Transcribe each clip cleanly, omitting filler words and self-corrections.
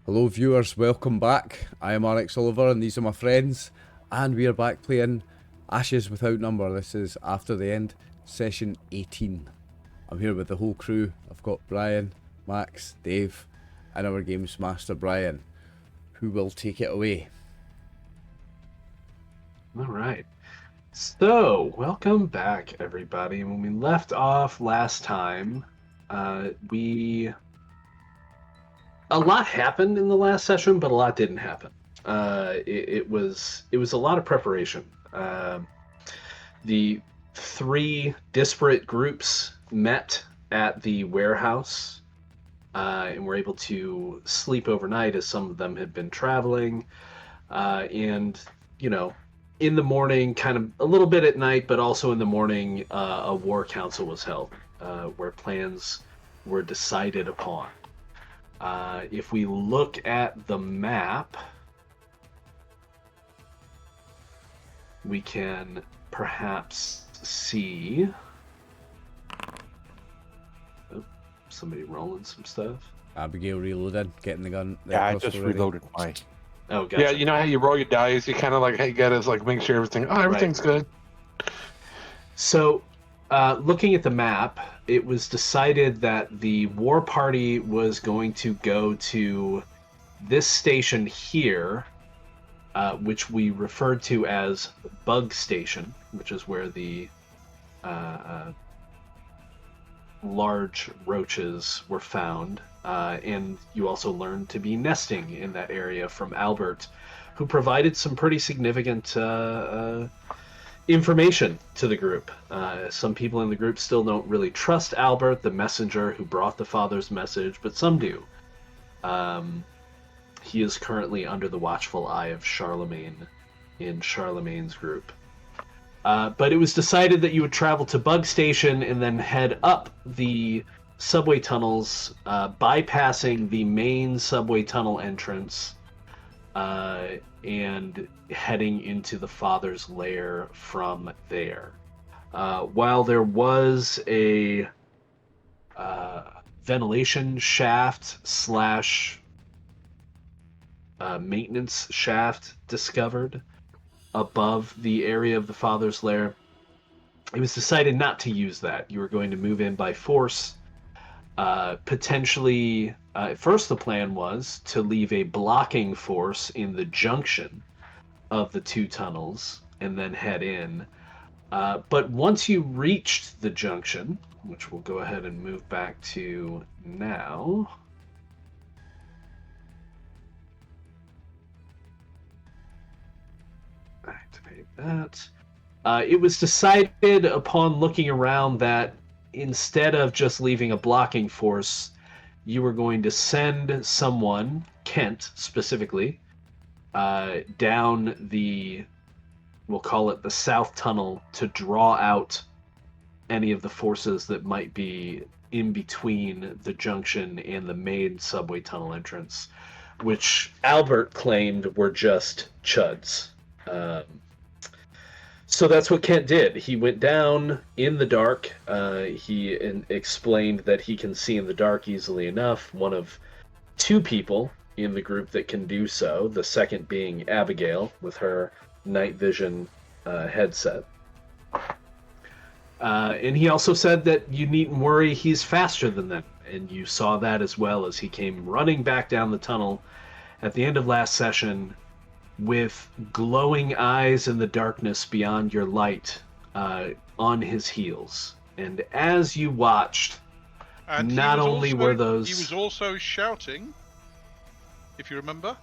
Hello viewers, welcome back. I am RxOliver and these are my friends, and we are back playing Ashes Without Number. This is After the End, session 18. I'm here with the whole crew. I've got Brian, Max, Dave, and our games master Brian, who will take it away. Alright, so welcome back everybody. When we left off last time, a lot happened in the last session, but a lot didn't happen. It was a lot of preparation. The three disparate groups met at the warehouse and were able to sleep overnight, as some of them had been traveling, and in the morning, kind of a little bit at night, but also in the morning, a war council was held where plans were decided upon. If we look at the map, we can perhaps see... Oh, somebody rolling some stuff. Abigail reloaded, getting the gun. Yeah, I just reloaded my... Oh, gotcha. Yeah, you know how you roll your dice, you kind of like, hey, you gotta like make sure everything's good. So, looking at the map, it was decided that the war party was going to go to this station here, which we referred to as Bug Station, which is where the large roaches were found. And you also learned to be nesting in that area from Albert, who provided some pretty significant information to the group. Some people in the group still don't really trust Albert, the messenger who brought the father's message, but some do. He is currently under the watchful eye of Charlemagne in Charlemagne's group. But it was decided that you would travel to Bug Station and then head up the subway tunnels, bypassing the main subway tunnel entrance, and heading into the father's lair from there. While there was a ventilation shaft slash maintenance shaft discovered above the area of the father's lair, it was decided not to use that. You were going to move in by force. Potentially, at first the plan was to leave a blocking force in the junction of the two tunnels and then head in. But once you reached the junction, which we'll go ahead and move back to now, activate that. It was decided upon looking around that instead of just leaving a blocking force, you were going to send someone, Kent specifically, down the, we'll call it the south tunnel, to draw out any of the forces that might be in between the junction and the main subway tunnel entrance, which Albert claimed were just chuds. So that's what Kent did. He went down in the dark. He explained that he can see in the dark easily enough. One of two people in the group that can do so, the second being Abigail with her night vision headset. And he also said that you needn't worry, he's faster than them. And you saw that as well as he came running back down the tunnel at the end of last session, with glowing eyes in the darkness beyond your light, on his heels. And as you watched, and not only were those... He was also shouting, if you remember,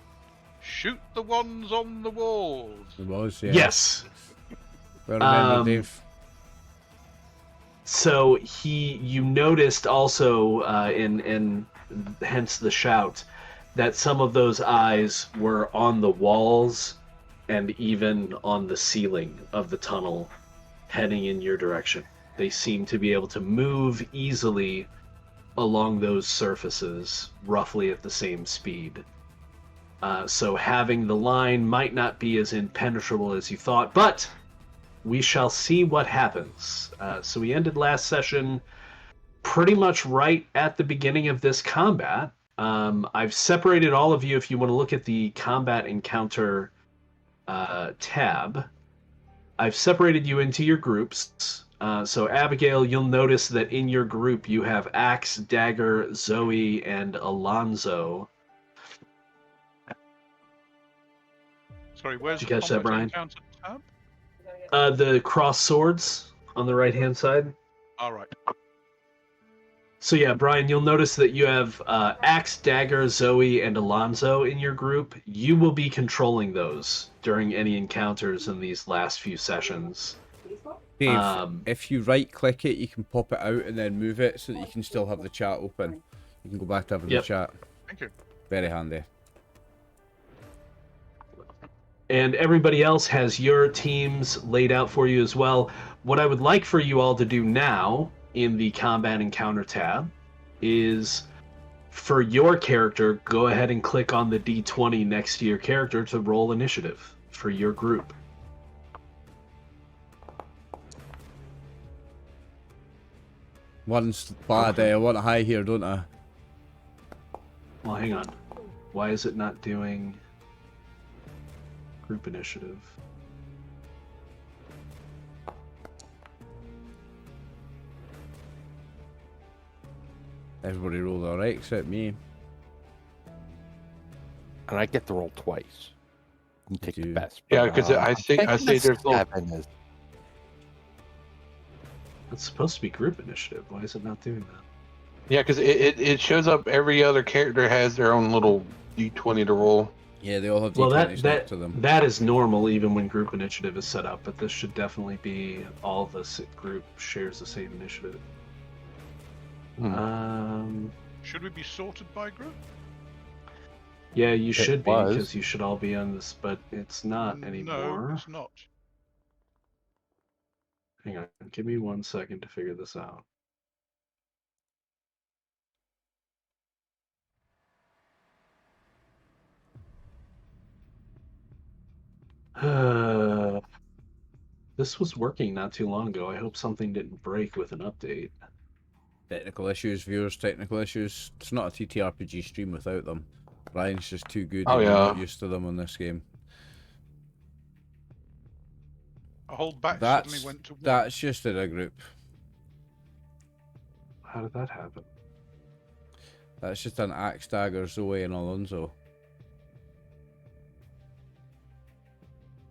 shoot the ones on the walls. It was, yeah. Yes. Well remembered, Dave. So you noticed also, and hence the shout, that some of those eyes were on the walls and even on the ceiling of the tunnel heading in your direction. They seem to be able to move easily along those surfaces, roughly at the same speed. So having the line might not be as impenetrable as you thought, but we shall see what happens. So we ended last session pretty much right at the beginning of this combat, I've separated all of you if you want to look at the combat encounter tab. I've separated you into your groups. So Abigail, you'll notice that in your group you have Axe, Dagger, Zoe, and Alonzo. Sorry, where's Did the you catch that, combat Brian? encounter tab? The cross swords on the right-hand side. All right. So yeah, Brian, you'll notice that you have Axe, Dagger, Zoe, and Alonzo in your group. You will be controlling those during any encounters in these last few sessions. Dave, if you right-click it, you can pop it out and then move it so that you can still have the chat open. You can go back to having the chat. Thank you. Very handy. And everybody else has your teams laid out for you as well. What I would like for you all to do now in the combat encounter tab is, for your character, go ahead and click on the D20 next to your character to roll initiative for your group. One's bad, I want a high here, don't I? Well, hang on. Why is it not doing group initiative? Everybody rolled alright except me. And I get to roll twice. And take the do. best. Yeah, because I see there's little. Seven is It's supposed to be group initiative. Why is it not doing that? Yeah, because it shows up. Every other character has their own little D20 to roll. Yeah, they all have Well, D20s next to them. that is normal even when group initiative is set up, but this should definitely be all the group shares the same initiative. Should we be sorted by group? Yeah, you should be, was. because you should all be on this, but it's not anymore. No, it's not. Hang on, give me 1 second to figure this out. This was working not too long ago. I hope something didn't break with an update. Technical issues, viewers, technical issues. It's not a ttrpg stream without them. Ryan's just too good and I'm not used to them on this game. A whole batch suddenly went to one. That's just in a group. How did that happen? That's just an Axe, Dagger, Zoe and Alonzo.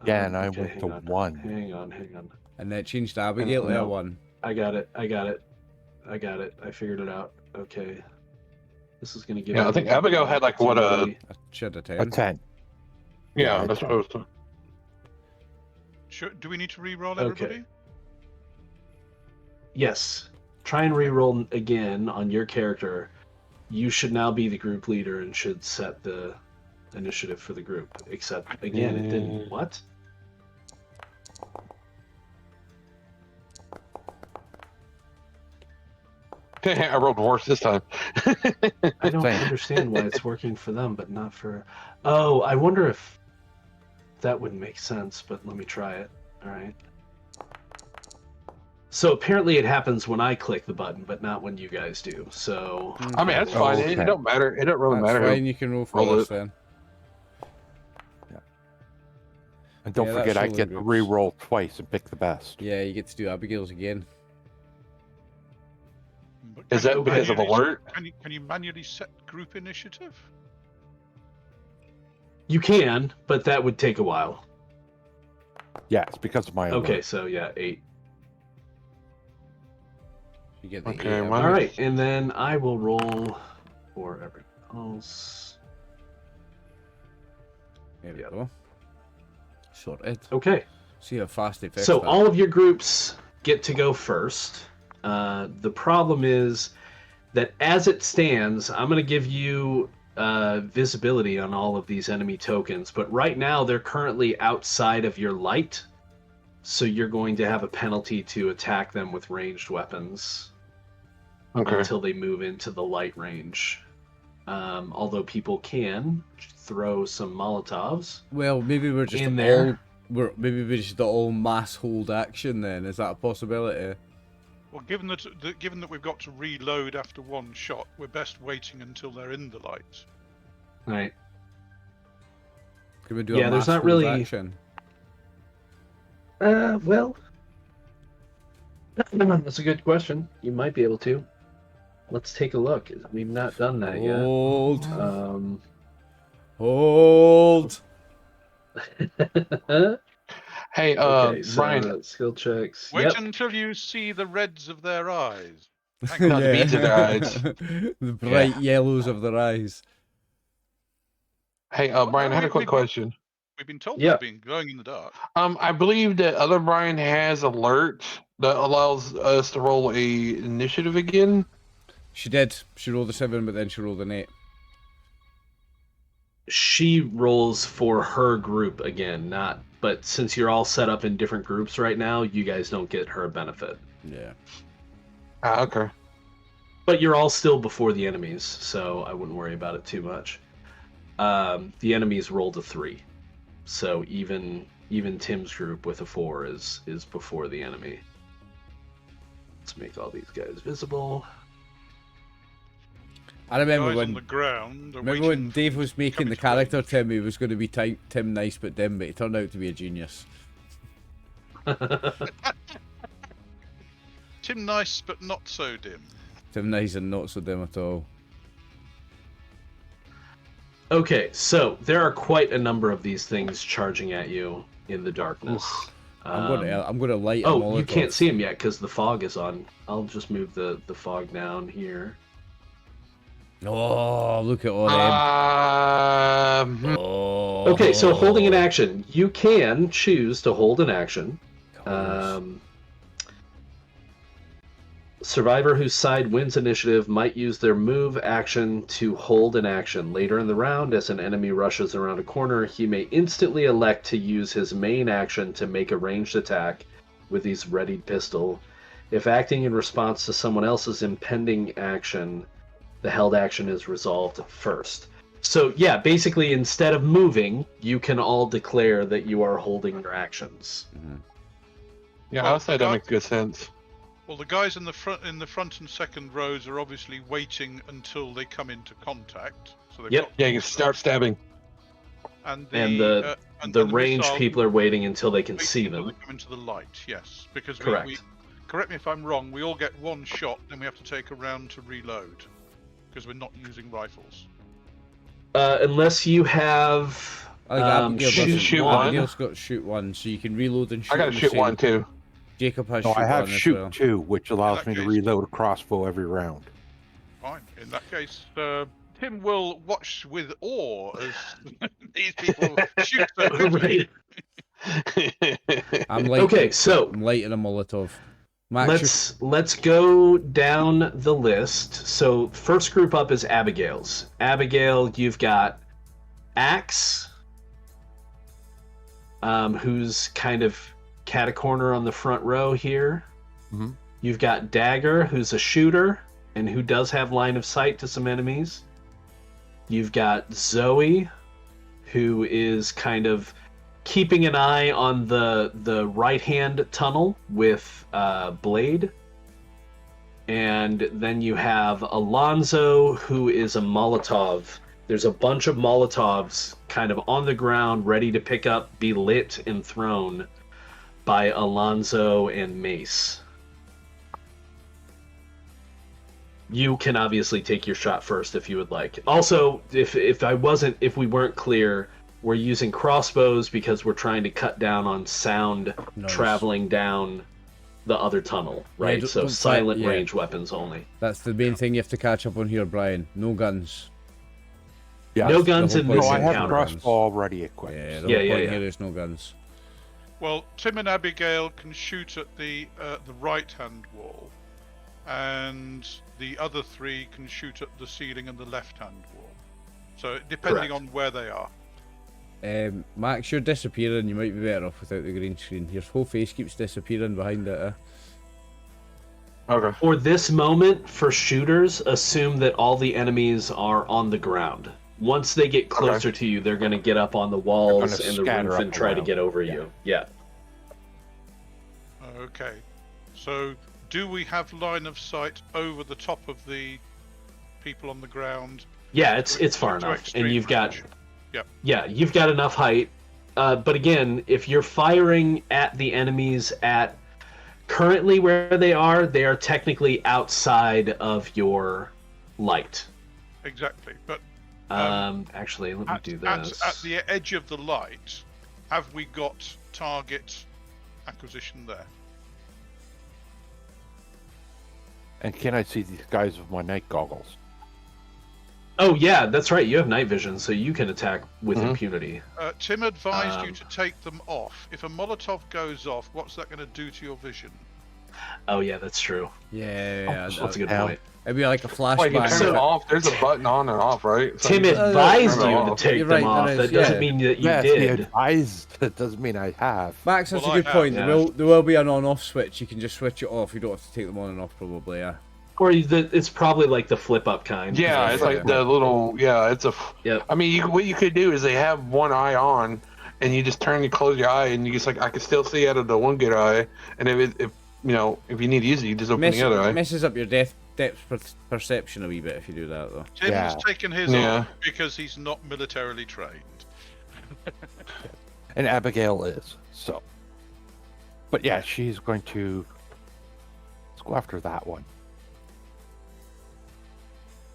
yeah, and I Okay, went hang to on. one. Hang on. And then it changed Abigail to a No. 1. I got it. I figured it out. Okay. This is gonna give. Yeah, I think Abigail had like what a. She had a 10. A 10. Yeah, that's what I was. Do we need to re-roll Okay. everybody? Yes. Try and re-roll again on your character. You should now be the group leader and should set the initiative for the group. Except again, it didn't. What? I rolled worse this time. I don't understand why it's working for them, but not for. Oh, I wonder if that would make sense. But let me try it. All right. So apparently it happens when I click the button, but not when you guys do. So I mean, that's fine. Okay. It don't matter. It don't really That's matter. fine, you can roll for roll us it. then. And don't Yeah, forget, that's I all get in to groups. re-roll twice and pick the best. Yeah, you get to do Abigail's again. But Is can that you because of manually- alert? Can you manually set group initiative? you can, but that would take a while. Yeah, it's because of my alert. Okay, so yeah, 8. You get the Okay, 8. mine- All right, and then I will roll for everyone else. There we Yep. go. Sorted. Okay. See how fast they fixed So that. all of your groups get to go first. The problem is that as it stands, I'm going to give you visibility on all of these enemy tokens, but right now they're currently outside of your light, so you're going to have a penalty to attack them with ranged weapons Okay. until they move into the light range. Although people can throw some Molotovs. Well, maybe we're just in there. maybe we just all mass hold action then. Is that a possibility? Well, given that we've got to reload after one shot, we're best waiting until they're in the light. Right. Can we do Yeah, a there's mass not move really- action? Well, that's a good question. You might be able to. Let's take a look. We've not done that yet. Hold. Um, Hold. Hey, okay, so Brian. skill checks. Wait Yep. until you see the reds of their eyes. No, the beads of their eyes. The bright yellows of their eyes. Hey, Brian, I had a quick question. We've been told Yeah. they've been glowing in the dark. I believe that other Brian has alert that allows us to roll a initiative again. She did. She rolled a 7, but then she rolled an 8. She rolls for her group again, not. But since you're all set up in different groups right now, you guys don't get her benefit. Yeah. Ah, okay. But you're all still before the enemies, so I wouldn't worry about it too much. The enemies rolled a 3, so even Tim's group with a 4 is before the enemy. Let's make all these guys visible. I remember Guys on the when. ground. Are Remember waiting when for Dave them was to making come the into character range. Tim, he was going to be Tim Nice but dim, but he turned out to be a genius. Tim Nice, but not so dim. Tim Nice and not so dim at all. Okay, so there are quite a number of these things charging at you in the darkness. I'm going to light them all. Oh, you can't see them yet because the fog is on. I'll just move the fog down here. Oh, look at all them. Oh. Okay, so holding an action. You can choose to hold an action. Colours. Survivor whose side wins initiative might use their move action to hold an action. Later in the round, as an enemy rushes around a corner, he may instantly elect to use his main action to make a ranged attack with his readied pistol. If acting in response to someone else's impending action, the held action is resolved first. So yeah, basically instead of moving, you can all declare that you are holding your actions. Yeah, Well, I'll say that makes good sense. Well, the guys in the front and second rows are obviously waiting until they come into contact. So they've Yep. got Yeah, you can start stabbing. and The range missile people are waiting until they can waiting see until them. they come into the light. Yes, because Correct. we correct me if I'm wrong. We all get one shot, then we have to take a round to reload because we're not using rifles. Unless you have I think Abigail doesn't. shoot one. Abigail's got shoot one, so you can reload and shoot. I got to in the shoot same- one too. Jacob has No, shoot I have one as shoot well. 2, which allows that me to case- reload a crossbow every round. Fine. In that case, Tim will watch with awe as these people shoot so quickly. right. I'm lighting. Okay, so I'm lighting a Molotov. Max, let's go down the list. So first group up is Abigail's. Abigail, you've got Axe, who's kind of cat a corner on the front row here. Mhm. You've got Dagger, who's a shooter and who does have line of sight to some enemies. You've got Zoe, who is kind of keeping an eye on the right-hand tunnel with Blade. And then you have Alonzo, who is a Molotov. There's a bunch of Molotovs kind of on the ground, ready to pick up, be lit, and thrown by Alonzo and Mace. You can obviously take your shot first if you would like. Also, if we weren't clear, we're using crossbows because we're trying to cut down on sound Nice. traveling down the other tunnel, right? don't- So don't silent fight- yeah. range weapons only. that's the main thing you have to catch up on here, Brian. No guns. Yeah. No guns the in whole this No, I point. have encounter. crossbow already equipped. Yeah, the Yeah, whole yeah, point yeah. here is no guns. Well, Tim and Abigail can shoot at the right-hand wall, and the other three can shoot at the ceiling and the left-hand wall. So depending Correct. on where they are. Max, you're disappearing. You might be better off without the green screen. Your whole face keeps disappearing behind it. Okay. For this moment, for shooters, assume that all the enemies are on the ground. Once they get closer to you, they're going to get up on the walls gonna and the scatter roof up and try to around. get over Yeah. you. Yeah. Okay. So do we have line of sight over the top of the people on the ground? Yeah, it's far enough, and extreme you've got range? Yep. Yeah, you've got enough height. But again, if you're firing at the enemies at currently where they are technically outside of your light. Exactly, but Actually, let me do this. at the edge of the light, have we got target acquisition there? And can I see these guys with my night goggles? Oh yeah, that's right. You have night vision, so you can attack with impunity. Tim advised you to take them off. If a Molotov goes off, what's that going to do to your vision? Oh yeah, that's true. Yeah, That's a good hell. point. it'd be like a Well, you flashbang. can turn it off. There's a button on and off, right? So Tim you just advised turn it you to off. take You're them right, off. there That is, doesn't yeah. mean that you Yes, did. advised. That doesn't mean I have. Max, that's Well, a good I point. have. There will be an on-off switch. You can just switch it off. You don't have to take them on and off, probably. Yeah. Or it's probably like the flip up kind. Yeah, it's like the little. Yeah, it's a. Yep. I mean, what you could do is they have one eye on, and you just close your eye, and you just like I can still see out of the one good eye, and if you need to use it, you just open the other eye. Messes up your depth perception a wee bit if you do that, though. Tim Yeah. has taken his Yeah. off because he's not militarily trained. And Abigail is, so. But yeah, she's going to. Let's go after that one.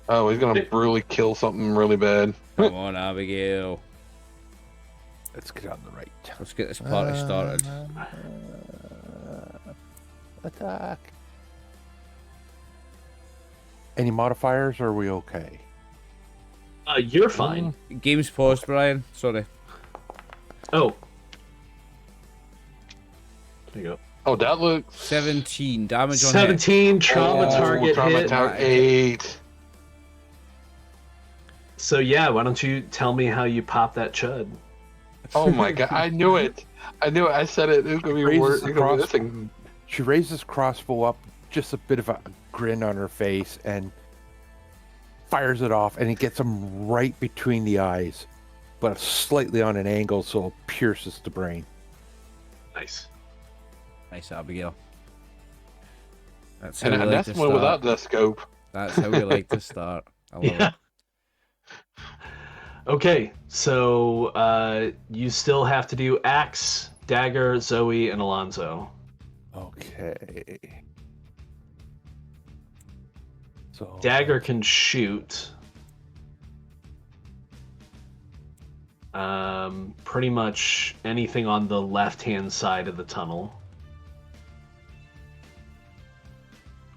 Oh, he's gonna brutally kill something really bad. Come on, Abigail. Let's get on the right. Let's get this party started. Attack. Any modifiers, or are we okay? You're fine. Game's paused, Brian. Sorry. Oh. There you go. Oh, that looks 17 damage on hit. 17 trauma target trauma hit. target 8. So yeah, why don't you tell me how you pop that chud? Oh my god, I knew it. I said it. It was gonna be Raises worse. the This thing. She raises crossbow up, just a bit of a grin on her face, and fires it off, and it gets him right between the eyes, but slightly on an angle so it pierces the brain. Nice. Nice, Abigail. That's how And we like that's to one start. without the scope. That's how we like to start. I love Yeah. it. Okay, so you still have to do Axe, Dagger, Zoe, and Alonzo. Okay. So Dagger can shoot. Pretty much anything on the left-hand side of the tunnel.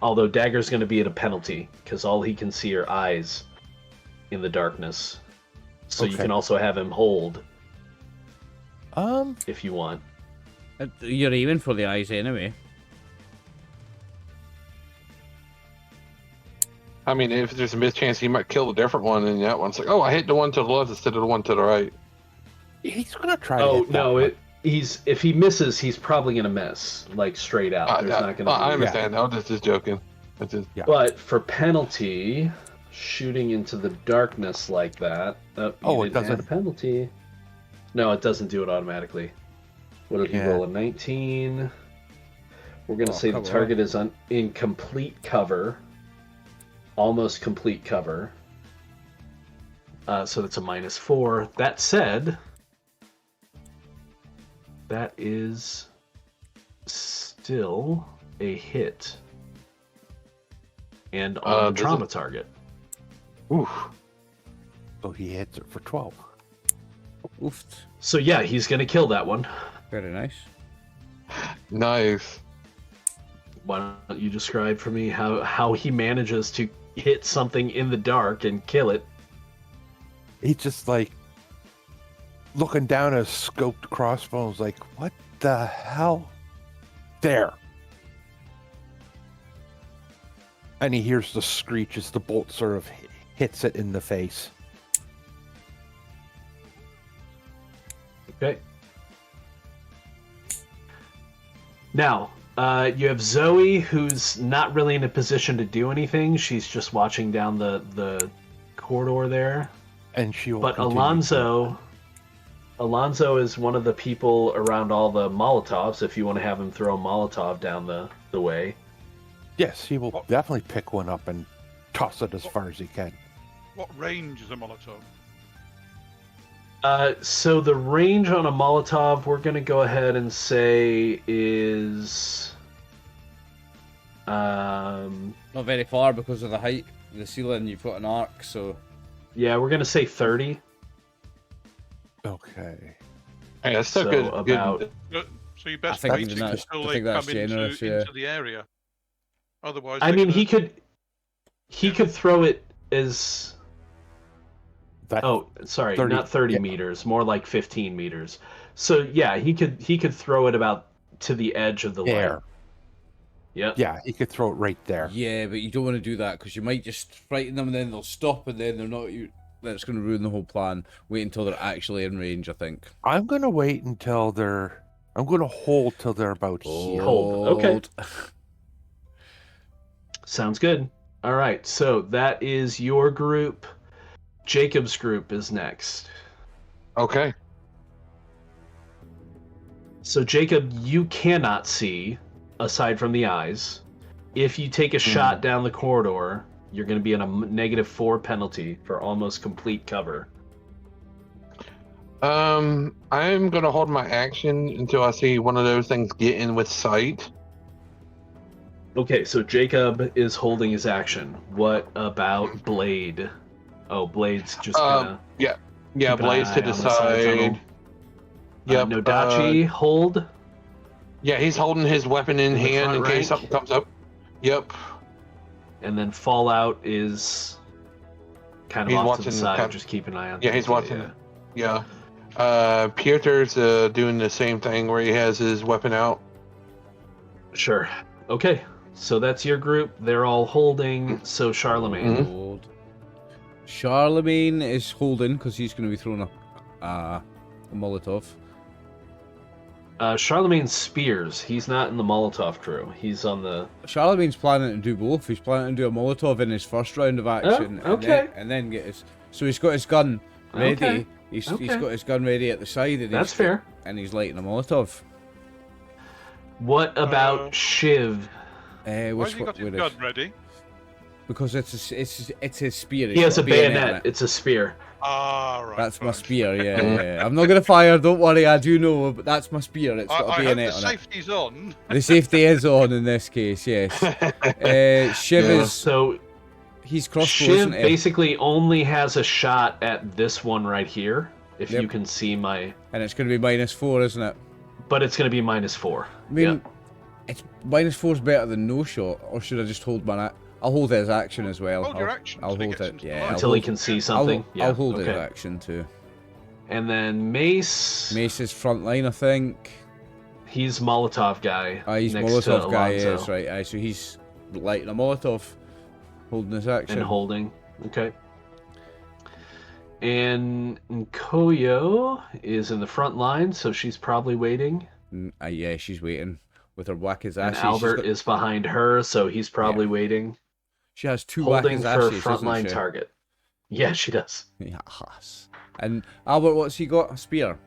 Although Dagger's going to be at a penalty, because all he can see are eyes in the darkness. So you Okay. can also have him hold if you want. You're aiming for the eyes anyway. I mean, if there's a mischance he might kill a different one, and that one's like, oh, I hit the one to the left instead of the one to the right. he's gonna try. to Oh hit that no! one. If he misses, he's probably gonna miss, like straight out. There's not gonna. I be... understand. I was just joking. That's just, Yeah. But for penalty, shooting into the darkness like that. Oh, you it didn't add doesn't- a penalty. No, it doesn't do it automatically. What did he Yeah. roll? A 19. We're gonna Oh, say the cover. target is in complete cover, almost complete cover. So that's a -4. That said, that is still a hit. And on the does trauma it- target. oof. So he hits it for 12. Oofed. So yeah, he's gonna kill that one. Very nice. Nice. Why don't you describe for me how he manages to hit something in the dark and kill it? He's just like looking down at a scoped crossbow. He's like, what the hell? There. And he hears the screech as the bolt sort of hits it in the face. Okay. Now, you have Zoe, who's not really in a position to do anything. She's just watching down the corridor there. And she will But continue Alonzo is one of the people around all the Molotovs, if you want to have him throw a Molotov down the way. Yes, he will definitely pick one up and toss it as far as he can. What range is a Molotov? So the range on a Molotov, we're going to go ahead and say is... Not very far because of the height of the ceiling. You've got an arc, so Yeah, we're going to say 30. Okay. Hey, that's still So good. about... So you best think wait even that's- until I they think that's come generous, into the area. Otherwise, I they're mean, gonna- he could throw it as... That, Oh, sorry, 30, not 30 yeah. meters, more like 15 meters. So yeah, he could throw it about to the edge of the there. light. Yep. Yeah, he could throw it right there. yeah, but you don't want to do that because you might just frighten them and then they'll stop and then they're not. That's going to ruin the whole plan. Wait until they're actually in range, I think. I'm going to wait until they're... I'm going to hold till they're about here. Hold. Okay. Sounds good. All right, so that is your group. Jacob's group is next. Okay. So Jacob, you cannot see aside from the eyes. If you take a shot down the corridor, you're going to be in a -4 penalty for almost complete cover. I'm gonna hold my action until I see one of those things get in with sight. Okay, so Jacob is holding his action. What about Blade? Oh, Blade's just gonna Yeah, keep an Blaze eye to the on side tunnel. side. Yep. Nodachi, hold. Yeah, he's holding his weapon in In the hand front in rank. case something comes up. Yep. And then Fallout is kind of He's off to watching the side. kind- Just keep an eye on. Yeah, he's things. watching. Yeah. Pieter's doing the same thing where he has his weapon out. Sure. Okay. So that's your group. They're all holding. So Charlemagne. Mhm. Hold. Charlemagne is holding because he's going to be throwing a Molotov. Charlemagne spears. He's not in the Molotov crew. He's on the. Charlemagne's planning to do both. He's planning to do a Molotov in his first round of action, okay. and then get his. So he's got his gun ready. Okay. He's Okay. got his gun ready at the side, and That's he's, fair. And he's lighting a Molotov. What about Uh, Shiv? Why Which has he got one? his With gun ready? Because it's his spear. He He's has a got on bayonet. it. It's a spear. Ah, right. That's my right. spear. Yeah. I'm not gonna fire. Don't worry. I do know, but that's my spear. It's got a I hope bayonet the on it. safety's on. The safety is on in this case. Yes. Shiv Yeah. is. So He's crossbow, Shiv isn't he? basically only has a shot at this one right here. If Yep. you can see my, And it's going to be -4, isn't it? but it's going to be -4. I mean, it's -4's better than no shot, or should I just hold my? I'll hold his action as well. Hold your action I'll till he hold gets it. into Yeah. the I'll Until he hold- can see something. I'll hold his okay. action too. And then Mace. Mace is front line, I think. He's Molotov guy. He's next Molotov to guy. Alonso, Yes, right. Aye, so he's lighting a Molotov, holding his action. and holding. Okay. And Nkoyo is in the front line, so she's probably waiting. Yeah, she's waiting with her whack his And asses. Albert is behind her, so he's probably waiting. She has two whack Holding his for asses, frontline doesn't she? target. Yeah, she does. Yes. And Albert, what's he got? A spear.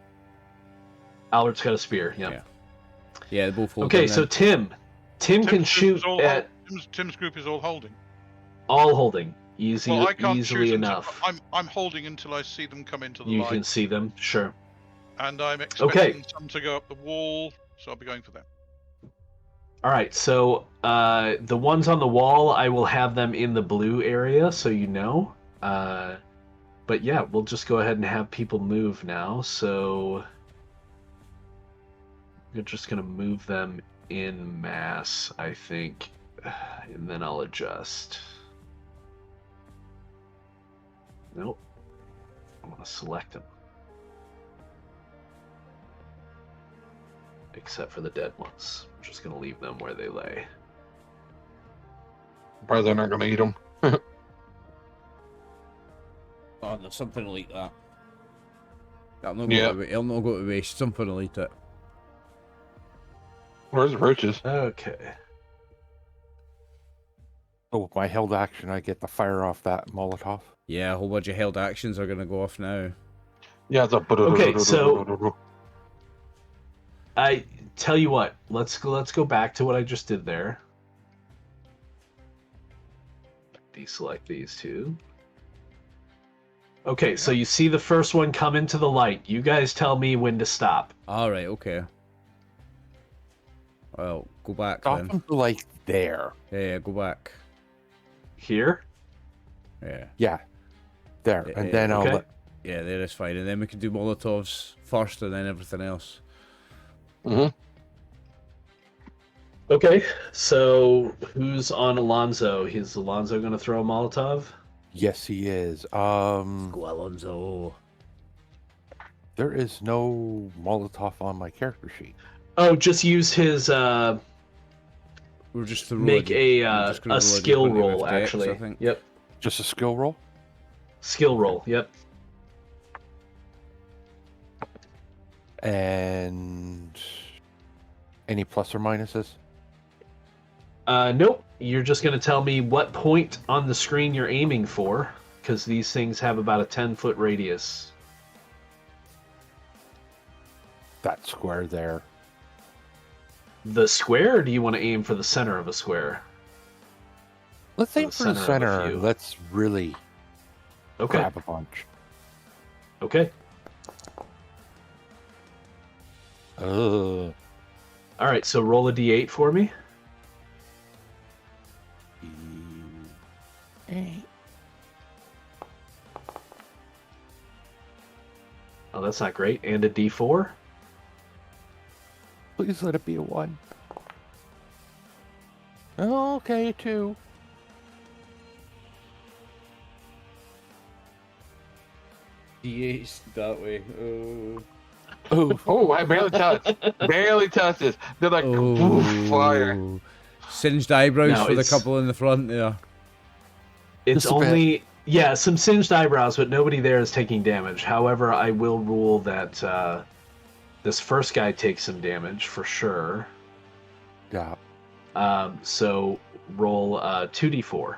Albert's got a spear. Yeah. Yeah. Yeah, they both hold. Okay, them so then. Tim can Tim's group shoot is all at Tim's group is all holding. all holding Well, I can't easily shoot enough. until I'm holding until I see them come into the You light, can see them, sure. and I'm expecting Okay. some to go up the wall, so I'll be going for them. All right, so the ones on the wall, I will have them in the blue area, so you know. But yeah, we'll just go ahead and have people move now. So we're just gonna move them in mass, I think, and then I'll adjust. Nope. I want to select them. Except for the dead ones. I'm just going to leave them where they lay. Probably they're not gonna eat them. Oh, there's something like that. I'll not Yeah. go to waste. Something like that. Where's the roaches? Okay. So with my held action, I get to fire off that Molotov. Yeah, a whole bunch of held actions are gonna go off now. Yeah, it's a. Okay, so- I tell you what, let's go back to what I just did there. deselect these two. Okay, so you see the first one come into the light. You guys tell me when to stop. Alright, okay. Well, go back Stop then. them to like there. Yeah, go back. Here? Yeah. Yeah, there, and then I'll okay. let, Yeah, there is fine. And then we can do Molotovs first and then everything else. Okay, so who's on Alonzo? Is Alonzo going to throw a Molotov? yes, he is. Go Alonso. There is no Molotov on my character sheet. Oh, just use his We're just to roll make we're a just gonna roll skill D20 with roll Dex, actually. I think. Yep, Just a skill roll. skill roll. Yep. And any plus or minuses? Nope. You're just going to tell me what point on the screen you're aiming for, because these things have about a 10-foot radius. That square there. The square, or do you want to aim for the center of a square? Let's For aim the for the center of a center. few. Let's really Okay. grab a bunch. Okay. Uh, All right. So roll a d8 for me. Oh, that's not great. And a d4. Please let it be a 1. Oh, okay, 2. D8 that way. Oh, Oh, I barely touched. Barely touched this. They're like, poof, fire. Singed eyebrows No, for the it's- couple in the front there. It's Just a bit. only some singed eyebrows, but nobody there is taking damage. However, I will rule that this first guy takes some damage for sure. yeah. So roll 2d4.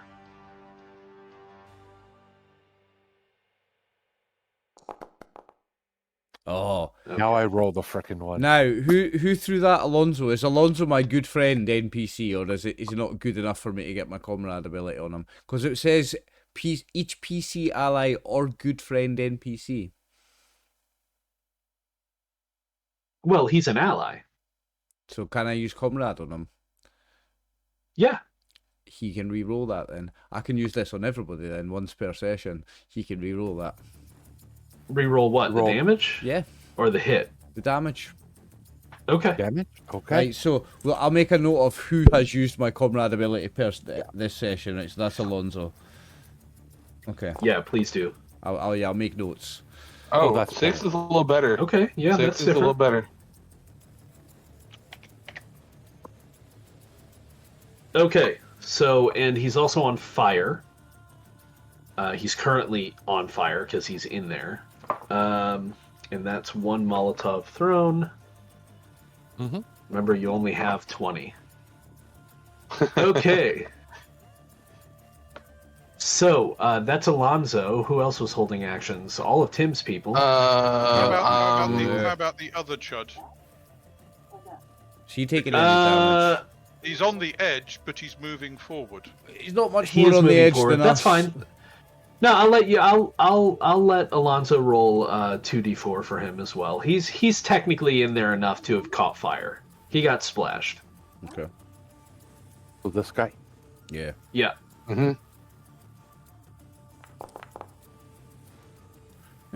Oh. Now I roll the frickin' one. Now, who threw that Alonso? Is Alonso my good friend NPC, or is he not good enough for me to get my comrade ability on him? Because it says each PC ally or good friend NPC. Well, he's an ally. So can I use comrade on him? Yeah. He can re-roll that then. I can use this on everybody then, once per session. He can re-roll that. Reroll what? Roll. The damage? Yeah, Or the hit? the damage. Okay. Damage? Okay. Right, so well, I'll make a note of who has used my comrade ability this session. Right, so that's Alonso. Okay, Yeah, please do. I'll make notes. Oh, that's 6 better. is a little better. Okay, yeah, 6 that's is a little different. better. Okay, so, and he's also on fire. He's currently on fire because he's in there. And that's one Molotov thrown. Mhm. Remember, you only have 20. Okay. So, that's Alonzo. Who else was holding actions? All of Tim's people. How yeah. about the other chud? Is he taking any damage? He's on the edge, but he's moving forward. He's not much He more is on the moving edge forward. than That's us. fine. No, I'll let you. I'll let Alonzo roll 2d4 for him as well. He's technically in there enough to have caught fire. He got splashed. Okay. So this guy. Yeah. Yeah. Mm-hmm.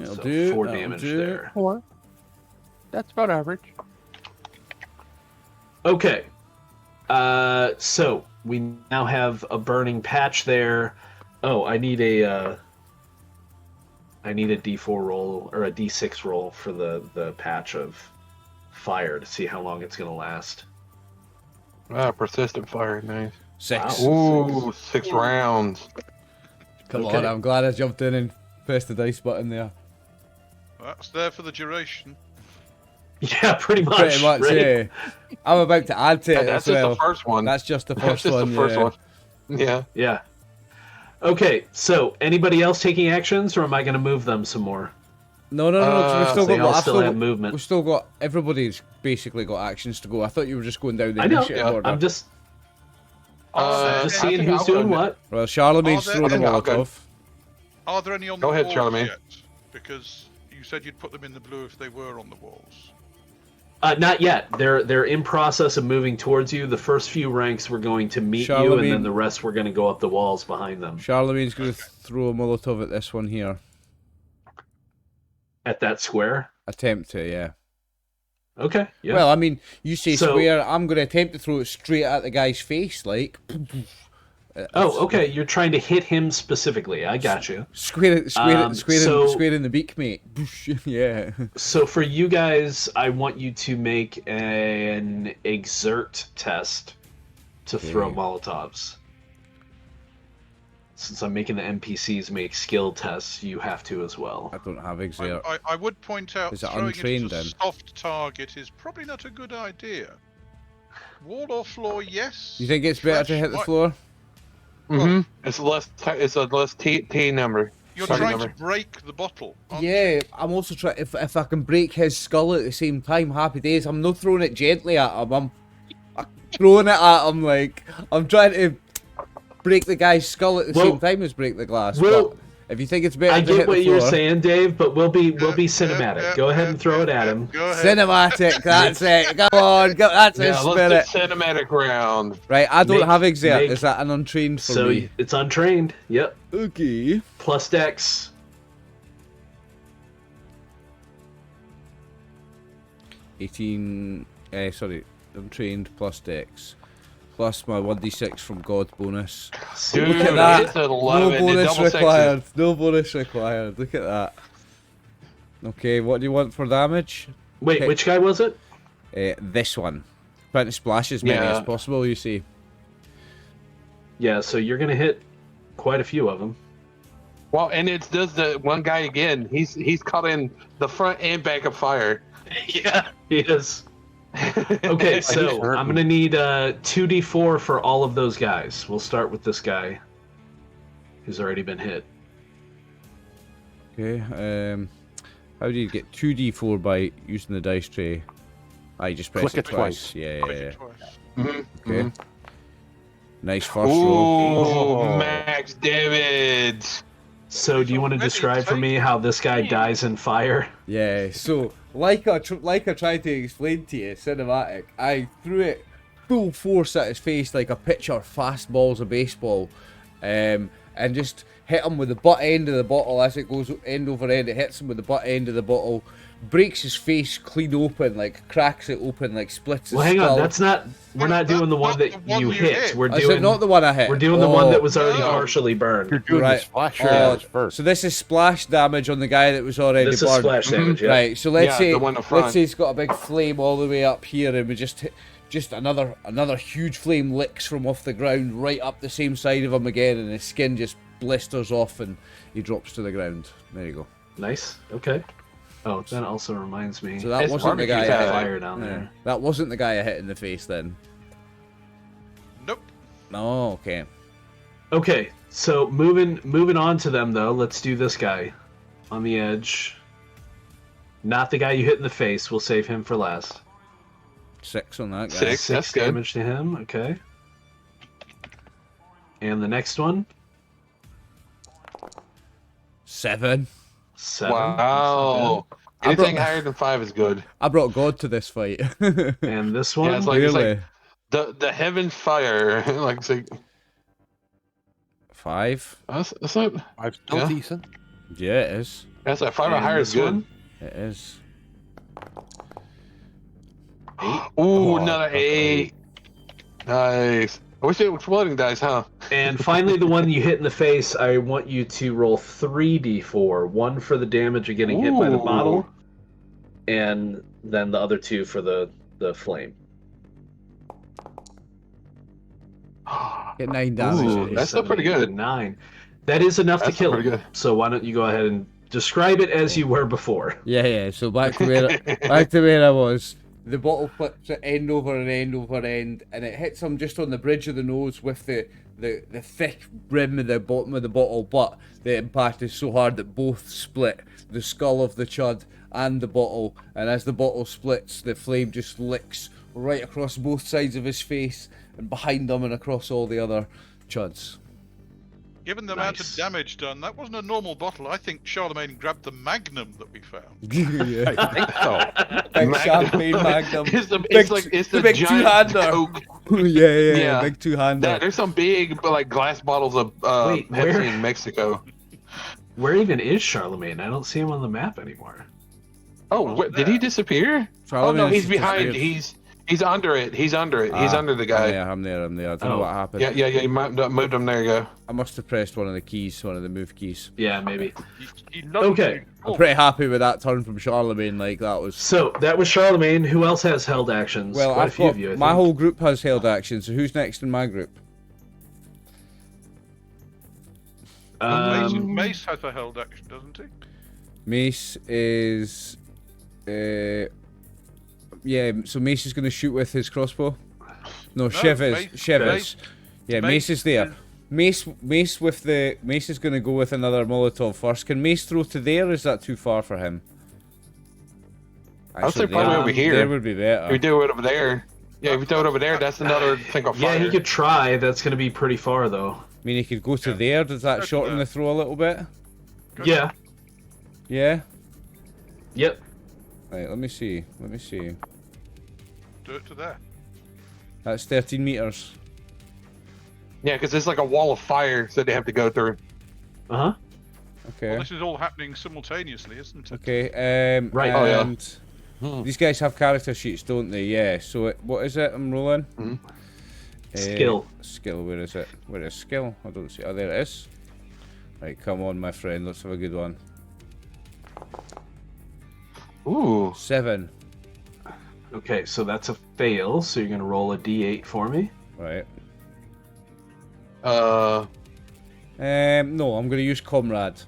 It'll So do. 4 that'll damage do. there. 4. That's about average. Okay. So we now have a burning patch there. Oh, I need a D4 roll or a D6 roll for the patch of fire to see how long it's gonna last. Ah, persistent fire, nice. 6. Ooh, 6 rounds. Come Okay. on, I'm glad I jumped in and pressed the dice button there. That's there for the duration. Yeah, pretty much. Pretty much, right? yeah. I'm about to add to it That's as just well. the first one. That's just the That's first just one. the first yeah. one. Yeah. Yeah. Okay, so anybody else taking actions, or am I going to move them some more? No, 'cause we've still They got. all I've still have movement. We've still got. Everybody's basically got actions to go. I thought you were just going down the I know. initiative order. I'm just. Just I seeing think who's I'll go doing ne- what. Well, Charlemagne's Are there- thrown a I think I'll go- Molotov. Are there any on Go the ahead, walls Charlemagne. yet? Because you said you'd put them in the blue if they were on the walls. Not yet. They're in process of moving towards you. The first few ranks were going to meet you, and Charlemagne- then the rest were going to go up the walls behind them. Charlemagne's going to Okay. throw a Molotov at this one here. At that square. Attempt to, yeah. Okay. Yeah. Well, I mean, you say So- square, I'm going to attempt to throw it straight at the guy's face, like. oh, okay. You're trying to hit him specifically. I got you. Square it, so- square in the beak, mate. Yeah. So for you guys, I want you to make an exert test to throw Okay. Molotovs. Since I'm making the NPCs make skill tests, you have to as well. I don't have exert. I would point out Is it throwing untrained it at a then? soft target is probably not a good idea. Wall or floor, yes. You think it's better to Flesh hit the might- floor? Mhm. It's a less T number. You're Sorry, trying number. to break the bottle. aren't you? Yeah, I'm also trying. If I can break his skull at the same time, happy days. I'm not throwing it gently at him. I'm throwing it at him like I'm trying to break the guy's skull at the Well- same time as break the glass. well, but if you think it's better I to get hit what the you're floor, saying, Dave, but we'll be Yeah, cinematic. yeah, Go ahead yeah, and throw it at yeah, him. Go ahead. cinematic. That's it. Come on, go, that's his Yeah, spirit. let's do cinematic round. Right, I don't Make- have exert. make- Is that an untrained for So me? it's untrained. Yep. Okay. Plus Dex. 18. Sorry, untrained plus Dex. Plus my 1d6 from God bonus. Dude, Look at that. it's an No 11. bonus double sixes. required. No bonus required. Look at that. Okay, what do you want for damage? Wait, Okay. which guy was it? This one. Trying to splash as many Yeah. as possible, you see. Yeah, so you're gonna hit quite a few of them. Well, and it does the one guy again. He's caught in the front and back of fire. Yeah, he is. Okay, He's so hurting. I'm gonna need 2d4 for all of those guys. We'll start with this guy, who's already been hit. Okay, how do you get 2d4 by using the dice tray? I just press Click it it twice. twice. Yeah, Click yeah, it yeah. twice. Okay. Nice first roll. Ooh, max damage. So, do you want to Already describe for me taken. how this guy dies in fire? Yeah, so like I tried to explain to you, cinematic. I threw it full force at his face like a pitcher fastballs a baseball, and just hit him with the butt end of the bottle as it goes end over end. It hits him with the butt end of the bottle, breaks his face clean open, like cracks it open, like splits his Well, hang skull. on. That's not. We're not doing the one That's that not the one you you hit. hit. We're Is doing. it not the one I hit? We're doing the one that was already No. partially You're burned. doing Right. the splash Oh, damage first. so this is splash damage on the guy that was already This is burned. splash damage. Yeah. Right, so let's Yeah, say the one up front. let's say it's got a big flame all the way up here, and we just hit, just another huge flame licks from off the ground right up the same side of him again, and his skin just blisters off, and he drops to the ground. There you go. Nice. Okay. Oh, that also reminds me. So that It's wasn't the guy barbecue I hit. time. fire down Yeah. there. That wasn't the guy I hit in the face then. Nope. Oh, okay. Okay, so moving on to them though. Let's do this guy on the edge. Not the guy you hit in the face. We'll save him for last. 6 on that guy. 6. That's good. damage to him. Okay. And the next one, 7. 7. Wow. I Anything brought- higher than 5 is good. I brought God to this fight. And this one, Yeah, it's like, it's Really? like the heaven fire. Like, it's like 5? that's not. I'm still Yeah. decent. Yeah, it is. That's like 5 or and higher is this good. one, It is. 8. Ooh, Oh, another okay. 8. Nice. I wish it was floating dice, huh? And finally, the one you hit in the face, I want you to roll 3d4. 1 for the damage of getting hit by the Ooh. bottle, and then the other 2 for the flame. Get 9 damage. Ooh, that's still pretty good. 9. That is enough That's to kill pretty him. good. So why don't you go ahead and describe it as you were before? Yeah. So back to where I was. The bottle flips it end over end, and it hits him just on the bridge of the nose with the thick rim of the bottom of the bottle. But the impact is so hard that both split the skull of the chud and the bottle. And as the bottle splits, the flame just licks right across both sides of his face and behind him and across all the other chuds. Given the amount of Nice. damage done, that wasn't a normal bottle. I think Charlemagne grabbed the Magnum that we found. Yeah. I think so. Big champagne Magnum. It's the the big giant two-hander. Coke. yeah, Yeah. big two-hander. Yeah, there's some big like glass bottles of Wait, Pepsi where? in Mexico. Where even is Charlemagne? I don't see him on the map anymore. Oh, Wasn't did he there. disappear? Charlemagne Oh no, he's has behind. disappeared. He's under it. He's under it. He's under the guy. I'm there. I don't know Oh. what happened. Yeah. You moved him. There you go. I must have pressed one of the keys, one of the move keys. Yeah, maybe. He nudged Okay. you. I'm pretty happy with that turn from Charlemagne. Like that was. So that was Charlemagne. Who else has held actions? Well, Quite a I've few got of you. I my think. whole group has held action. So who's next in my group? Mace has a held action, doesn't he? Mace is. Yeah. So Mace is going to shoot with his crossbow. No, Shiv is. Mace- Shiv is. Mace- Yeah, Mace Mace is there. Mace is going to go with another Molotov first. Can Mace throw to there? Or is that too far for him? I'll say Actually, probably there- over here. There would be better. If we do it over there. Yeah, if we throw it over there, that's another thing of Yeah, fire. he could try. That's going to be pretty far, though. I mean, he could go to Yeah. there. Does that That's shorten fair. the throw a little bit? Good. Yeah. Yeah. Yep. Right. Let me see. Do it to there. That's 13 meters. Yeah, because it's like a wall of fire that they have to go through. Uh huh. Okay. Well, this is all happening simultaneously, isn't it? Okay. Right. Oh, yeah. And these guys have character sheets, don't they? Yeah. So what is it? I'm rolling. Mhm. Skill. Skill. Where is it? Where is skill? I don't see. Oh, there it is. Right. Come on, my friend. Let's have a good one. Ooh. 7. Okay, so that's a fail. So you're going to roll a d8 for me. Right. Uh. No, I'm gonna use Comrade.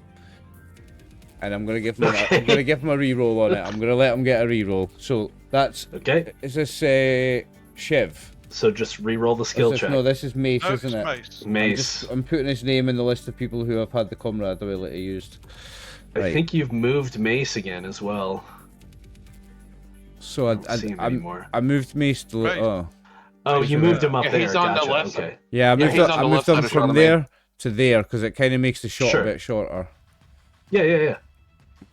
And I'm gonna give him I'm gonna give him a reroll on it. I'm gonna let him get a reroll. So that's Okay. is this Shiv? So just re-roll the skill Is this- check. No, this is Mace, No, isn't it's it? Mace. Mace. I'm putting his name in the list of people who have had the Comrade ability used. I Right. think you've moved Mace again as well. So don't see him anymore. I moved Mace to Right. oh Oh, you moved him up Yeah, there. he's on the Gotcha. left Okay. yeah, I moved he's up, on I the moved left side him of from Charlemagne. there to there because it kind of makes the shot Sure. a bit shorter. Yeah.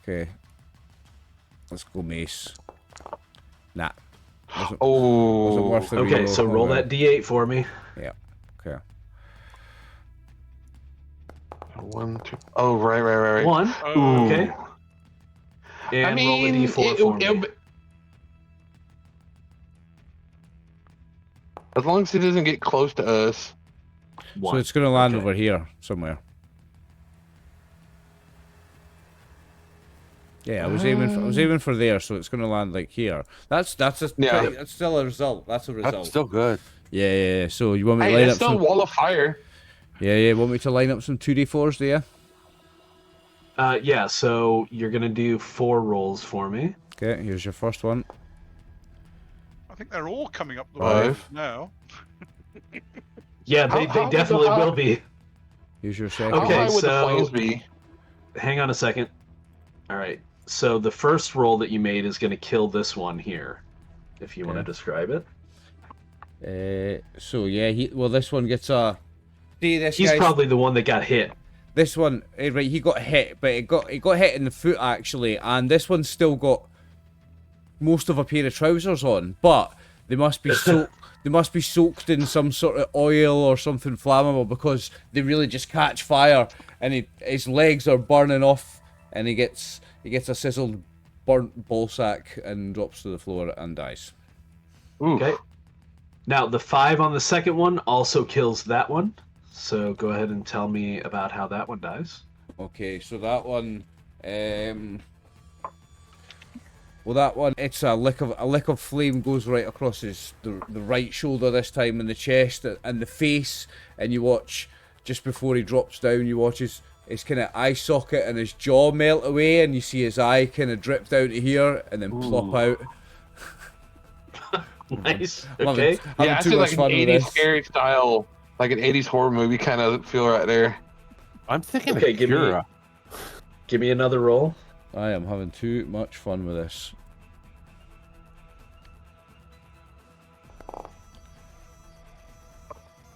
Okay, let's go Mace. Nah. Wasn't Oh. worth the Okay, reroll. so roll Okay. that d8 for me. Yeah. Okay. 1, 2. Oh, right. 1. Oh, Okay. And roll a d4 for me. As long as he doesn't get close to us. So 1. it's gonna land Okay. over here somewhere. Yeah, I was aiming for there, so it's gonna land like here. That's Yeah. that's still a result. That's a result. That's still good. Yeah. So you want me to Hey, line that's up still some? a wall of fire. Yeah. Want me to line up some 2d4s, do you? Yeah, so you're going to do 4 rolls for me. Okay. Here's your first one. I think they're all coming up the 5. way now. Yeah, How- they how- definitely how- will be. Here's your second. How Okay, high would so- the flames be? Hang on a second. All right. So the first roll that you made is going to kill this one here, if you want to Okay. describe it. So yeah, this one gets a. See this He's guy's- probably the one that got hit. This one, right? He got hit, but he got hit in the foot actually, and this one's still got most of a pair of trousers on, but they must be they must be soaked in some sort of oil or something flammable because they really just catch fire, and his legs are burning off, and he gets a sizzled, burnt ball sack and drops to the floor and dies. Ooh. Okay. Now the 5 on the second one also kills that one. So go ahead and tell me about how that one dies. Okay, so that one, well, that one, it's a lick of flame goes right across the right shoulder this time, and the chest and the face, and you watch just before he drops down, you watch his kind of eye socket and his jaw melt away, and you see his eye kind of drip down to here and then plop out. Nice. I'm Okay. having Yeah, I too feel much like an fun with 80s this. scary style, like an 80s horror movie kind of feel right there. I'm thinking Okay, of give me- Kira. Give me another roll. I am having too much fun with this.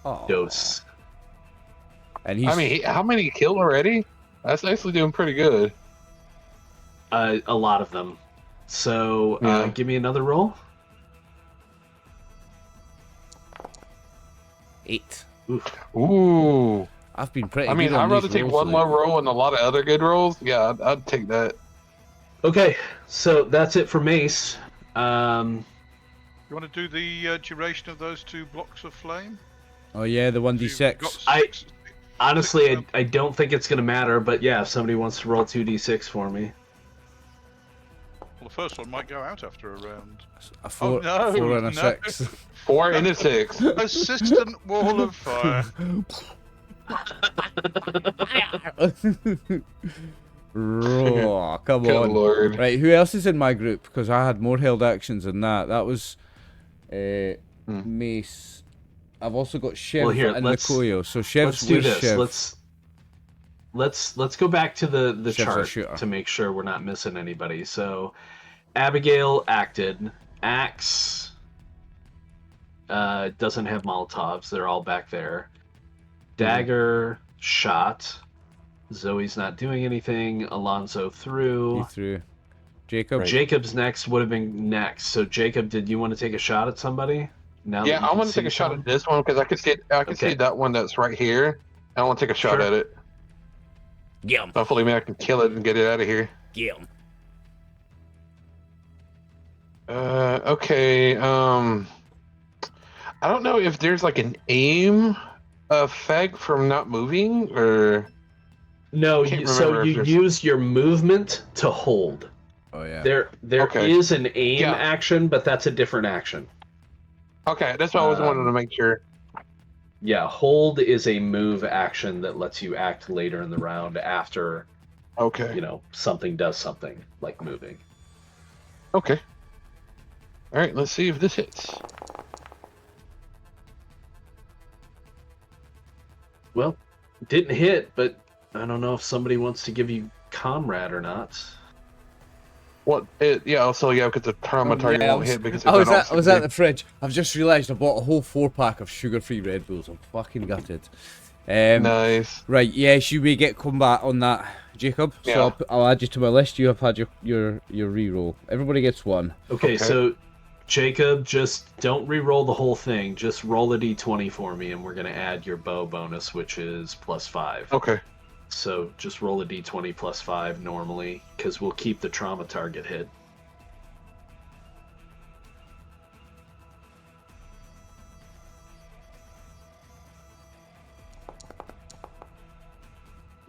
Oh. dose. And he's I mean, how many he killed already? That's actually doing pretty good. A lot of them. So Yeah. give me another roll. 8. Ooh. I've been pretty I mean, good on I'd rather these take rolls one lately. low roll and a lot of other good rolls. Yeah, I'd take that. Okay, so that's it for Mace. You want to do the duration of those 2 blocks of flame? Oh yeah, the So you've 1d6. got I- six- Honestly, six, I don't think it's going to matter, but yeah, if somebody wants to roll 2d6 for me. well, the first one might go out after a round. A 4, no, 4 and a no. 6. 4 and a 6. Assistant wall of fire. Oh, come Good on. lord. Right, who else is in my group? Because I had more held actions than that. That was Mace. I've also got Shiv Well, here, and let's- Nikoyo. So Shiv's Let's do with this. Shiv. Let's go back to the Shiv's a chart shooter. to make sure we're not missing anybody. So, Abigail acted. Axe doesn't have Molotovs. They're all back there. Dagger shot. Zoe's not doing anything. Alonzo He threw. threw. Jacob. Right. Jacob's next would have been next. So Jacob, did you want to take a shot at somebody? Now that Yeah, you I can want to take see a shot someone? at this one because I can see Okay. that one that's right here. I want to take a shot Sure. at it. Get him. Hopefully, maybe I can kill it and get it out of here. Get him. Okay. I don't know if there's like an aim effect from not moving or. No, Can't so remember if you there's- use your movement to hold. Oh yeah. There Okay. is an aim Yeah. action, but that's a different action. Okay, that's what I was wanting to make sure. Yeah, hold is a move action that lets you act later in the round after, Okay. something does something, like moving. Okay. All right, let's see if this hits. Well, didn't hit, but I don't know if somebody wants to give you comrade or not. What? Yeah. So yeah, because the trauma target Yeah, won't hit because I it was went at the fridge. I've just realised I bought a whole 4-pack of sugar-free Red Bulls. I'm fucking gutted. Nice. Right, yes, you may get combat on that, Jacob. Yeah. So I'll add you to my list. You have had your reroll. Everybody gets one. Okay, Okay. so Jacob, just don't re-roll the whole thing. Just roll a d20 for me, and we're going to add your bow bonus, which is +5. Okay. So just roll a d20 +5 normally, because we'll keep the trauma target hit.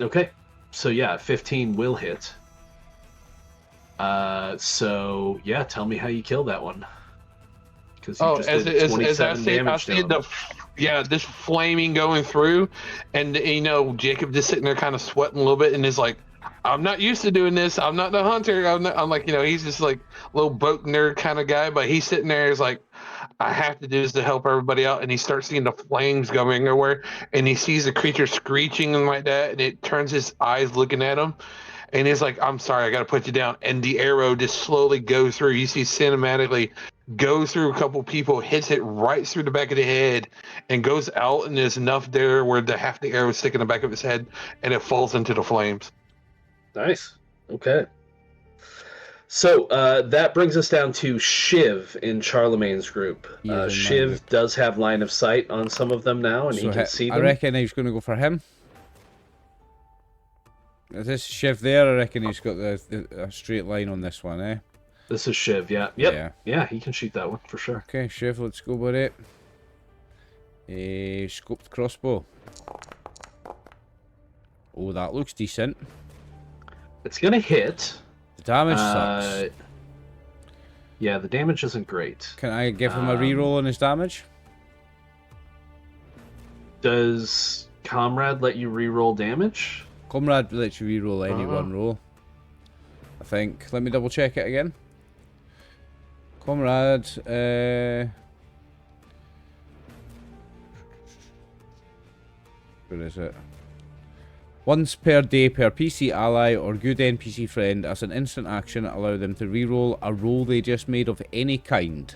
Okay, so yeah, 15 will hit. So yeah, tell me how you kill that one. Because you just as did I 27 see damage to him. this flaming going through, and Jacob just sitting there kind of sweating a little bit, and is like, "I'm not used to doing this. I'm not the hunter. I'm like, he's just like a little boat nerd kind of guy, but he's sitting there is like, I have to do this to help everybody out, and he starts seeing the flames going everywhere, and he sees the creature screeching and like that, and it turns his eyes looking at him. And he's like, I'm sorry, I got to put you down. And the arrow just slowly goes through. You see cinematically goes through a couple people, hits it right through the back of the head, and goes out. And there's enough there where half the arrow is sticking in the back of his head, and it falls into the flames. Nice. Okay. So that brings us down to Shiv in Charlemagne's group. He is in my Shiv group. does have line of sight on some of them now, and he can see I them. reckon he's going to go for him. Is this Shiv there? I reckon he's got a straight line on this one, eh? This is Shiv, yeah. Yep. Yeah. Yeah, he can shoot that one for sure. Okay, Shiv, let's go with it. A scoped crossbow. Oh, that looks decent. It's going to hit. The damage sucks. Yeah, the damage isn't great. Can I give him a reroll on his damage? Does Comrade let you reroll damage? Comrade lets you reroll any one roll. I think. Let me double check it again. Comrade, where is it? Once per day per PC ally or good NPC friend, as an instant action, allow them to reroll a roll they just made of any kind.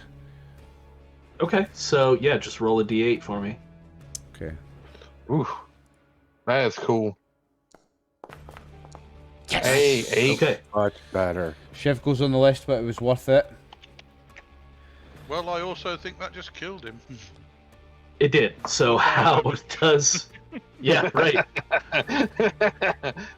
Okay, so yeah, just roll a d8 for me. Okay. Ooh, that is cool. Hey, 8. Okay. Much better. Chef goes on the list, but it was worth it. Well, I also think that just killed him. It did. So how does... Yeah, right.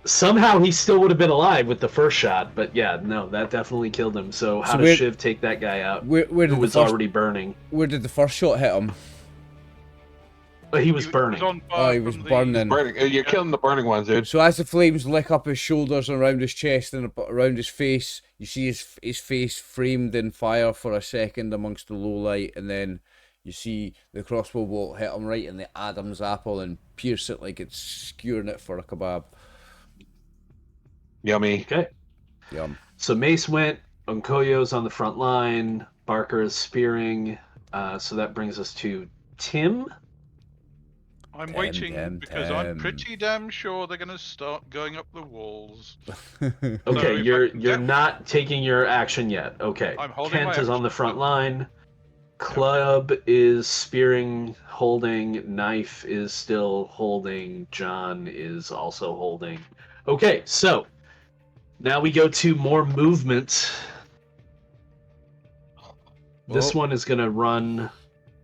Somehow he still would have been alive with the first shot, but yeah, no, that definitely killed him. So how So does where- Shiv take that guy out? Where Who did the was first already burning? Where did the first shot hit him? But he was He burning. on Oh, fire he was from the- burning. Burning. You're killing the burning ones, dude. So as the flames lick up his shoulders and around his chest and around his face, you see his face framed in fire for a second amongst the low light, and then you see the crossbow bolt hit him right in the Adam's apple and pierce it like it's skewering it for a kebab. Yummy. Okay. Yum. So Mace went, Onkoyo's on the front line, Barker is spearing, so that brings us to Tim. I'm Tim, waiting Tim, because Tim. I'm pretty damn sure they're going to start going up the walls. Okay, if I you're can you're get- not taking your action yet. Okay. I'm holding Kent my is on action. the front line. Club is spearing, holding. Knife is still holding. John is also holding. Okay, so now we go to more movement. This Oh. one is going to run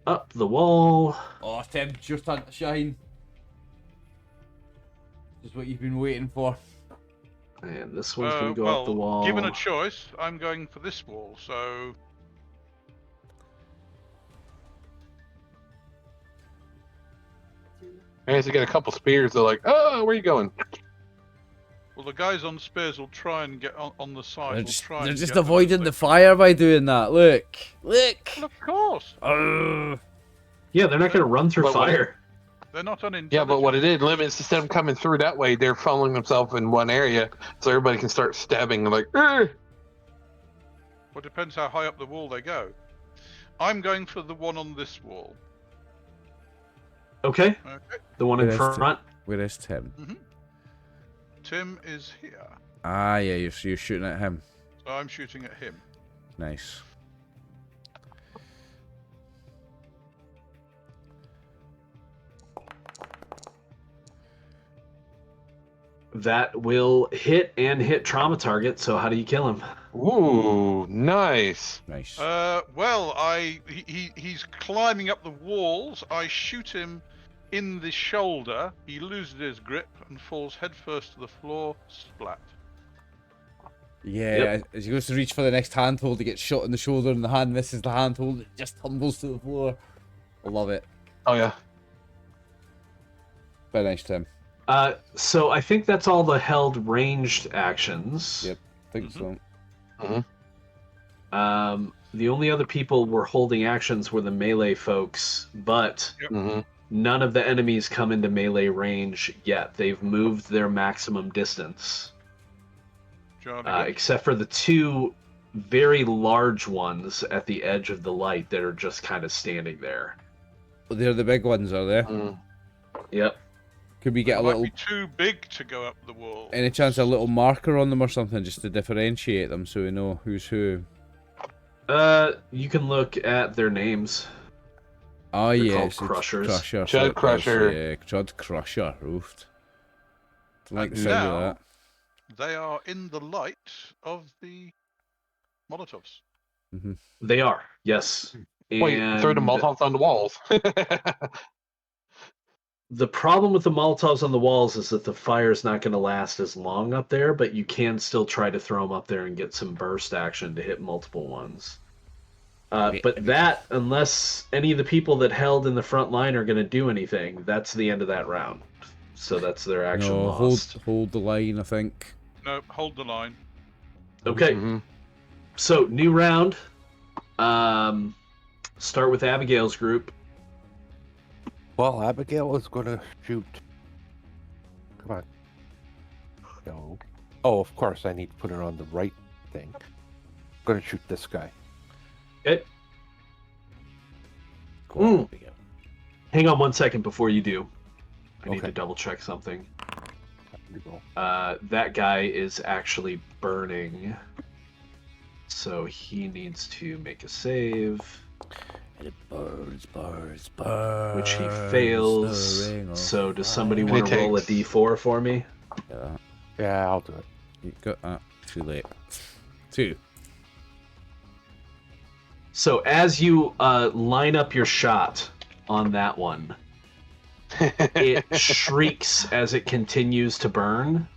up the wall. Oh, Tim, it's your turn to shine. This is what you've been waiting for. And this one's going to go up the wall. Given a choice, I'm going for this wall. So And as you get a couple spears, they're like, "Oh, where are you going?" well, the guys on spears will try and get on the side. They're just avoiding the fire by doing that. Look. Look. Well, of course, Yeah, they're not going to run through But what- fire. they're not unintelligent. Yeah, but what it did limits instead of coming through that way, they're funneling themselves in one area, so everybody can start stabbing. Like, Well, it depends how high up the wall they go. I'm going for the one on this wall. Okay, Okay, the one in Where is front. Where is Tim? Tim is here, Ah, yeah, you're shooting at him. so I'm shooting at him. Nice. That will hit and hit trauma target. So how do you kill him? ooh, nice. Nice. Well, he's climbing up the walls. I shoot him in the shoulder. He loses his grip and falls headfirst to the floor, splat. Yeah, Yep. as he goes to reach for the next handhold, he gets shot in the shoulder and the hand misses the handhold. It just tumbles to the floor. I love it. Oh yeah. Very nice, Tim. So I think that's all the held ranged actions. Yep. Think so. The only other people were holding actions were the melee folks, but Mm-hmm. none of the enemies come into melee range yet. They've moved their maximum distance. Johnny. Except for the two very large ones at the edge of the light that are just kind of standing there. But they're the big ones, are they? Mm. Yep. Could we get a might little, be too big to go up the wall. any chance a little marker on them or something just to differentiate them so we know who's who? You can look at their names. Oh, They're yeah. called It's Crushers. Crusher. Chud it does, Crusher. Yeah, Chud Crusher. Oofed. Don't like the And sound of now- that. They are in the light of the Molotovs. They are, yes. Wait, throw the And Molotovs on the walls. the problem with the Molotovs on the walls is that the fire's not going to last as long up there, but you can still try to throw them up there and get some burst action to hit multiple ones. But that, unless any of the people that held in the front line are going to do anything, that's the end of that round. So that's their action No, lost. hold the line, I think. No, hold the line. Okay, Mhm. so new round. Start with Abigail's group. Well, Abigail is going to shoot. Come on. No. Oh, of course, I need to put it on the right thing. Going to shoot this guy. Okay. Go on, Mm. Abigail. Hang on 1 second before you do. I need Okay. to double check something. Here we go. That guy is actually burning. So he needs to make a save. And it burns. Which he The fails. ring of So does somebody fire. want to roll a takes- d4 for me? Yeah, Yeah, I'll do it. you got too late. 2. So as you line up your shot on that one, it shrieks as it continues to burn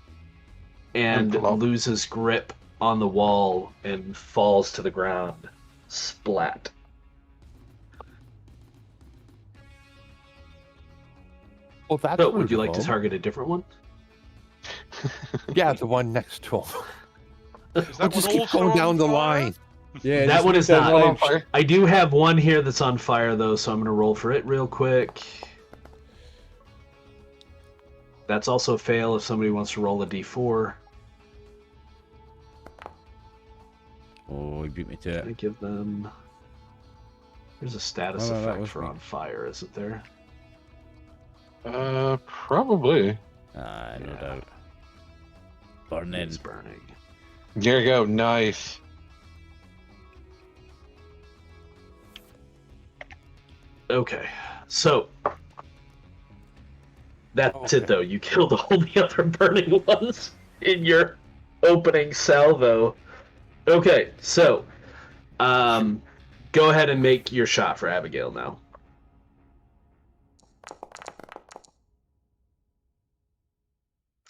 and Plop. loses grip on the wall and falls to the ground. Splat. Oh, that's So, would you like to rude target a different one? of him. Yeah, the one next to him. Is We'll that just one keep also going on down the fire? line. Yeah, That just one leave is that not. line. On fire. I do have one here that's on fire, though, so I'm going to roll for it real quick. That's also a fail if somebody wants to roll a d4. Oh, he beat me to I it. give them... There's a status Oh, no, that effect was for me. on fire, isn't there? Probably. No Yeah. doubt. Burning. It's burning. There you go. Nice. Okay, so that's Okay. it though. You killed all the other burning ones in your opening salvo. Okay, so go ahead and make your shot for Abigail now.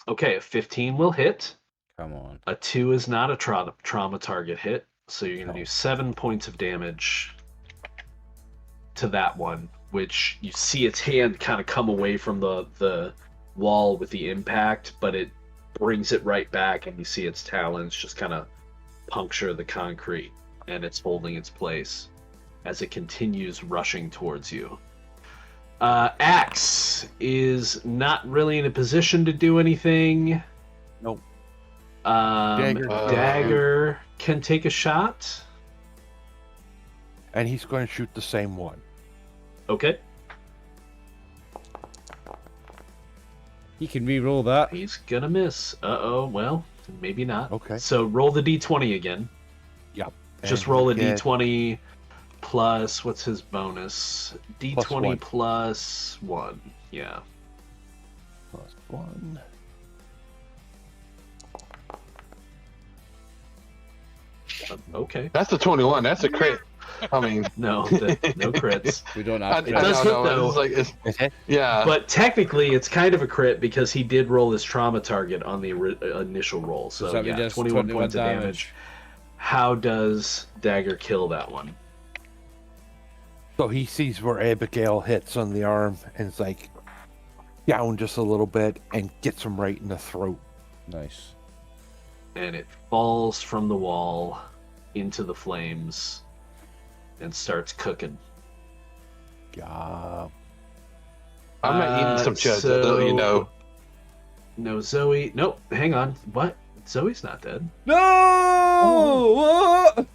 Okay, a 15 will hit. Come on. A 2 is not a trauma target hit, so you're going to No. do 7 points of damage to that one, which you see its hand kind of come away from the wall with the impact, but it brings it right back, and you see its talons just kind of puncture the concrete, and it's holding its place as it continues rushing towards you. Axe is not really in a position to do anything. Nope. Dagger. Dagger. Dagger can take a shot. And he's going to shoot the same one. Okay. You can re-roll that. He's gonna miss. Uh-oh, well, maybe not. Okay. So roll the d20 again. Yep. Just And roll a he'll get d20 plus, what's his bonus? D20 plus 1. Yeah. +1. Okay. That's a 21. That's a crit. I mean, No, no crits. We don't I, have It I does don't hit, know. though. It's like, Is it? yeah. But technically, it's kind of a crit because he did roll his trauma target on the initial roll. So, Does that mean yeah, just 21 points of damage. How does Dagger kill that one? So he sees where Abigail hits on the arm and it's like down just a little bit and gets him right in the throat. Nice. And it falls from the wall into the flames and starts cooking. Yeah. I'm not eating some chuds, though, you know. No, Zoe. Nope, hang on. What? Zoe's not dead. No! What?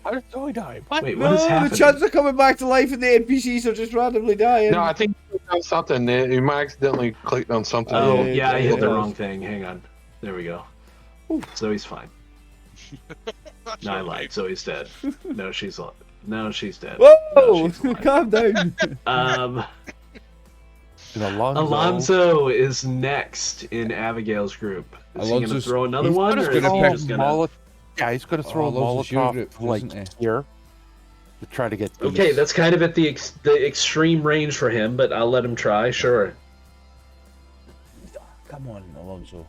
How did Zoe die? What? Wait, what No, is the happening? chuds are coming back to life and the NPCs are just randomly dying. No, I think you clicked on something. You might accidentally clicked on something. Oh, Yeah, yeah, I hit the yeah. wrong thing. Hang on. There we go. Zoe's fine. That's No, I okay. lied. Zoe's dead. No, she's dead. No, Whoa! she's alive. Calm down. And Alonzo. Alonzo is next in Abigail's group. Is he gonna Alonzo's- throw another He's one, gonna or is throw he a just gonna? Yeah, he's going to throw a Alonzo's your Molotov group, like isn't here to try to get these. Okay, that's kind of at the extreme range for him, but I'll let him try. Sure. Come on, Alonso.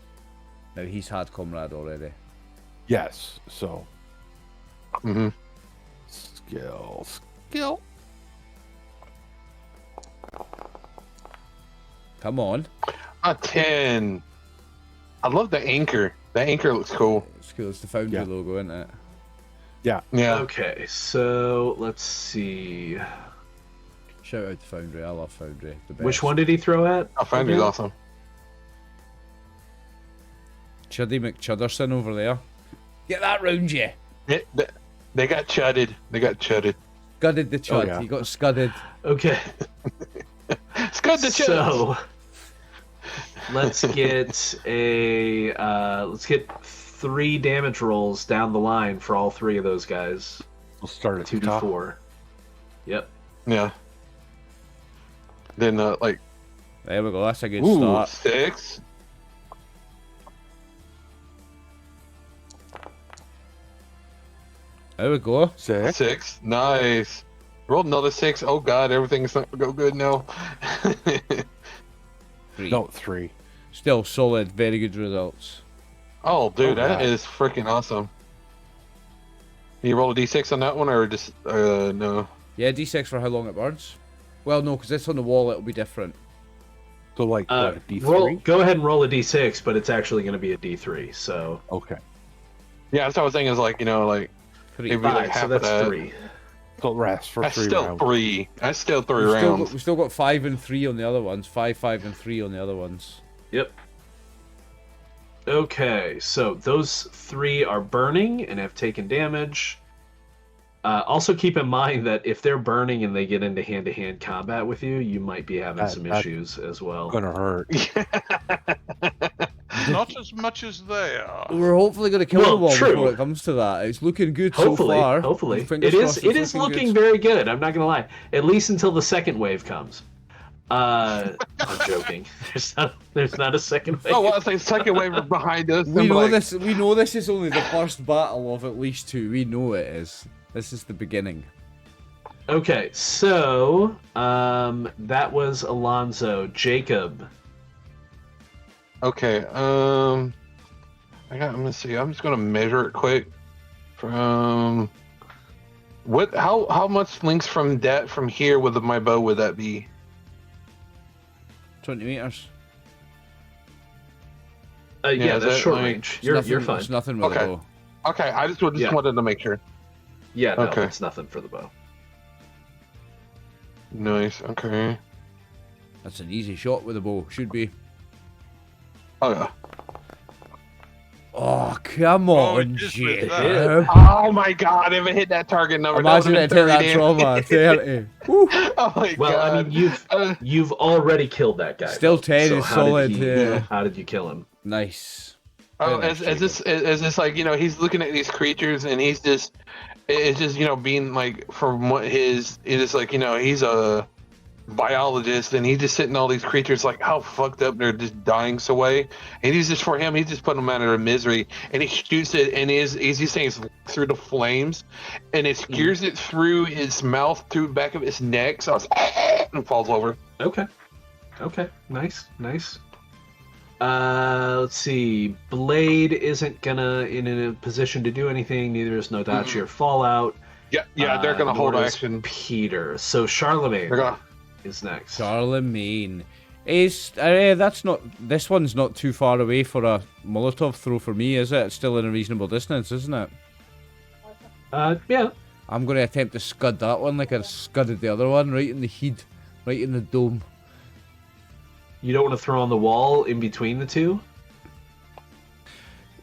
Now he's had comrade already. Yes, so Mm-hmm. skill. Come on. A 10. I love the anchor. The anchor looks cool. It's cool. It's the Foundry Yeah. logo, isn't it? Yeah. Okay, so let's see. Shout out to Foundry. I love Foundry. The best. Which one did he throw at? I found it awesome. Chuddy McChudderson over there. Get that round you. They got chudded. They got chudded. Scudded the chud. yeah. He got scudded. Okay, It's good to chud. so let's get 3 damage rolls down the line for all 3 of those guys. We'll start at the top. 2d4. Yep. Yeah. Then like There we go. That's a good ooh, start. 6. There we go. 6. 6. Nice. Rolled another 6. Oh god, everything's not gonna go good now. 3. No, 3. Still solid. Very good results. Oh dude, Oh, that yeah. is freaking awesome. You roll a d6 on that one or just no? Yeah, D6 for how long it burns. Well, no, because it's on the wall. It'll be different. So like what, a D3? Go ahead and roll a d6, but it's actually going to be a d3. So Okay. Yeah, that's what I was thinking. Is like like 3. It'd be like 5. half So of that's that. 3. So it lasts for That's 3 still rounds. 3. That's still 3 We've rounds. still got 5 and 3 on the other ones. 5, 5, and 3 on the other ones. Yep. Okay, so those 3 are burning and have taken damage. Also keep in mind that if they're burning and they get into hand-to-hand combat with you, you might be having some That's issues as well. Gonna hurt. Not as much as they are. We're hopefully going to kill Well, them all true. before it comes to that. It's looking good Hopefully, so far. hopefully. Fingers It crossed is it's it is looking good. very good, I'm not going to lie. At least until the second wave comes. I'm joking. There's not a second wave. Oh, well, it's like second wave behind us. We I'm know like, this. We know this is only the first battle of at least 2. We know it is. This is the beginning. Okay, so that was Alonzo. Jacob. Okay, I'm gonna see. I'm just gonna measure it quick. From what? How much links from here with my bow would that be? 20 meters. Yeah, is that's that, short like- range. It's You're nothing, fine. It's nothing with Okay. a bow. Okay, I just Yeah. wanted to make sure. Yeah, no, Okay. it's nothing for the bow. Nice. Okay. That's an easy shot with a bow. Should be. Oh yeah. Oh, come Oh, on, it is with Jacob. that. Oh my god! If it hit that target number, Imagine that it hit that damage. trauma. 30. Woo. Oh my Well, god! I mean, you've already killed that guy. Still though. 10 So is how did solid, he- yeah. How did you kill him? Nice. Oh, Very as nice, this like he's looking at these creatures and he's just it's just being like from what it is like he's a biologist and he's just sitting all these creatures like how fucked up they're just dying so away and he's just for him he's just putting them out of their misery and he shoots it and he's saying it's through the flames and it skews it through his mouth through the back of his neck so it's and falls over. Okay. Nice. Let's see. Blade isn't gonna in a position to do anything. Neither is Nodachi or Fallout. Yeah, they're gonna hold nor is action. Peter. So Charlemagne They're gonna is next. Charlemagne. That's not. This one's not too far away for a Molotov throw for me, is it? It's still in a reasonable distance, isn't it? Yeah. I'm going to attempt to scud that one like I scudded the other one, right in the head, right in the dome. You don't want to throw on the wall in between the two?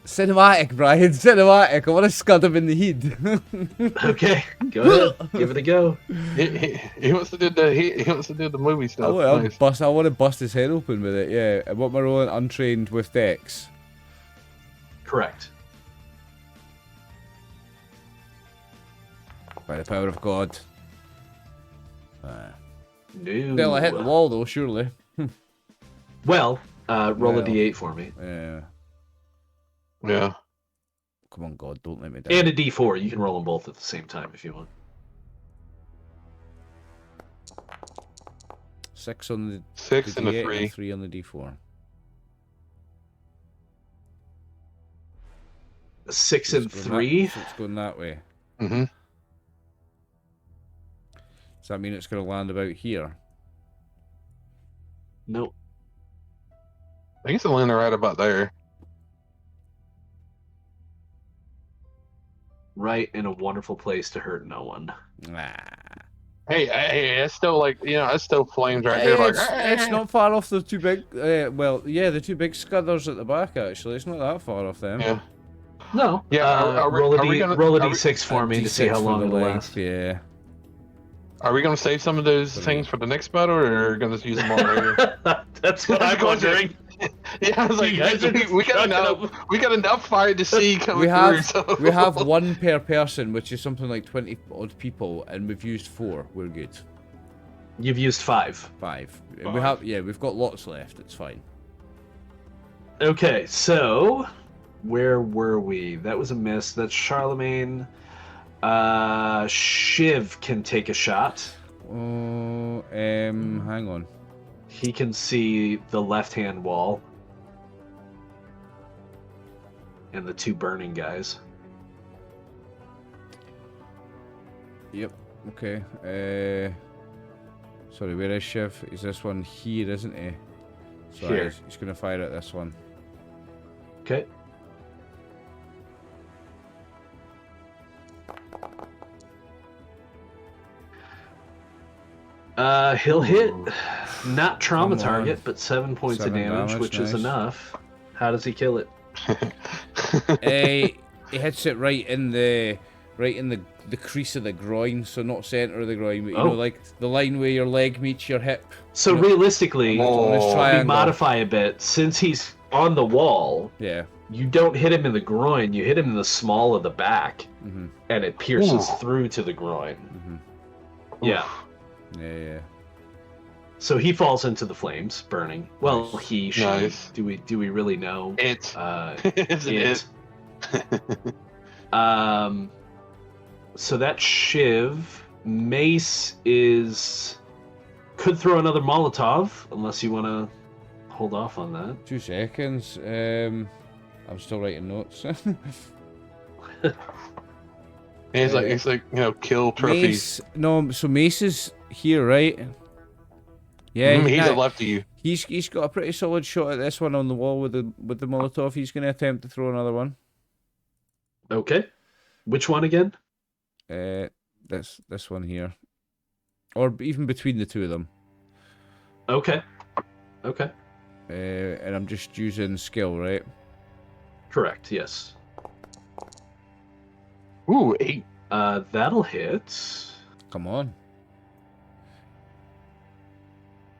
Cinematic, Brian, cinematic. I want to scud him in the head. Okay, go ahead. Give it a go. he wants to do the movie stuff. I want to bust his head open with it, yeah. And what am I rolling? Untrained with Dex. Correct. By the power of God. No. Still, I hit the wall though, surely. Well, roll a Well. d8 for me. Yeah. Yeah. Come on, God, don't let me down. And a d4. You can roll them both at the same time if you want. 6 on the 6 and a D8 3. 3 on the D4. 6 and It's going 3. So it's going that way. Mm-hmm. Does that mean it's going to land about here? Nope. I think it's landing right about there. Right in a wonderful place to hurt no one. Nah. Hey, it's still like it's still flames right there. Like, It's not far off the two big. The two big scudders at the back. Actually, it's not that far off them. Yeah. No. Yeah, are we roll a gonna- d6 for me to see D6 how for long the it'll length, last. Yeah. Are we gonna save some of those things for the next battle, or are we gonna use them all later? That's what I'm wondering. Yeah, I was like, You guys are we got chucking enough. We got enough fire to see coming We have through. So. we have 1 per person, which is something like 20 odd people, and we've used 4. We're good. You've used 5. 5. We Five. have we've got lots left. It's fine. Okay, so where were we? That was a miss. That's Charlemagne. Shiv can take a shot. Oh, hang on. He can see the left-hand wall and the 2 burning guys. Yep. Okay. Sorry, where is Shiv? Is this one here, isn't he? So Here. he's gonna fire at this one. Okay. He'll hit, not trauma Come on. target, but 7 points 7 of damage, damage, which is nice. enough. How does he kill it? He hits it right in the crease of the groin, so not center of the groin, but you know, like the line where your leg meets your hip. So You know, realistically, on his we triangle. modify a bit. Since he's on the wall, Yeah. you don't hit him in the groin, you hit him in the small of the back, Mhm. and it pierces Ooh. through to the groin. Mhm. Yeah. Yeah. So he falls into the flames, burning. Well, Nice. he, she. Nice. Do we really know? It's It. it. So that Shiv, Mace could throw another Molotov, unless you want to hold off on that. 2 seconds. I'm still writing notes. It's like kill trophies. Mace. No, so Mace is here, right? Yeah, He's nah, a left of you. he's got a pretty solid shot at this one on the wall with the Molotov. He's going to attempt to throw another one. Okay. Which one again? This one here, or even between the 2 of them. Okay. And I'm just using skill, right? Correct, yes. Ooh, 8. That'll hit. Come on.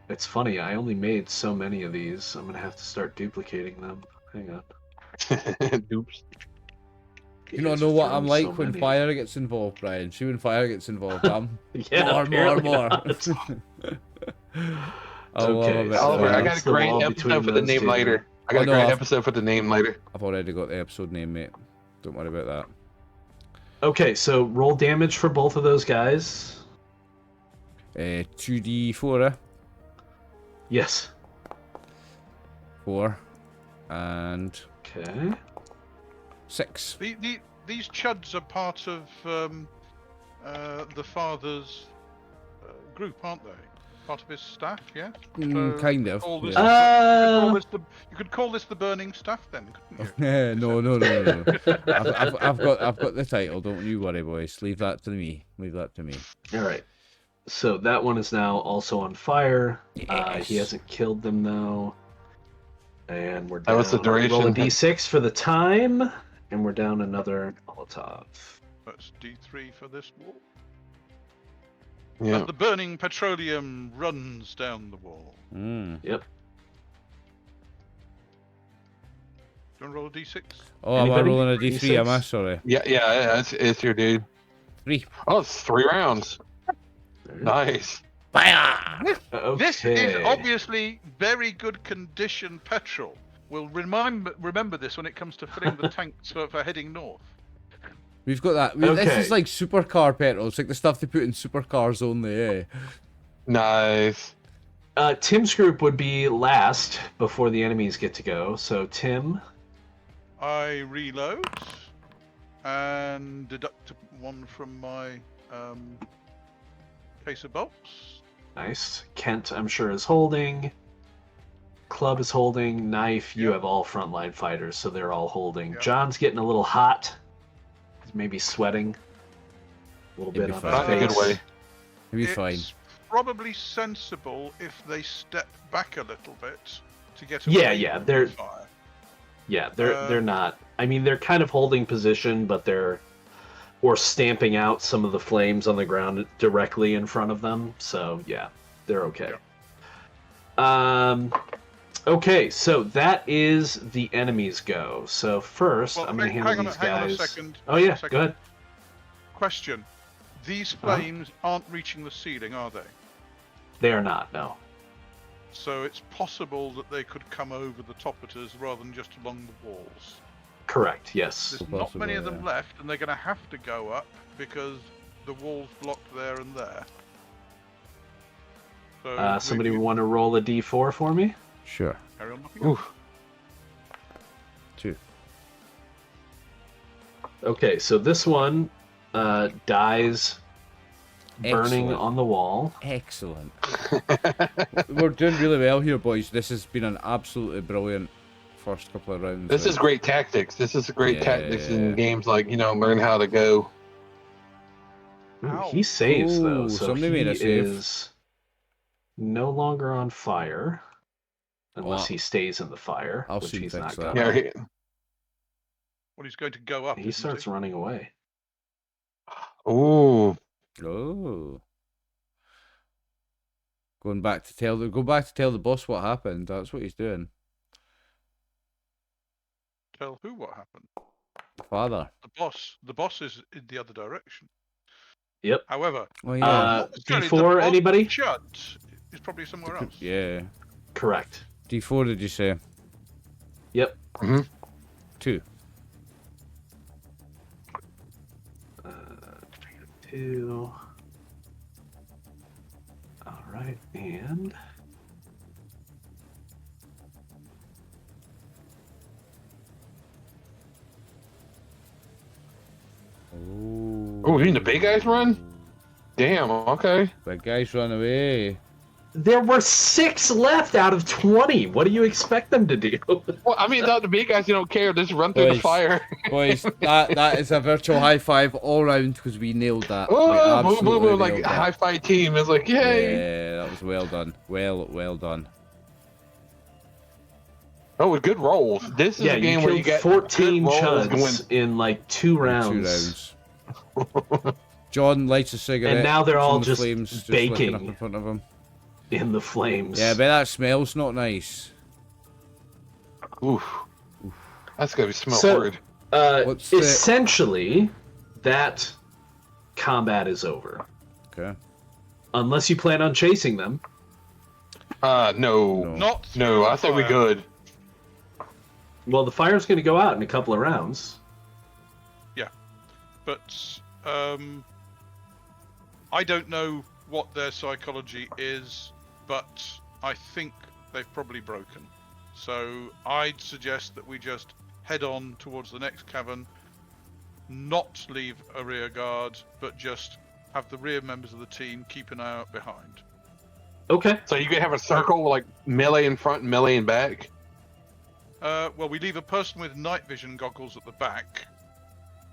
It's funny, I only made so many of these. I'm going to have to start duplicating them. Hang on. Oops. You don't know what I'm like when fire gets involved, Brian. See, when fire gets involved, I'm Yeah, more. apparently I not. love Okay, it. so Oliver, I got that's a the great wall episode between for the those name two. later. I got Oh, a no, great I've- episode for the name later. I've already got the episode name, mate. Don't worry about that. Okay, so roll damage for both of those guys. 2d4, Yes. 4, and Okay. 6. These chuds are part of the father's group, aren't they? Part of his staff, yeah? Kind of. Call this- Yeah. You could call this the burning staff then, couldn't you? No. I've got the title. Don't you worry, boys. Leave that to me. All right. So that one is now also on fire. He Yes. hasn't killed them though. And we're That down. was the duration. Roll a d6 for the time, and we're down another Molotov. That's D3 for this wall. Yeah. And the burning petroleum runs down the wall. Yep. Do you want to roll a D6? Oh, am I Anybody? rolling a D3? Am I? D6? Sorry. Yeah, it's your dude. 3. Oh, it's 3 rounds. Nice. Fire! Okay. This is obviously very good condition petrol. We'll remember this when it comes to filling the tanks for heading north. We've got that. This Okay. is like supercar petrol. It's like the stuff they put in supercars only, eh? Nice. Tim's group would be last before the enemies get to go. So Tim, I reload and deduct 1 from my case of bolts. nice. Kent, I'm sure, is holding. Club is holding. Knife, you Yep. have all frontline fighters, so they're all holding. Yep. John's getting a little hot. He's maybe sweating a little He'll bit be on fine. his Not in a face. good way. He'll be It's fine. probably sensible if they step back a little bit to get Yeah, away yeah, from they're- the fire. Yeah, they're not. I mean, they're kind of holding position, but or stamping out some of the flames on the ground directly in front of them. So yeah, they're okay. Okay, so that is the enemy's go. So first, Well, I'm going to handle these hang on a guys. second. Oh hang on yeah, a second. go ahead. Question. These flames aren't reaching the ceiling, are they? They are not, no. So it's possible that they could come over the top of us rather than just along the walls. Correct, yes. There's Possible, not many of them yeah. left, and they're going to have to go up because the wall's blocked there and there. So Somebody want to roll a d4 for me? Sure. carry on knocking. Oof. 2. Okay, so this one dies burning Excellent. on the wall. Excellent. We're doing really well here, boys. This has been an absolutely brilliant first couple of rounds. This is great tactics. This is great tactics Yeah. in games like, learn how to go. Ooh, Ow. he saves, though, Ooh, so somebody he made a save. is no longer on fire. Unless Well, he stays in the fire, I'll which soon he's fix not that. gonna. Yeah, Well, he's going to go up. He isn't starts running away. Ooh. Oh. Go back to tell the boss what happened. That's what he's doing. Tell who what happened. The father. The boss is in the other direction. Yep. However, Oh yeah. not necessarily, the D4, boss anybody? Chud is probably somewhere else. Yeah. Correct. D4 did you say? Yep. 2. 2. All right, and Oh, even the big guys run? Damn, okay. Big guys run away. there were 6 left out of 20. What do you expect them to do? Well, I mean, the big guys, you don't care. Just run through the Boys. fire. Boys, that is a virtual high five all round because we nailed that. We Oh, boom, boom, absolutely boom. Like, nailed that. high five team. It's like, yay. Yeah, that was well done. Well done. Oh, good rolls. This is Yeah, a game you where you killed get 14 good rolls to win. chuds in like 2 rounds. 2 rounds. John lights a cigarette. And now they're all some of the just flames just licking baking. up in front of him. In the flames. Yeah, but that smells not nice. Oof. That's gonna smell So- horrid. What's the- Essentially, that combat is over. Okay. Unless you plan on chasing them. No. Not No, I think we're fire. good. Well, the fire's going to go out in a couple of rounds. But I don't know what their psychology is, but I think they've probably broken. So I'd suggest that we just head on towards the next cavern, not leave a rear guard, but just have the rear members of the team keep an eye out behind. Okay. So you could have a circle like melee in front and melee in back. Well, we leave a person with night vision goggles at the back,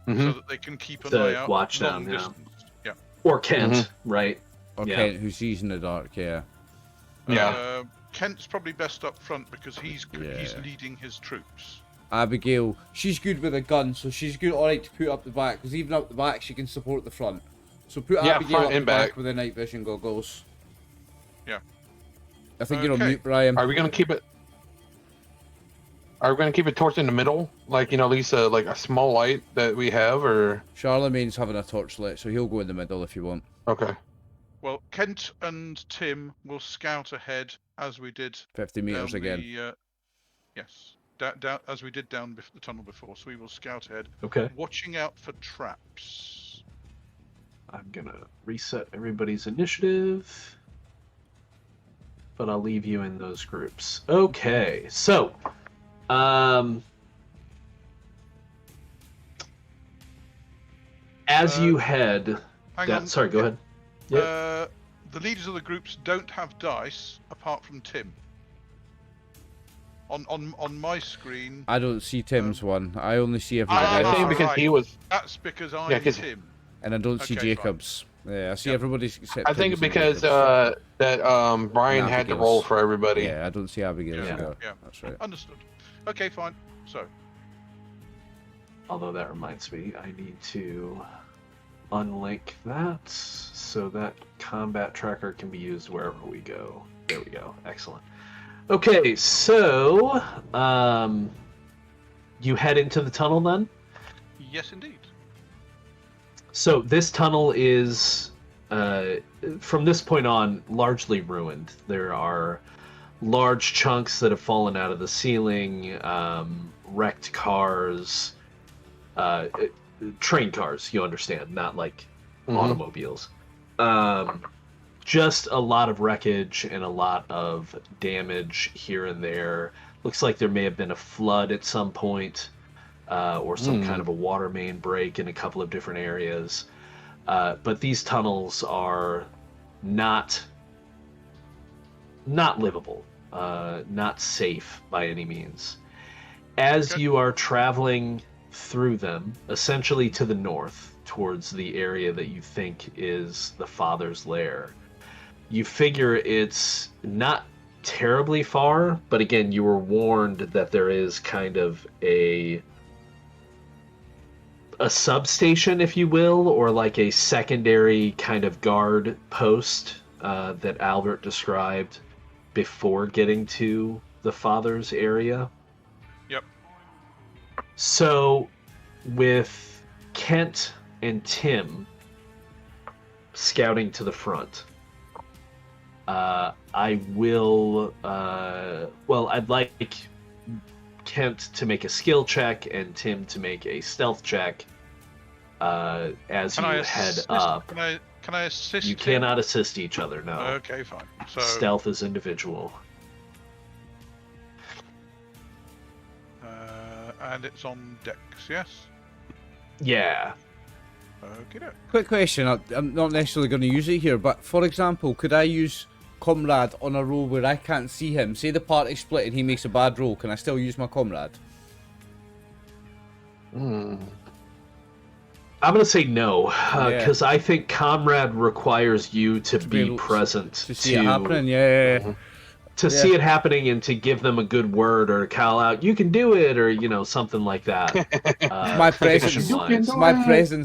Mhm. so that they can keep an To eye out watch long them, yeah. distance. Yeah. Or Kent, right? Or Yeah. Kent, who sees in the dark, yeah. Yeah. Kent's probably best up front because he's Yeah. leading his troops. Abigail, she's good with a gun, so she's good alright to put up the back, because even up the back she can support the front. So put Yeah, Abigail front up the and back back. with the night vision goggles. Yeah. I think you're on Okay. mute, Brian. Are we gonna keep it? Are we gonna keep it torch in the middle, like at least like a small light that we have, or Charlemagne's having a torch lit, so he'll go in the middle if you want. okay? Well, Kent and Tim will scout ahead as we did 50 meters down again. the, yes, down as we did down the tunnel before. So we will scout ahead, Okay. watching out for traps. I'm going to reset everybody's initiative. But I'll leave you in those groups. Okay. So, as you head... Hang on. Sorry, go ahead. Yep. The leaders of the groups don't have dice apart from Tim. On my screen, I don't see Tim's one. I only see I everybody think else. because right. he was. that's because I'm Yeah, 'cause- Tim. And I don't see Okay, fine. Jacob's. Yeah, I see Yep. everybody's except I think Tim's and because Jacob's. that Brian had to Abigail's. roll for everybody. Yeah, I don't see Abigail's Yeah, either. yeah. That's right. Understood. Okay, fine. So, Although that reminds me, I need to unlink that so that combat tracker can be used wherever we go. There we go. Excellent. Okay, so you head into the tunnel then? Yes, indeed. So this tunnel is, from this point on, largely ruined. There are large chunks that have fallen out of the ceiling, wrecked cars, train cars, you understand, not like automobiles. Just a lot of wreckage and a lot of damage here and there. Looks like there may have been a flood at some point, or some kind of a water main break in a couple of different areas. But these tunnels are not livable, not safe by any means. As you are traveling through them, essentially to the north, towards the area that you think is the Father's lair, you figure it's not terribly far, but again, you were warned that there is kind of a substation, if you will, or like a secondary kind of guard post that Albert described before getting to the Father's area. Yep. So, with Kent and Tim scouting to the front, I will, I'd like Kent to make a skill check and Tim to make a stealth check as you head up. Can I assist? You cannot assist each other, no. Okay, fine. So Stealth is individual. and it's on Dex, yes? Yeah. Okay. Quick question, I'm not necessarily going to use it here, but for example, could I use Comrade on a roll where I can't see him? Say the party split and he makes a bad roll, can I still use my Comrade? I'm going to say no, because I think Comrade requires you to be present to see it happening. To see it happening and to give them a good word or call out, you can do it, or something like that. My presence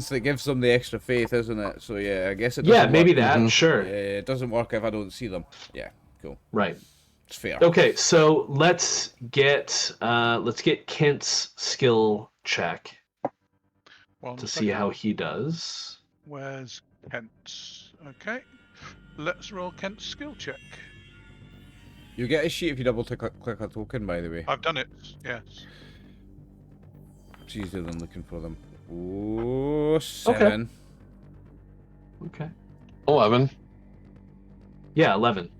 that gives them the extra faith, isn't it? So yeah, I guess it doesn't work. Maybe that, sure. Yeah, it doesn't work if I don't see them. Yeah, cool. Right. It's fair. Okay, so let's get Kent's skill check to see how he does. Where's Kent? Okay. Let's roll Kent's skill check. You get a sheet if you double click a token, by the way. I've done it, yes. It's easier than looking for them. Oh, 7. Okay. 11. Yeah, 11.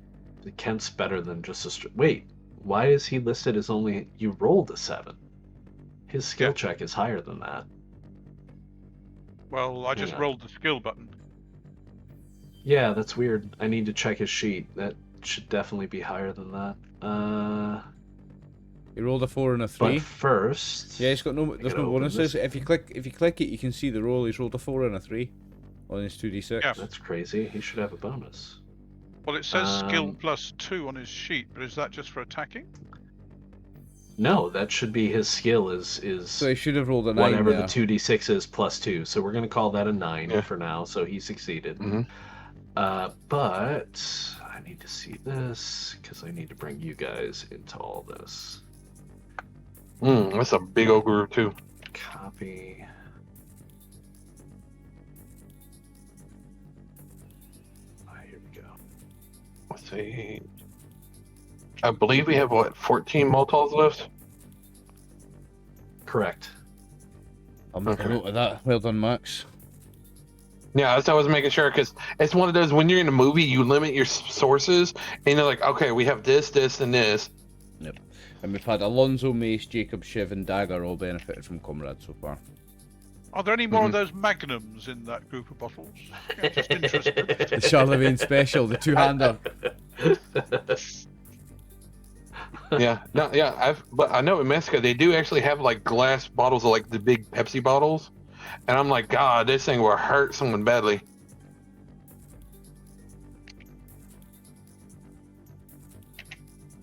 Kent's better than just a wait, why is he listed as only... You rolled a 7. His skill check is higher than that. Well, I just rolled the skill button. Yeah, that's weird. I need to check his sheet. That should definitely be higher than that. He rolled a 4 and a 3. But first... Yeah, he's got no... There's no bonuses. If you click it, you can see the roll. He's rolled a 4 and a 3 on his 2d6. Yeah. That's crazy. He should have a bonus. Well, it says skill +2 on his sheet, but is that just for attacking? No, that should be his skill is So he should have rolled a 9 whatever there. the 2d6 is +2. So we're going to call that a 9 for now. So he succeeded. But I need to see this because I need to bring you guys into all this. That's a big old group too. Copy. Here we go. Let's see. I believe we have 14 Molotov left? Correct. I'll make a note of that. Well done, Max. Yeah, that's what I was making sure, because it's one of those, when you're in a movie, you limit your sources, and you're like, okay, we have this, this, and this. Yep. And we've had Alonzo, Mace, Jacob, Shiv, and Dagger all benefited from Comrade so far. Are there any more of those magnums in that group of bottles? Yeah, just interested. The Charlemagne special, the two-hander. But I know in Mexico they do actually have like glass bottles of like the big Pepsi bottles, and I'm like, God, this thing will hurt someone badly.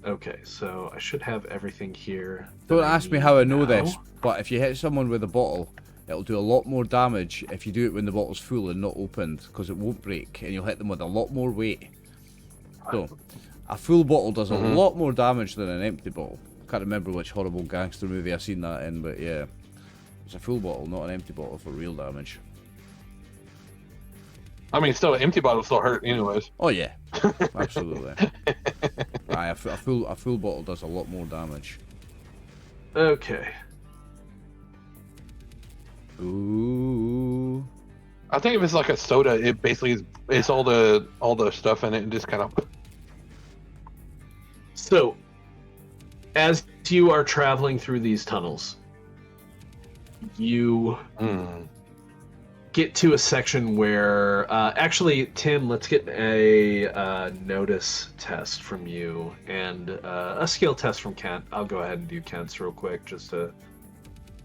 Okay, so I should have everything here. Don't ask me how I know this, but if you hit someone with a bottle, it'll do a lot more damage if you do it when the bottle's full and not opened, because it won't break, and you'll hit them with a lot more weight. So, A full bottle does a lot more damage than an empty bottle. Can't remember which horrible gangster movie I've seen that in, but yeah. It's a full bottle, not an empty bottle for real damage. I mean, still, an empty bottle still hurt anyways. Oh yeah, absolutely. Aye, a full bottle does a lot more damage. Okay. Ooh. I think if it's like a soda, it basically is, it's all the stuff in it and just kind of. So, as you are traveling through these tunnels, you get to a section where, actually, Tim, let's get a notice test from you and a skill test from Kent. I'll go ahead and do Kent's real quick just to.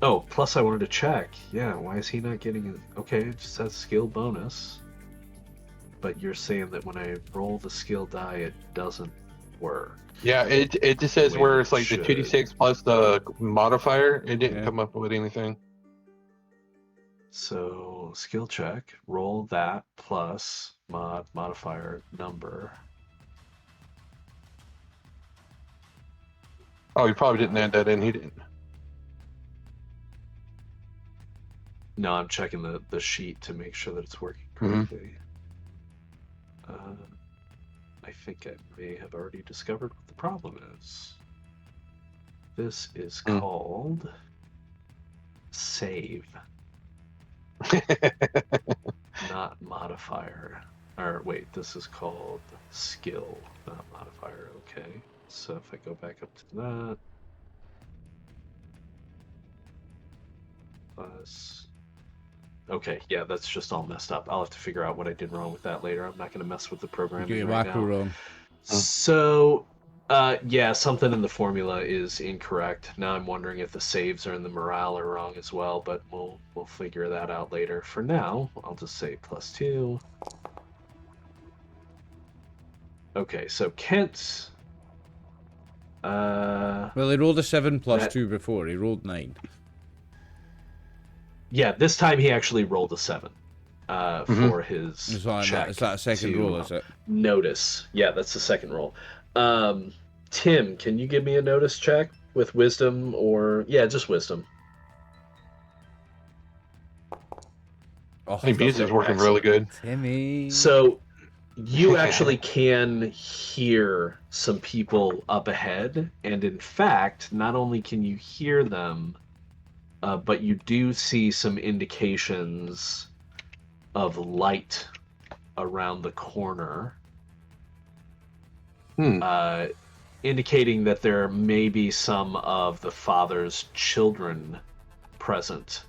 Oh, plus I wanted to check. Yeah, why is he not getting it? Okay, it just says skill bonus. But you're saying that when I roll the skill die, it doesn't work. Yeah, it just says where it's like the 2d6 plus the modifier. It didn't come up with anything. So, skill check, roll that plus modifier number. Oh, he probably didn't add that in. He didn't. No, I'm checking the sheet to make sure that it's working correctly. I think I may have already discovered what the problem is. This is called save. Not modifier. Or wait, this is called skill, not modifier. Okay. So if I go back up to that. Plus. Okay, yeah, that's just all messed up. I'll have to figure out what I did wrong with that later. I'm not going to mess with the programming You right get now. wrong. So, yeah, something in the formula is incorrect. Now I'm wondering if the saves are in the morale are wrong as well, but we'll figure that out later. For now, I'll just say +2. Okay, so Kent. Well, he rolled a 7 plus 2 before. He rolled 9. Yeah, this time he actually rolled a 7 for his check. Is that a second roll, is it? Notice. Yeah, that's the second roll. Tim, can you give me a notice check with wisdom or... Yeah, just wisdom. I think music's working really good. Timmy. So, you actually can hear some people up ahead, and in fact, not only can you hear them, but you do see some indications of light around the corner, indicating that there may be some of the father's children present,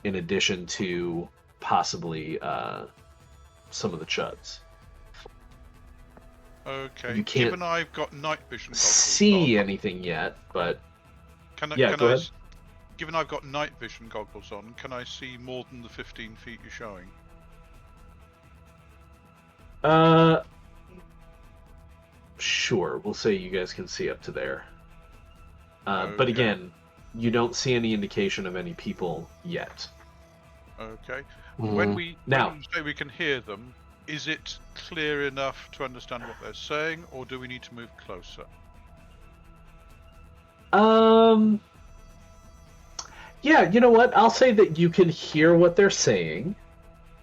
in addition to possibly some of the chuds. Okay. You can't Given I've got night vision goggles see on, anything yet, but can I, yeah, can go I ahead. Given I've got night vision goggles on, can I see more than the 15 feet you're showing? Sure. We'll say you guys can see up to there. But Okay. again, you don't see any indication of any people yet. Okay. When we Now- when you say we can hear them, is it clear enough to understand what they're saying, or do we need to move closer? Yeah, you know what? I'll say that you can hear what they're saying.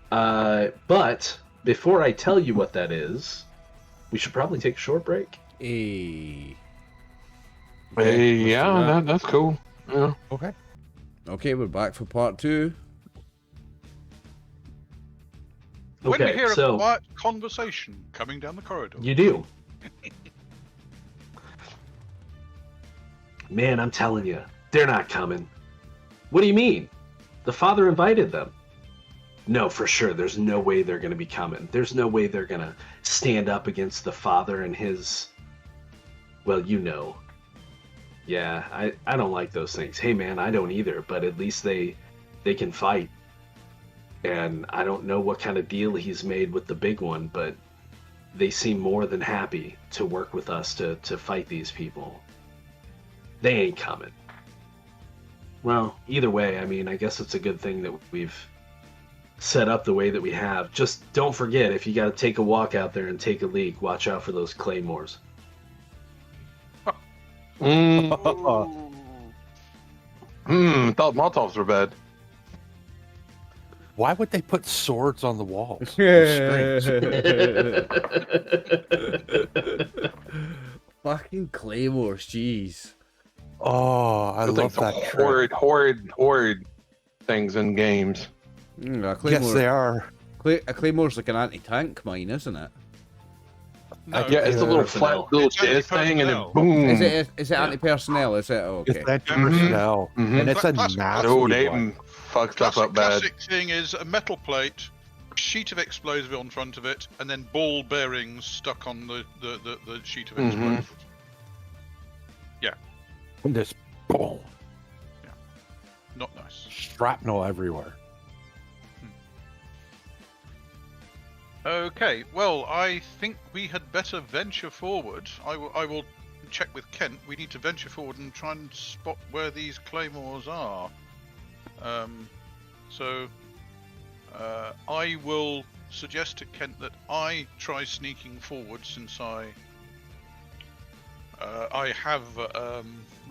But before I tell you what that is, we should probably take a short break. Hey. Hey, let's do yeah, that. that's cool. Yeah. Okay. Okay, we're back for part 2. When we Okay, hear so a quiet conversation coming down the corridor. you do. Man, I'm telling you, they're not coming. What do you mean? The father invited them. No, for sure. There's no way they're going to be coming. There's no way they're going to stand up against the father and his... Well, you know. Yeah, I don't like those things. Hey, man, I don't either, but at least they can fight. And I don't know what kind of deal he's made with the big one, but they seem more than happy to work with us to fight these people. They ain't coming. Well, either way, I mean, I guess it's a good thing that we've set up the way that we have. Just don't forget, if you got to take a walk out there and take a leak, watch out for those claymores. Thought Molotovs were bad. Why would they put swords on the walls? With strings? Fucking claymores, jeez. Oh, I Those love things are that. horrid things in games. A claymore, Yes, they are. a claymore's like an anti-tank mine, isn't it? No, Yeah, it's a little personnel. flat little It's chest thing, and then anti-personnel. boom. Is it anti-personnel? Is it? Oh, okay. It's anti-personnel, Mhm. and it's a Classic- nasty Oh, they one. fuck stuff up bad. Classic thing is a metal plate, sheet of explosive on front of it, and then ball bearings stuck on the sheet of Mhm. explosive. And this boom, Not nice. shrapnel everywhere. Okay, well, I think we had better venture forward. I will check with Kent. We need to venture forward and try and spot where these claymores are. I will suggest to Kent that I try sneaking forward, since I have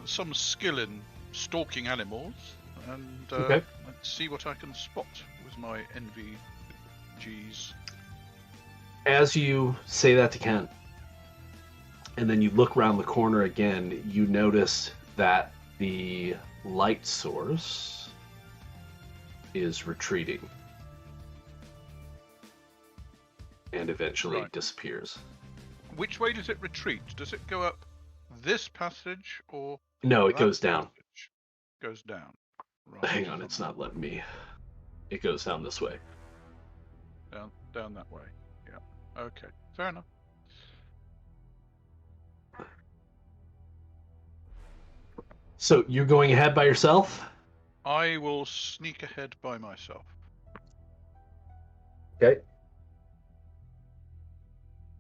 some skill in stalking animals, and Okay. let's see what I can spot with my NVGs. As you say that to Kent, and then you look around the corner again, you notice that the light source is retreating and eventually Right. disappears. Which way does it retreat? Does it go up this passage or No, it that goes down. passage? Goes down. Right. Hang on, it's not letting me. It goes down this way. Down that way. Yeah. Okay. Fair enough. So you're going ahead by yourself? I will sneak ahead by myself. Okay.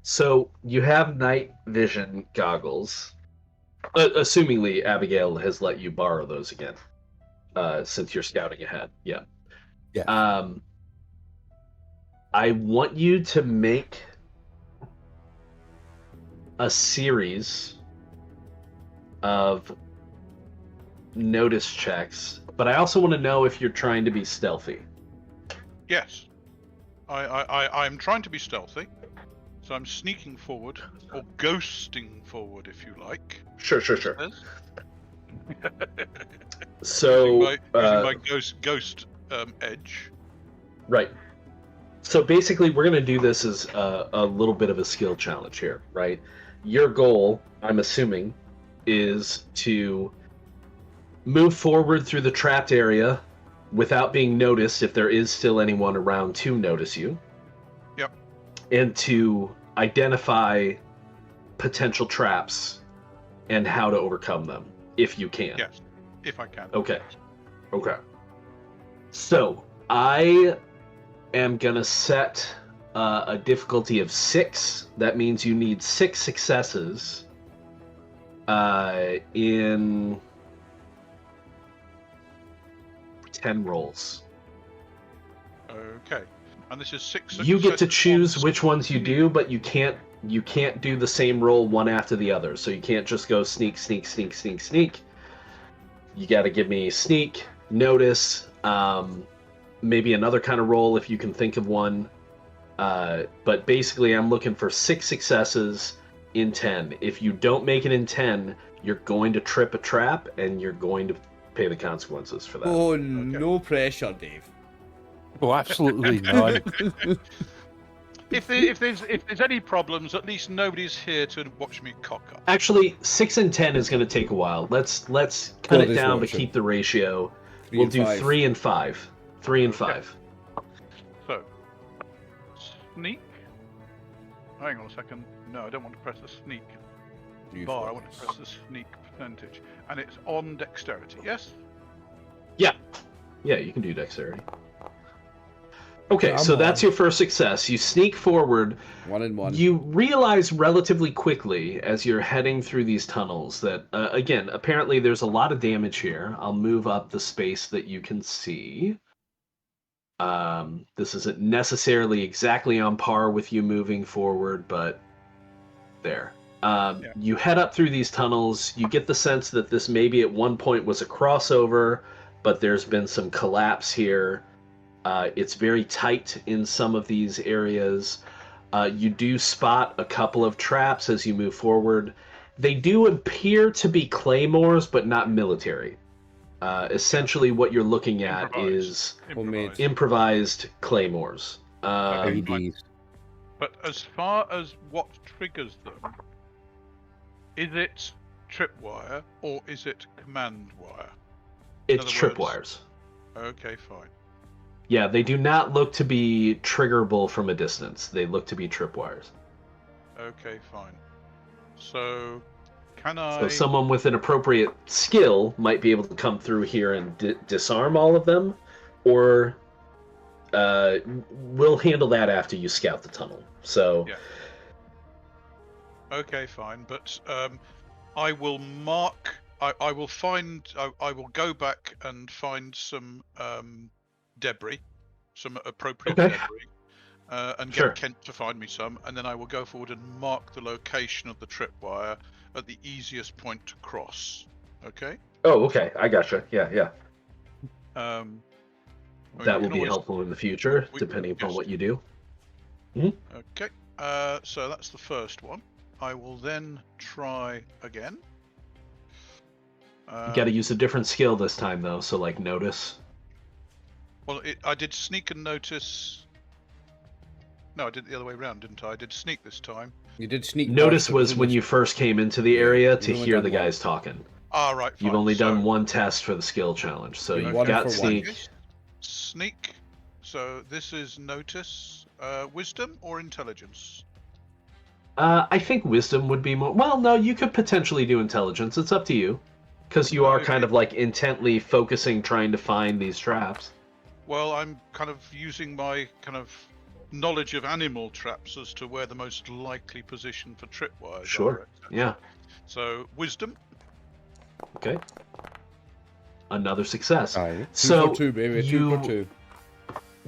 So you have night vision goggles. Assumingly, Abigail has let you borrow those again, since you're scouting ahead. Yeah. Yeah. I want you to make a series of notice checks, but I also want to know if you're trying to be stealthy. Yes. I'm trying to be stealthy, so I'm sneaking forward, or ghosting forward, if you like. Sure. Yes? So, using my ghost edge. right. So basically, we're going to do this as a little bit of a skill challenge here, right? Your goal, I'm assuming, is to move forward through the trapped area without being noticed if there is still anyone around to notice you. Yep. And to identify potential traps and how to overcome them, if you can. Yes, if I can. Okay. So, I am going to set a difficulty of 6. That means you need 6 successes in 10 rolls. Okay. And this is 6 You get to successes choose on which ones you do, but you can't do the same roll one after the other. So you can't just go sneak. You got to give me sneak, notice, maybe another kind of roll if you can think of one. But basically, I'm looking for 6 successes in 10. If you don't make it in 10, you're going to trip a trap, and you're going to pay the consequences for that. Oh, no pressure, Dave. Oh, absolutely not. If there's any problems, at least nobody's here to watch me cock up. Actually, 6 and 10 is going to take a while. Let's cut God it is down, but watching. keep the ratio. 3 We'll and do 5. 3 and 5. 3 and Okay. 5. So, sneak. Hang on a second. No, I don't want to press the sneak You bar. I fuck. want to press the sneak percentage, and it's on dexterity. Yes. Yeah, you can do dexterity. Okay, Come so that's on. your first success. You sneak forward. 1 and 1. You realize relatively quickly as you're heading through these tunnels that, again, apparently there's a lot of damage here. I'll move up the space that you can see. This isn't necessarily exactly on par with you moving forward, but there. You head up through these tunnels. You get the sense that this maybe at one point was a crossover, but there's been some collapse here. It's very tight in some of these areas. You do spot a couple of traps as you move forward. They do appear to be claymores, but not military. Essentially, what you're looking at is improvised claymores. ADs. But as far as what triggers them, is it tripwire or is it command wire? It's tripwires. Okay, fine. Yeah, they do not look to be triggerable from a distance. They look to be tripwires. Okay, fine. So, can I... So someone with an appropriate skill might be able to come through here and disarm all of them, or we'll handle that after you scout the tunnel. So... Yeah. Okay, fine. But I will mark... I will find... I will go back and find some debris, some appropriate debris. And get Kent to find me some, and then I will go forward and mark the location of the tripwire at the easiest point to cross. Okay? Oh, okay. I gotcha. Yeah. That will be always... helpful in the future, depending upon what you do. Mm-hmm. Okay. So that's the first one. I will then try again. You got to use a different skill this time, though. So, like, notice. Well, I did sneak and notice. No, I did it the other way around, didn't I? I did sneak this time. You did sneak. Notice was when you first came into the area to hear the guys talking. Ah, right. Fine. You've only done one test for the skill challenge, so you've got sneak. Sneak. So this is notice, wisdom or intelligence? I think wisdom would be more. Well, no, you could potentially do intelligence. It's up to you, because you are kind of like intently focusing, trying to find these traps. Well, I'm kind of using my kind of knowledge of animal traps as to where the most likely position for tripwires Sure. Yeah. So wisdom. Okay. Another success. Aye. So 2 for 2, baby. 2 for 2.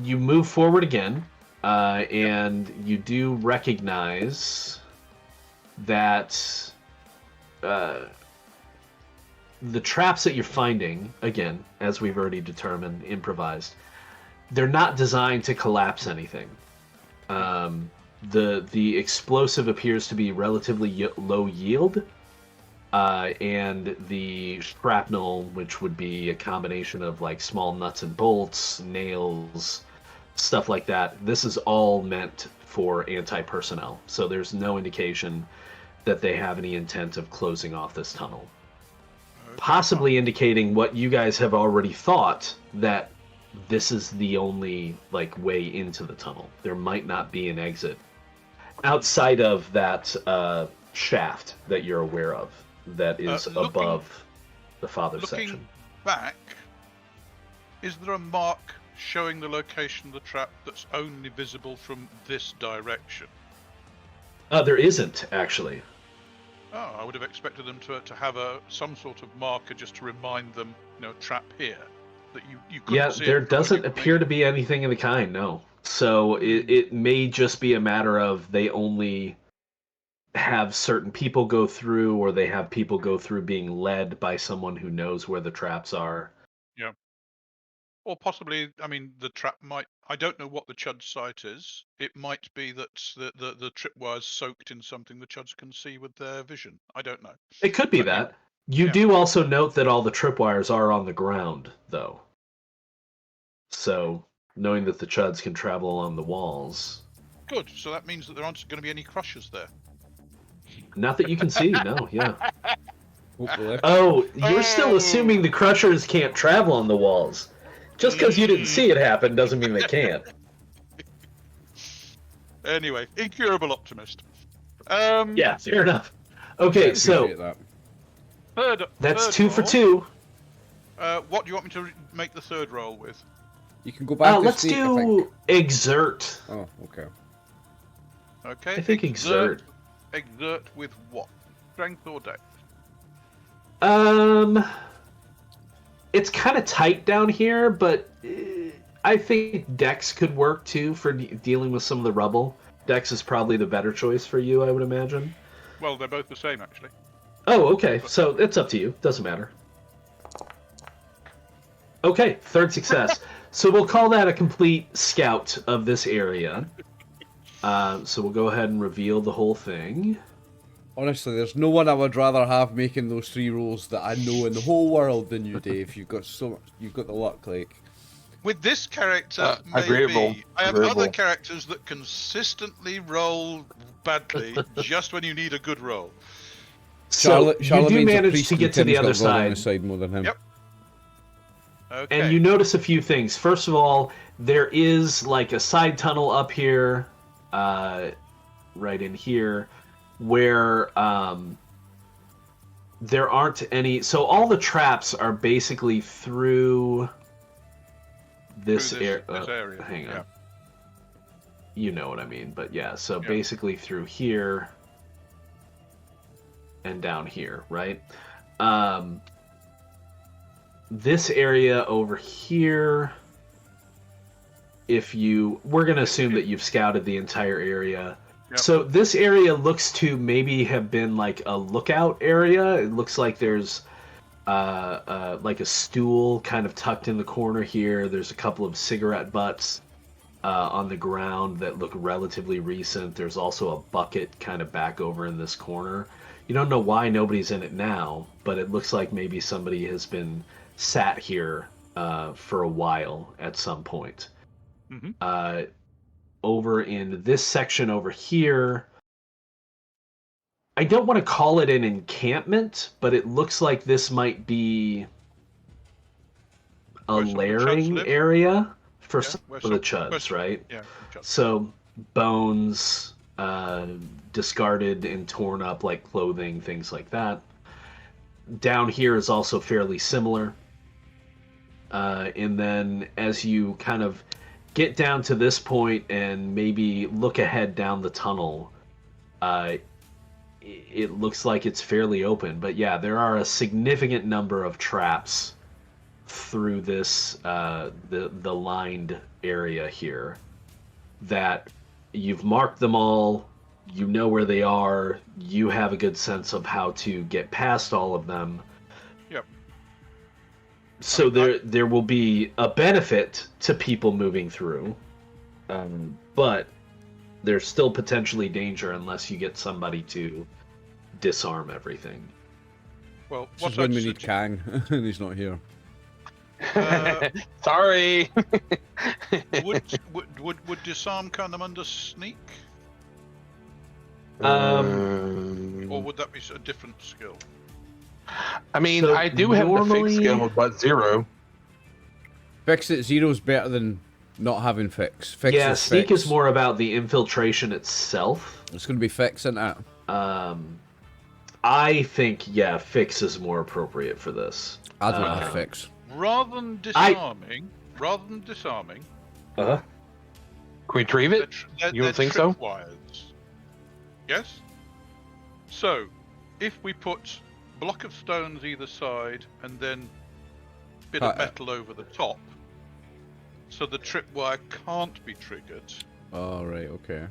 You move forward again, and you do recognize that the traps that you're finding, again, as we've already determined, improvised, they're not designed to collapse anything. The explosive appears to be relatively low yield, and the shrapnel, which would be a combination of like small nuts and bolts, nails, stuff like that, this is all meant for anti-personnel. So there's no indication that they have any intent of closing off this tunnel. Possibly indicating what you guys have already thought, that this is the only like way into the tunnel. There might not be an exit outside of that shaft that you're aware of that is above the father section. Looking back, is there a mark showing the location of the trap that's only visible from this direction? There isn't, actually. Oh, I would have expected them to have some sort of marker just to remind them, trap here. That you couldn't see. There doesn't appear to be anything of the kind, no. So it may just be a matter of they only have certain people go through, or they have people go through being led by someone who knows where the traps are. Yeah. Or possibly, the trap might... I don't know what the Chud site is. It might be that the tripwire's soaked in something the Chuds can see with their vision. I don't know. It could be that. You do also note that all the tripwires are on the ground, though. So, knowing that the Chuds can travel along the walls... Good, so that means that there aren't going to be any crushers there. Not that you can see, no, yeah. Oh, you're still assuming the crushers can't travel on the walls. Just because you didn't see it happen doesn't mean they can't. Anyway, incurable optimist. Yeah, fair enough. Okay, so that's 2 for 2. What do you want me to make the third roll with? You can go back. Let's do exert. Oh, okay. Okay. I think exert. Exert with what? Strength or dex? It's kind of tight down here, but I think Dex could work too for dealing with some of the rubble. Dex is probably the better choice for you, I would imagine. Well, they're both the same, actually. Oh, okay. So it's up to you. Doesn't matter. Okay, third success. So we'll call that a complete scout of this area. So we'll go ahead and reveal the whole thing. Honestly, there's no one I would rather have making those 3 rolls that I know in the whole world than you, Dave. You've got so much, you've got the luck, like. With this character, agreeable. maybe. I have Agreeable. other characters that consistently roll badly just when you need a good roll. So you do Charlemagne's a manage priest to get and to the Tim's other got God on his side. side more than him. Yep. Okay. And you notice a few things. First of all, there is like a side tunnel up here, right in here, where there aren't any. So all the traps are basically through this Through area. this area. Hang on. Yeah. You know what I mean, but yeah. So Yeah. basically through here and down here, right? This area over here, we're going to assume that you've scouted the entire area. Yep. So this area looks to maybe have been like a lookout area. It looks like there's like a stool kind of tucked in the corner here. There's a couple of cigarette butts on the ground that look relatively recent. There's also a bucket kind of back over in this corner. You don't know why nobody's in it now, but it looks like maybe somebody has been sat here for a while at some point. Mm-hmm. Over in this section over here, I don't want to call it an encampment, but it looks like this might be a Where some of the Chuds layering live? area for Yeah, some where of the some- chuds, where some- right? Yeah. Chuds. So bones, discarded and torn up like clothing, things like that. Down here is also fairly similar. And then as you kind of get down to this point and maybe look ahead down the tunnel, it looks like it's fairly open. But yeah, there are a significant number of traps through this the lined area here that you've marked them all. You know where they are. You have a good sense of how to get past all of them. Yep. So there will be a benefit to people moving through, but there's still potentially danger unless you get somebody to disarm everything. Well, This what is when I'd we need suggest- Kang, and he's not here. Sorry. would disarm come under sneak, or would that be a different skill? I mean, So I do have the normally- fix skill, but 0. Fix at 0's better than not having fix. Fix Yeah, is sneak fix. is more about the infiltration itself. It's going to be fix, isn't it? I think, yeah, fix is more appropriate for this. I don't have fix. Rather than disarming, Uh-huh. Can we retrieve it? You don't think so? Tripwires. Yes. So, if we put block of stones either side and then bit of metal over the top, so the tripwire can't be triggered. Oh, right, okay.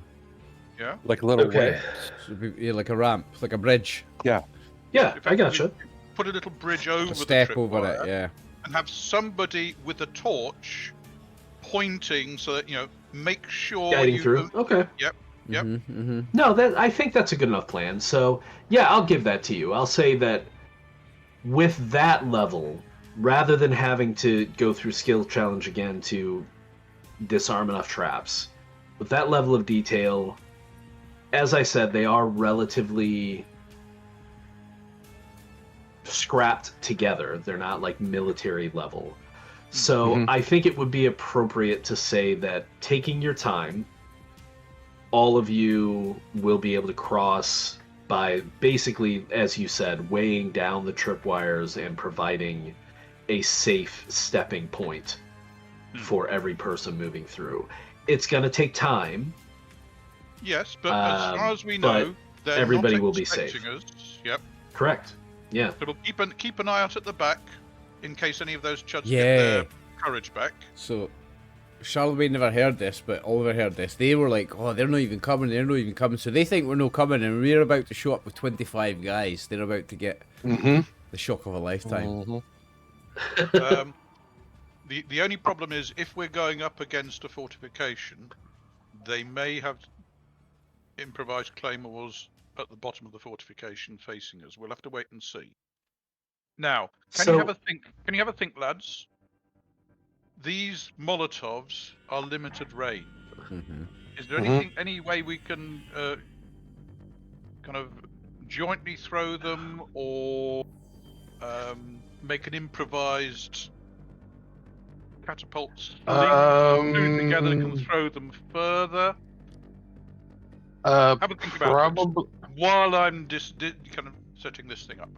Yeah. Like a little Okay. ramp. So it'd be, yeah, like a ramp, like a bridge. Yeah, I gotcha. Put a little bridge over A step the over tripwire it, yeah. and have somebody with a torch pointing so that make sure Guiding you through. Okay. Yep. Mm-hmm. No, I think that's a good enough plan. So, yeah, I'll give that to you. I'll say that with that level, rather than having to go through skill challenge again to disarm enough traps, with that level of detail, as I said, they are relatively scrapped together. They're not like military level. So I think it would be appropriate to say that taking your time, all of you will be able to cross by basically, as you said, weighing down the tripwires and providing a safe stepping point for every person moving through. It's going to take time. Yes, but as far as we but know, they're everybody not will be safe. expecting us. Yep. Correct. Yeah. So we'll keep an eye out at the back in case any of those chuds Yeah. get their courage back. So Charlemagne never heard this, but Oliver heard this. They were like, "Oh, they're not even coming. They're not even coming." So they think we're not coming, and we're about to show up with 25 guys. They're about to get Mm-hmm. the shock of a lifetime. Mm-hmm. The only problem is if we're going up against a fortification, they may have improvised claymores at the bottom of the fortification facing us. We'll have to wait and see. Now, can you have a think? Can you have a think, lads? These Molotovs are limited range. Is there anything, any way we can kind of jointly throw them, or make an improvised catapult sling together that can throw them further? Have a think about it while I'm just kind of setting this thing up.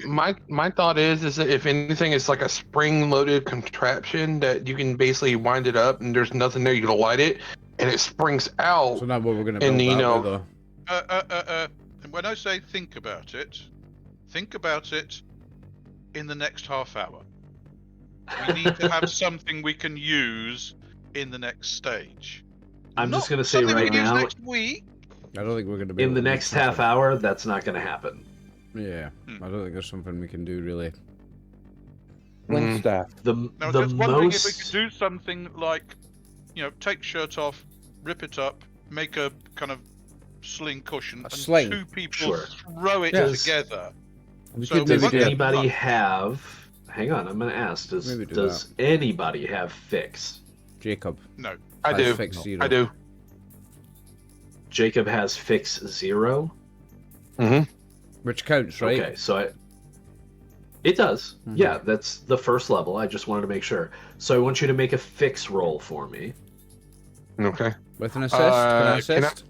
My thought is that if anything, it's like a spring-loaded contraption that you can basically wind it up, and there's nothing there. You can light it, and it springs out. So now what we're going to build And, you that know- with, though? And when I say think about it in the next half hour. We need to have something we can use in the next stage. I'm Not just going to say something we right can use now, next week. I don't think we're going to be in able the to do next something. half hour, that's not going to happen. Yeah, I don't think there's something we can do really. Flint staff. The Now, the just wondering if we most could do something like, take shirt off, rip it up, make a kind of sling cushion, and sling. two people Sure. throw it Yes. together. We So could we does might maybe be- do anybody have? Hang on, I'm going to ask. Maybe do Does anybody have fix? Jacob. No. I has do. fix 0. I do. Jacob has fix 0. Which counts, right? Okay, so it does. Mhm. Yeah, that's the first level. I just wanted to make sure. So I want you to make a fix roll for me. Okay. With an assist? Can I Can I- assist?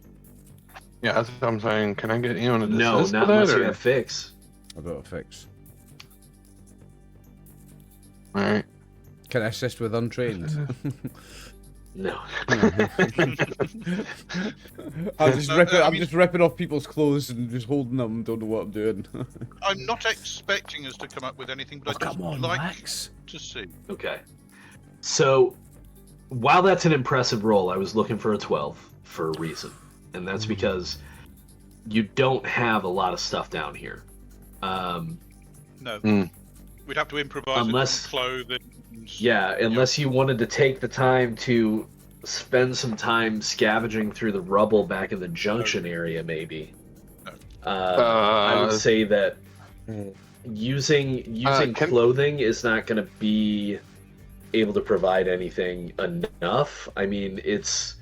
Yeah, that's what I'm saying. Can I get you on a No, assist not for that, unless you or- have fix. I've got a fix. All right. Can I assist with untrained? No. I'm just No, ripping. I I'm mean- just ripping off people's clothes and just holding them. Don't know what I'm doing. I'm not expecting us to come up with anything, but I just like Max. to see. Okay. So while that's an impressive roll, I was looking for a 12 for a reason. And that's because you don't have a lot of stuff down here. No. Hmm. We'd have to improvise Unless- it, clothing. Yeah, unless you wanted to take the time to spend some time scavenging through the rubble back in the junction area, maybe. No. I would say that using can- clothing is not going to be able to provide anything enough. I mean, That's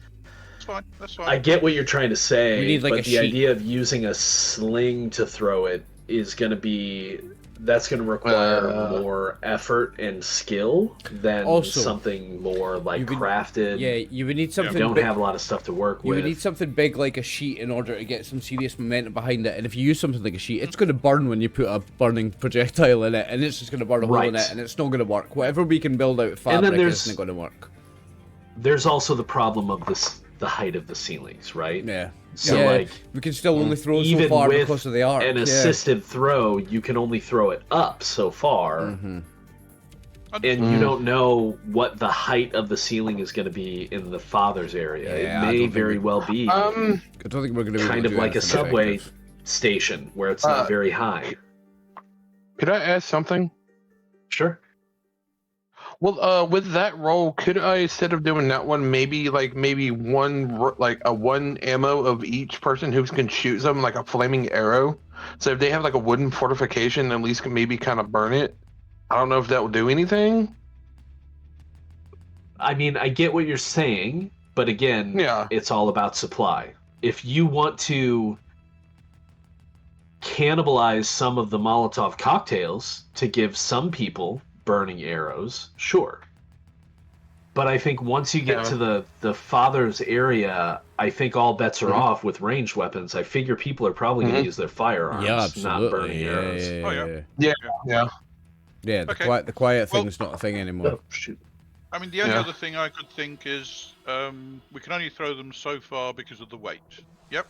fine. That's fine. I get what you're trying to say, We need, like, but a the sheet. idea of using a sling to throw it is going to be... That's going to require more effort and skill than Also, something more like you would- crafted. Yeah, you would need You something. don't big, have a lot of stuff to work you with. would need something big like a sheet in order to get some serious momentum behind it. And if you use something like a sheet, it's going to burn when you put a burning projectile in it, and it's just going to burn a hole in Right. it, and it's not going to work. Whatever we can build out of And fabric then isn't going to work. There's also the problem of the height of the ceilings, right? Yeah. So, yeah, like, we can still only throw so even far with because of the arc. an yeah. assisted throw, you can only throw it up so far, Mhm. and you don't know what the height of the ceiling is going to be in the father's area. Yeah, it I may don't think very well be I don't think we're going to be kind able of to do like a anything subway effective. station where it's not very high. Could I ask something? Sure. Well, with that roll, could I, instead of doing that one, maybe one ammo of each person who can shoot something like a flaming arrow? So if they have like a wooden fortification, at least can maybe kind of burn it. I don't know if that will do anything. I mean, I get what you're saying, but again, Yeah. it's all about supply. If you want to cannibalize some of the Molotov cocktails to give some people burning arrows, sure. But I think once you get Yeah. to the father's area, I think all bets are off with ranged weapons. I figure people are probably going to use their firearms, Yeah, not absolutely. burning arrows. Oh, yeah. Yeah. Yeah, Okay. the quiet Well- thing's not a thing anymore. Oh, shoot. I mean, the only Yeah. other thing I could think is we can only throw them so far because of the weight. Yep.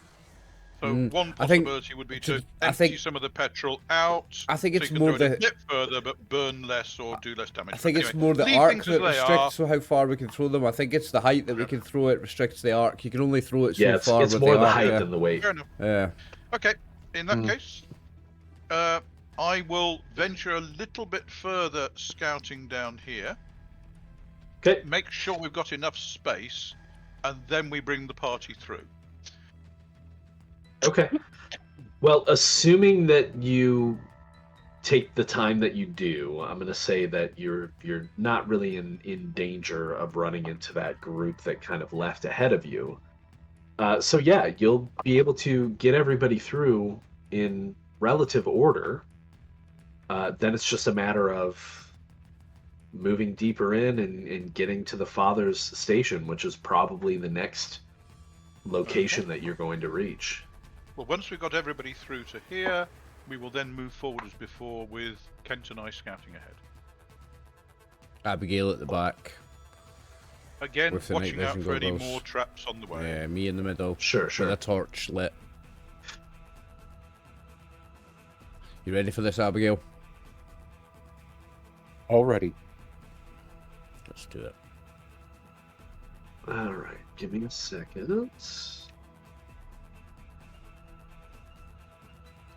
So one I think- possibility would be to- to I empty think- some of the petrol out. I think so it's you can more throw it a the. bit further, but burn less or do less damage. I think But it's anyway, more the leave arc things as that they restricts how far we can throw them. I think it's the height that we can throw it restricts the arc. You can only throw it so Yeah, far it's with more the arc. height Yeah. than the weight. Fair enough. Yeah. Okay, in that case, I will venture a little bit further scouting down here. Okay. Make sure we've got enough space, and then we bring the party through. Okay. Well, assuming that you take the time that you do, I'm going to say that you're not really in danger of running into that group that kind of left ahead of you. So yeah, you'll be able to get everybody through in relative order. Then it's just a matter of moving deeper in and getting to the father's station, which is probably the next location that you're going to reach. Well, once we've got everybody through to here, we will then move forward as before with Kent and I scouting ahead. Abigail at the back. Again, With the night watching out vision for any goggles. more traps on the way. Yeah, me in the middle. Sure. With a torch lit. You ready for this, Abigail? Already. Let's do it. All right, give me a second.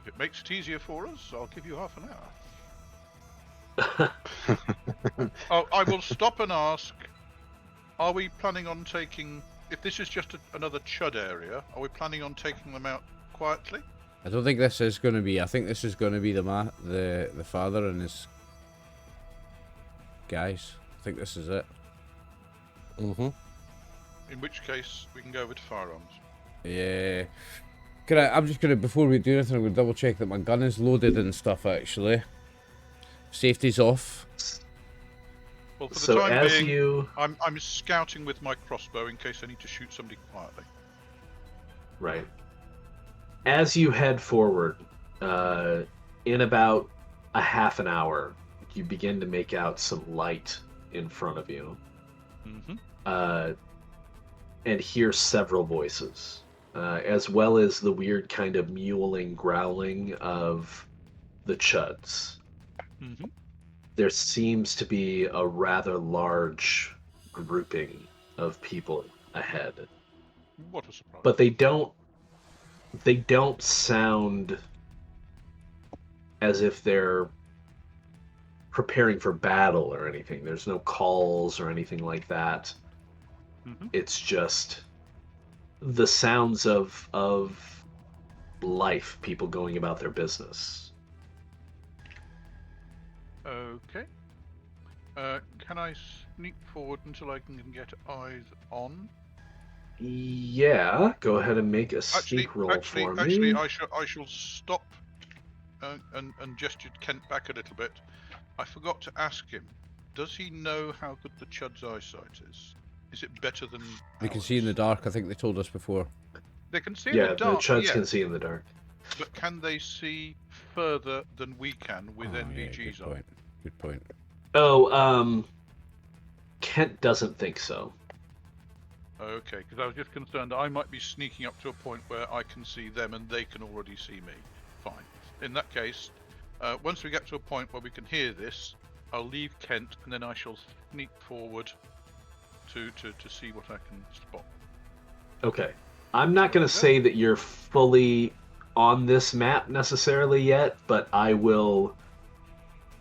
If it makes it easier for us, I'll give you half an hour. Oh, I will stop and ask, are we planning on taking, if this is just another chud area, are we planning on taking them out quietly? I don't think this is going to be. I think this is going to be the father and his guys. I think this is it. Mm-hmm. In which case, we can go over to firearms. Yeah. I'm just gonna, before we do anything, I'm gonna double check that my gun is loaded and stuff. Actually, safety's off. Well, for the So time as being, you I'm scouting with my crossbow in case I need to shoot somebody quietly. right, as you head forward, in about a half an hour, you begin to make out some light in front of you, and hear several voices. As well as the weird kind of mewling, growling of the chuds. There seems to be a rather large grouping of people ahead, What a surprise! but they don't sound as if they're preparing for battle or anything. There's no calls or anything like that. It's just the sounds of life, people going about their business. Okay. Can I sneak forward until I can get eyes on? Yeah, go ahead and make a sneak roll for me. Actually, I shall stop and gesture Kent back a little bit. I forgot to ask him. Does he know how good the Chud's eyesight is? Is it better than They can see in the dark. I think they told us before. They can see in Yeah, the the dark, chuds yes, can see in the dark. but can they see further than we can with Oh, yeah, NVGs good on? point. Good point. Oh, Kent doesn't think so. Okay, because I was just concerned I might be sneaking up to a point where I can see them and they can already see me. Fine. In that case, once we get to a point where we can hear this, I'll leave Kent and then I shall sneak forward to see what I can spot. Okay. I'm not going to say that you're fully on this map necessarily yet, but I will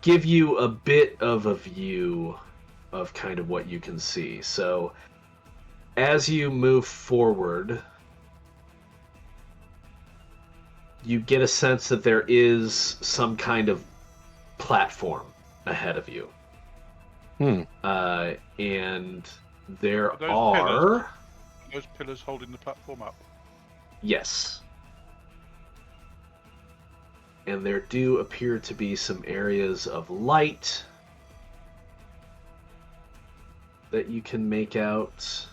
give you a bit of a view of kind of what you can see. So as you move forward, you get a sense that there is some kind of platform ahead of you. And there Are those are... Those pillars holding the platform up. Yes. And there do appear to be some areas of light that you can make out.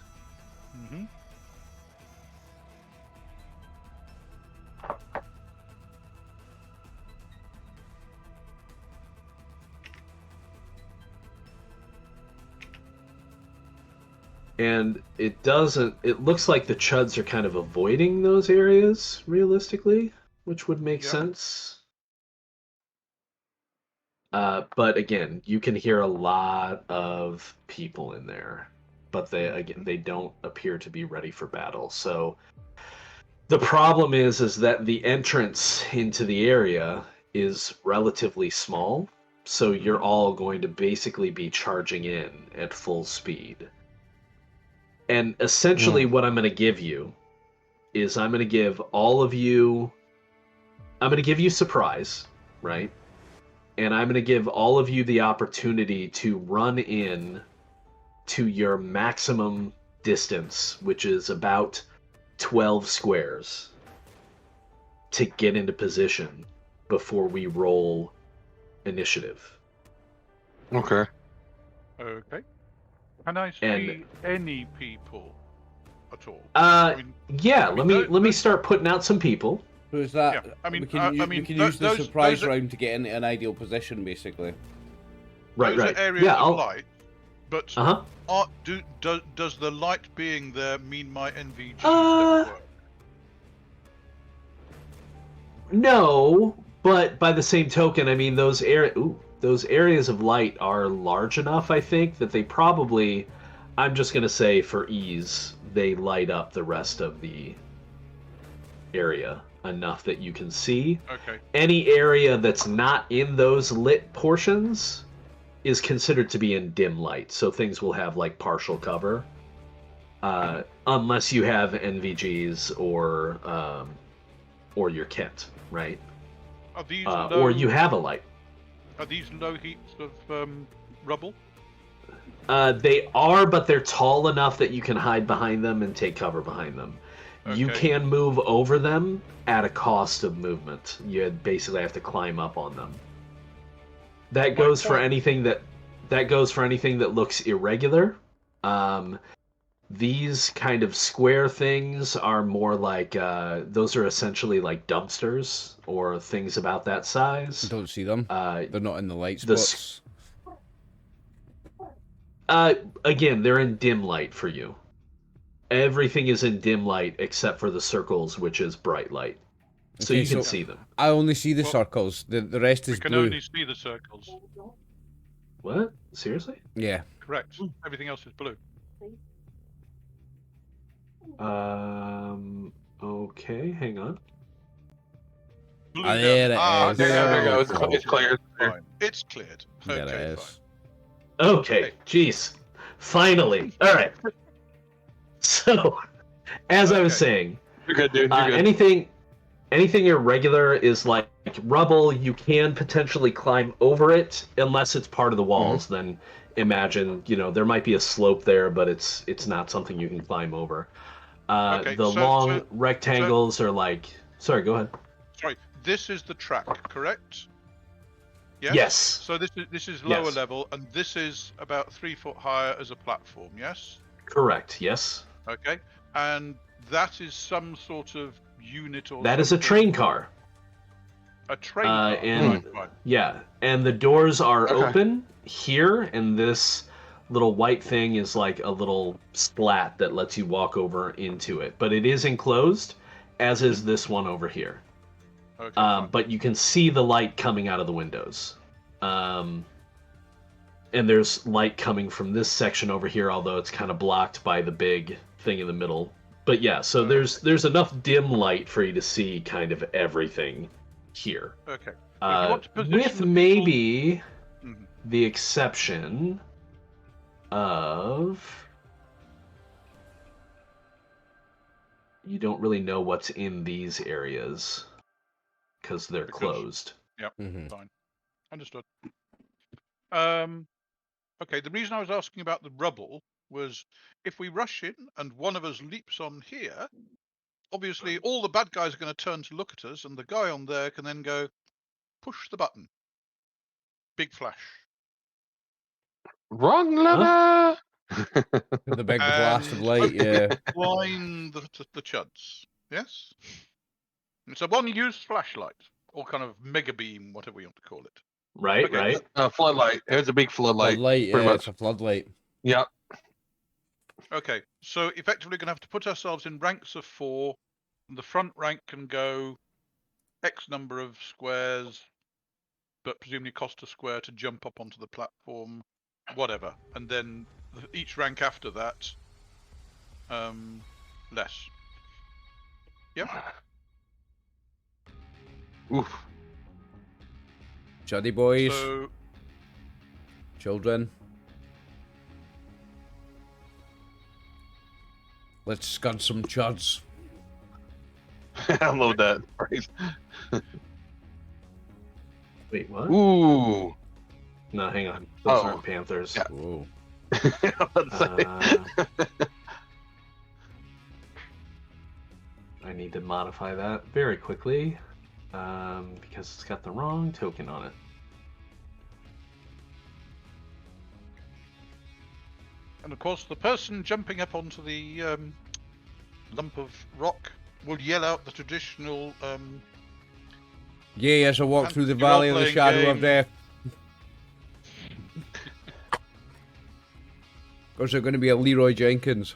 And it doesn't. It looks like the chuds are kind of avoiding those areas realistically, which would make Yep. sense. But again, you can hear a lot of people in there, but they don't appear to be ready for battle. So the problem is that the entrance into the area is relatively small, so you're all going to basically be charging in at full speed. And essentially what I'm going to give you is I'm going to give all of you surprise, right? And I'm going to give all of you the opportunity to run in to your maximum distance, which is about 12 squares, to get into position before we roll initiative. Okay. Okay. Can I see any people at all? Yeah, let me start putting out some people. Who's that? Yeah, I mean, we can use the surprise round to get into an ideal position, basically. Right. Those are areas Yeah, of light, but Uh-huh. does the light being there mean my NVG don't work? No, but by the same token, I mean those areas of light are large enough, I think, that they probably, I'm just going to say for ease, they light up the rest of the area enough that you can see. Okay. Any area that's not in those lit portions is considered to be in dim light, so things will have like partial cover, unless you have NVGs or your kit, right? Are these or you have a light. Are these low heaps of rubble? They are, but they're tall enough that you can hide behind them and take cover behind them. Okay. You can move over them at a cost of movement. You basically have to climb up on them. That goes for anything that looks irregular. These kind of square things are more like those are essentially like dumpsters or things about that size. Don't see them. They're not in the light spots. Again, they're in dim light for you. Everything is in dim light except for the circles, which is bright light. So Okay, you can see them. I only see the circles. The rest is We can blue. only see the circles. What? Seriously? Yeah. Correct. Everything else is blue. Okay, hang on. Blue There down. it is. There we go. It's clear. Fine. It's cleared. There Okay, it fine. is. Okay, jeez. Finally. All right. So, as I was saying, You're good, dude. You're good. anything irregular is like rubble. You can potentially climb over it unless it's part of the walls. Then imagine, there might be a slope there, but it's not something you can climb over. Long rectangles are like. Sorry, go ahead. Sorry, this is the track, correct? Yes. Yes. So this is lower level, and this is about 3 foot higher as a platform. Yes. Correct. Yes. Okay. And that is some sort of unit or. That is a train car. A train car. And right. yeah, and the doors are open here, and this little white thing is like a little splat that lets you walk over into it. But it is enclosed, as is this one over here. Okay, but you can see the light coming out of the windows. And there's light coming from this section over here, although it's kind of blocked by the big thing in the middle. But yeah, so there's enough dim light for you to see kind of everything here. Okay. With maybe the exception of you don't really know what's in these areas because they're closed. Yep. Fine. Understood. Okay. The reason I was asking about the rubble was if we rush in and one of us leaps on here, obviously all the bad guys are going to turn to look at us, and the guy on there can then go, push the button. Big flash. Wrong lever. The big blast of light, yeah. Blind the chuds. Yes. It's a one-use flashlight, or kind of mega beam, whatever you want to call it. Right, right. Floodlight. It was a big floodlight. Floodlight, yeah, it's a floodlight. Yep. Okay, so effectively, we're going to have to put ourselves in ranks of 4. And the front rank can go X number of squares, but presumably cost a square to jump up onto the platform, whatever. And then each rank after that, less. Yep. Oof. Chuddy boys, So children. Let's scud some chuds. I love that phrase. Wait, what? Ooh. No, hang on. Those Oh. aren't panthers. Yeah. Whoa. Let's say. I need to modify that very quickly because it's got the wrong token on it. And of course, the person jumping up onto the lump of rock will yell out the traditional. Yea, as I walk through the You're valley of the role-playing shadow of game. death. Or is it going to be a Leroy Jenkins?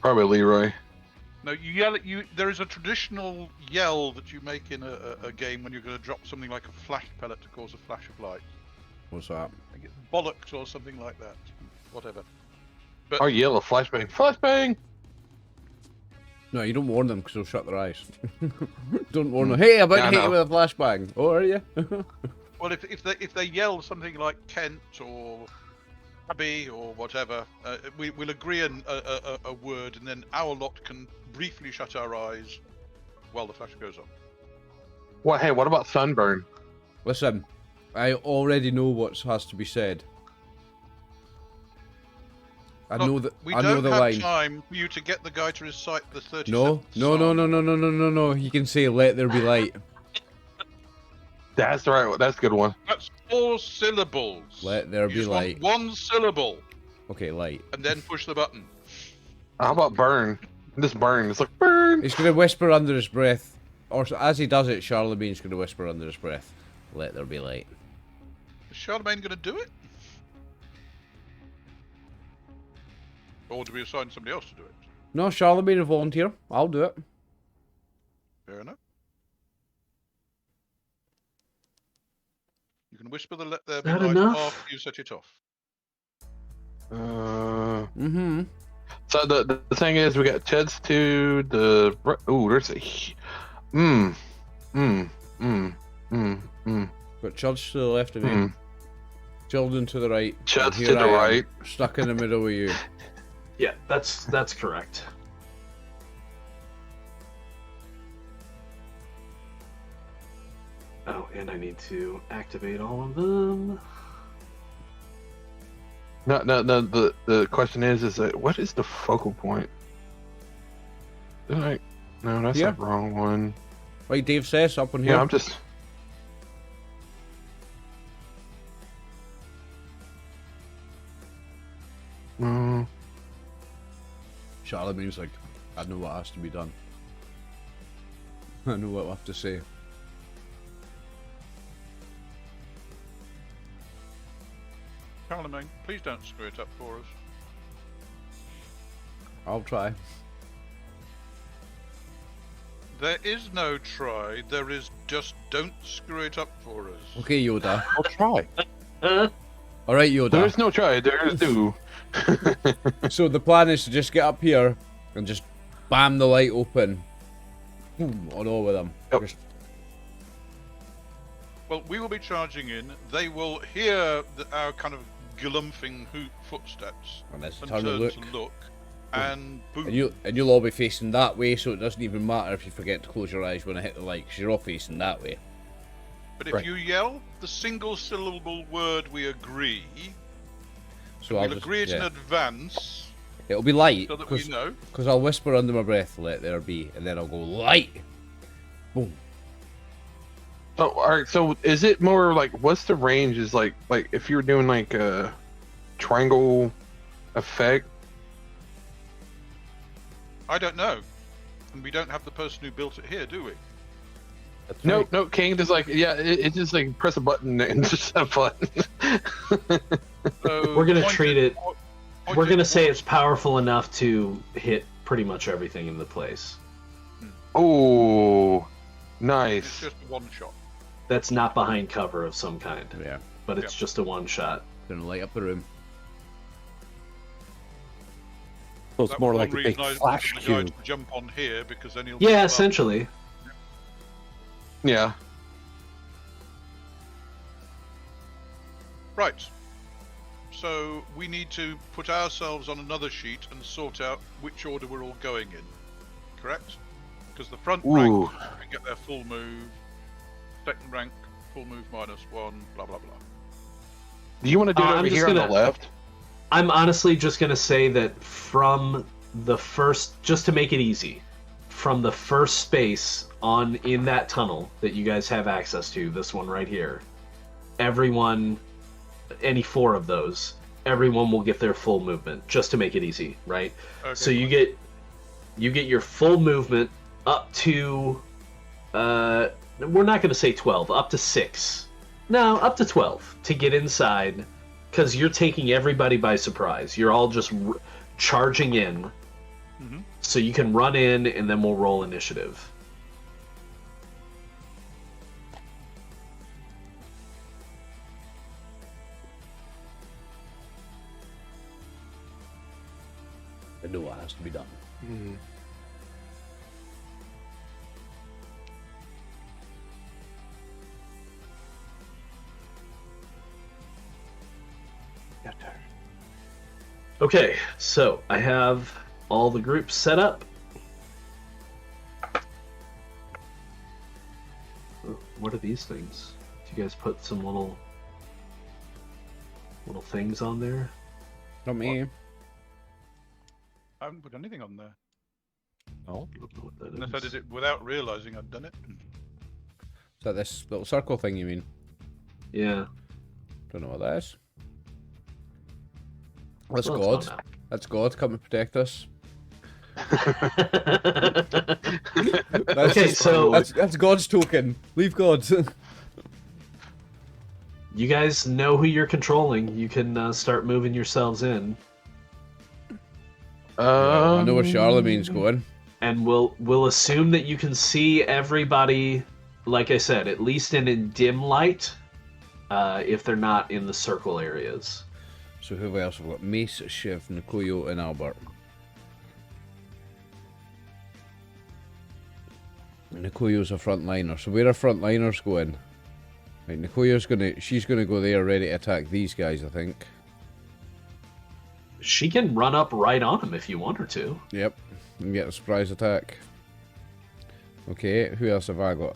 Probably Leroy. No, you yell at you. There is a traditional yell that you make in a game when you're going to drop something like a flash pellet to cause a flash of light. What's that? Like it's bollocks or something like that. Whatever. But Oh, yellow flashbang. Flashbang! No, you don't warn them because they'll shut their eyes. Don't warn them. Hey, I'm about Yeah, to I hit you know. with a flashbang. Oh, are you? well, if they yell something like Kent or Abby or whatever, we'll agree on a word, and then our lot can briefly shut our eyes while the flash goes on. What? Hey, what about sunburn? Listen, I already know what has to be said. I Look, know that. We I know don't the have line. time for you to get the guy to recite the 37th No, no, no, Psalm. no, no, no, no, no, no. He can say, "Let there be light." That's the right one. That's a good one. That's 4 syllables. Let there You be just light. want 1 syllable, Okay, light. and then push the button. How about burn? This burn. It's like burn. He's gonna whisper under his breath, or as he does it, Charlemagne's gonna whisper under his breath, "Let there be light." Is Charlemagne going to do it? Or do we assign somebody else to do it? No, Charlemagne will volunteer. I'll do it. Fair enough. You can whisper the let there be That light enough? after you set it off. Mm-hmm. So the thing is, we got Ted's to the. Ooh, there's a. Got Chudge to the left of me, children to the right. and Chudge here to the I am, right. stuck in the middle with you. Yeah, that's correct. Oh, and I need to activate all of them. No. The question is that what is the focal point? Did I? No, that's Yeah. the wrong one. Like Dave says, up on here. Yeah, I'm just. Mm, Charlemagne's like, I know what has to be done. I know what I have to say. Charlemagne, please don't screw it up for us. I'll try. There is no try, there is just don't screw it up for us. Okay, Yoda. I'll try. All right, Yoda. There's no try. There's do. So the plan is to just get up here and just bam the light open. Boom, on all of them. Yep. Just- Well, we will be charging in, they will hear our kind of galumphing footsteps and let's and turn turn and look. to look, and boom. And you'll all be facing that way, so it doesn't even matter if you forget to close your eyes when I hit the light, 'cause you're all facing that way. But if Right. you yell the single syllable word we agree, So we'll I'll just, agree it in yeah. advance It'll be light, so that we know. because I'll whisper under my breath, "Let there be," and then I'll go light. Boom. So, all right. So, is it more like what's the range? Is like if you're doing like a triangle effect? I don't know. And we don't have the person who built it here, do we? That's No, right. no. King just like it's just like press a button and just have fun. So We're gonna point treat it We're gonna say it's powerful enough to hit pretty much everything in the place. Oh, It's nice. just one shot. That's not behind cover of some kind, Yeah, but it's just a one shot. gonna light up the room. So it's That more was like one a big reason I flash wanted the guy cube. to jump on here, because then he'll Yeah, move up. essentially. Yeah. Right. So we need to put ourselves on another sheet and sort out which order we're all going in. Correct? Because the front rank Ooh. can get their full move. Second rank, full move -1, blah blah blah. Do you want to do it I'm over just here on gonna- the left? I'm honestly just gonna say that from the first, just to make it easy, from the first space in that tunnel that you guys have access to, this one right here, everyone, any 4 of those, everyone will get their full movement, just to make it easy, right? Okay, So you fine. get your full movement up to, we're not gonna say 12, up to 6. No, up to 12 to get inside, because you're taking everybody by surprise. You're all just charging in, Mhm. so you can run in, and then we'll roll initiative. I know what has to be done. Okay, so I have all the groups set up. Oh, what are these things? Do you guys put some little things on there? Not me. I haven't put anything on there. Oh, I don't know what that Unless I is. did it without realizing I'd done it. Is that this little circle thing you mean? Yeah. Don't know what that is. That's Well, God. it's on That's God. Come and protect us. that. That's Okay, so that's God's token. Leave God. you guys know who you're controlling. You can start moving yourselves in, I know where Charlemagne's going. and we'll assume that you can see everybody. Like I said, at least in dim light, if they're not in the circle areas. So who else have we got? Mace, Shiv, Nikoyo, and Albert. Nikoyo's a frontliner. So where are frontliners going? Right, she's gonna go there ready to attack these guys, I think. She can run up right on him if you want her to. Yep. And get a surprise attack. Okay, who else have I got?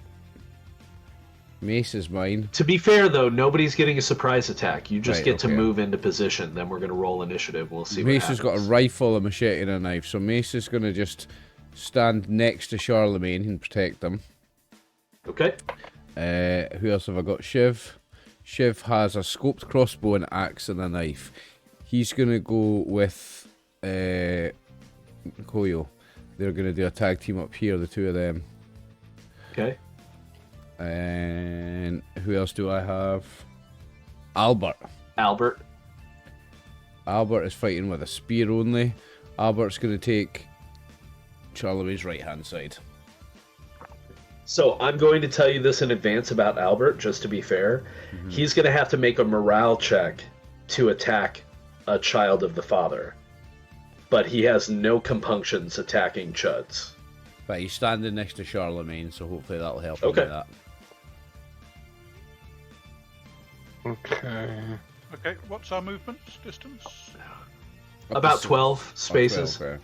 Mace is mine. To be fair, though, nobody's getting a surprise attack. You just Right, get to okay. move into position. Then we're going to roll initiative. We'll see Mace what has happens. got a rifle, a machete, and a knife. So Mace is going to just stand next to Charlemagne and protect them. Okay. Who else have I got? Shiv. Shiv has a scoped crossbow, an axe, and a knife. He's going to go with Koyo. They're going to do a tag team up here, the two of them. Okay. And who else do I have? Albert. Albert. Albert is fighting with a spear only. Albert's going to take Charlemagne's right-hand side. So I'm going to tell you this in advance about Albert, just to be fair. Mm-hmm. He's going to have to make a morale check to attack a child of the father. But he has no compunctions attacking chuds. But he's standing next to Charlemagne, so hopefully that'll help him Okay. with that. Okay. Okay, what's our movement distance? Up About to 12 spaces. 12, okay.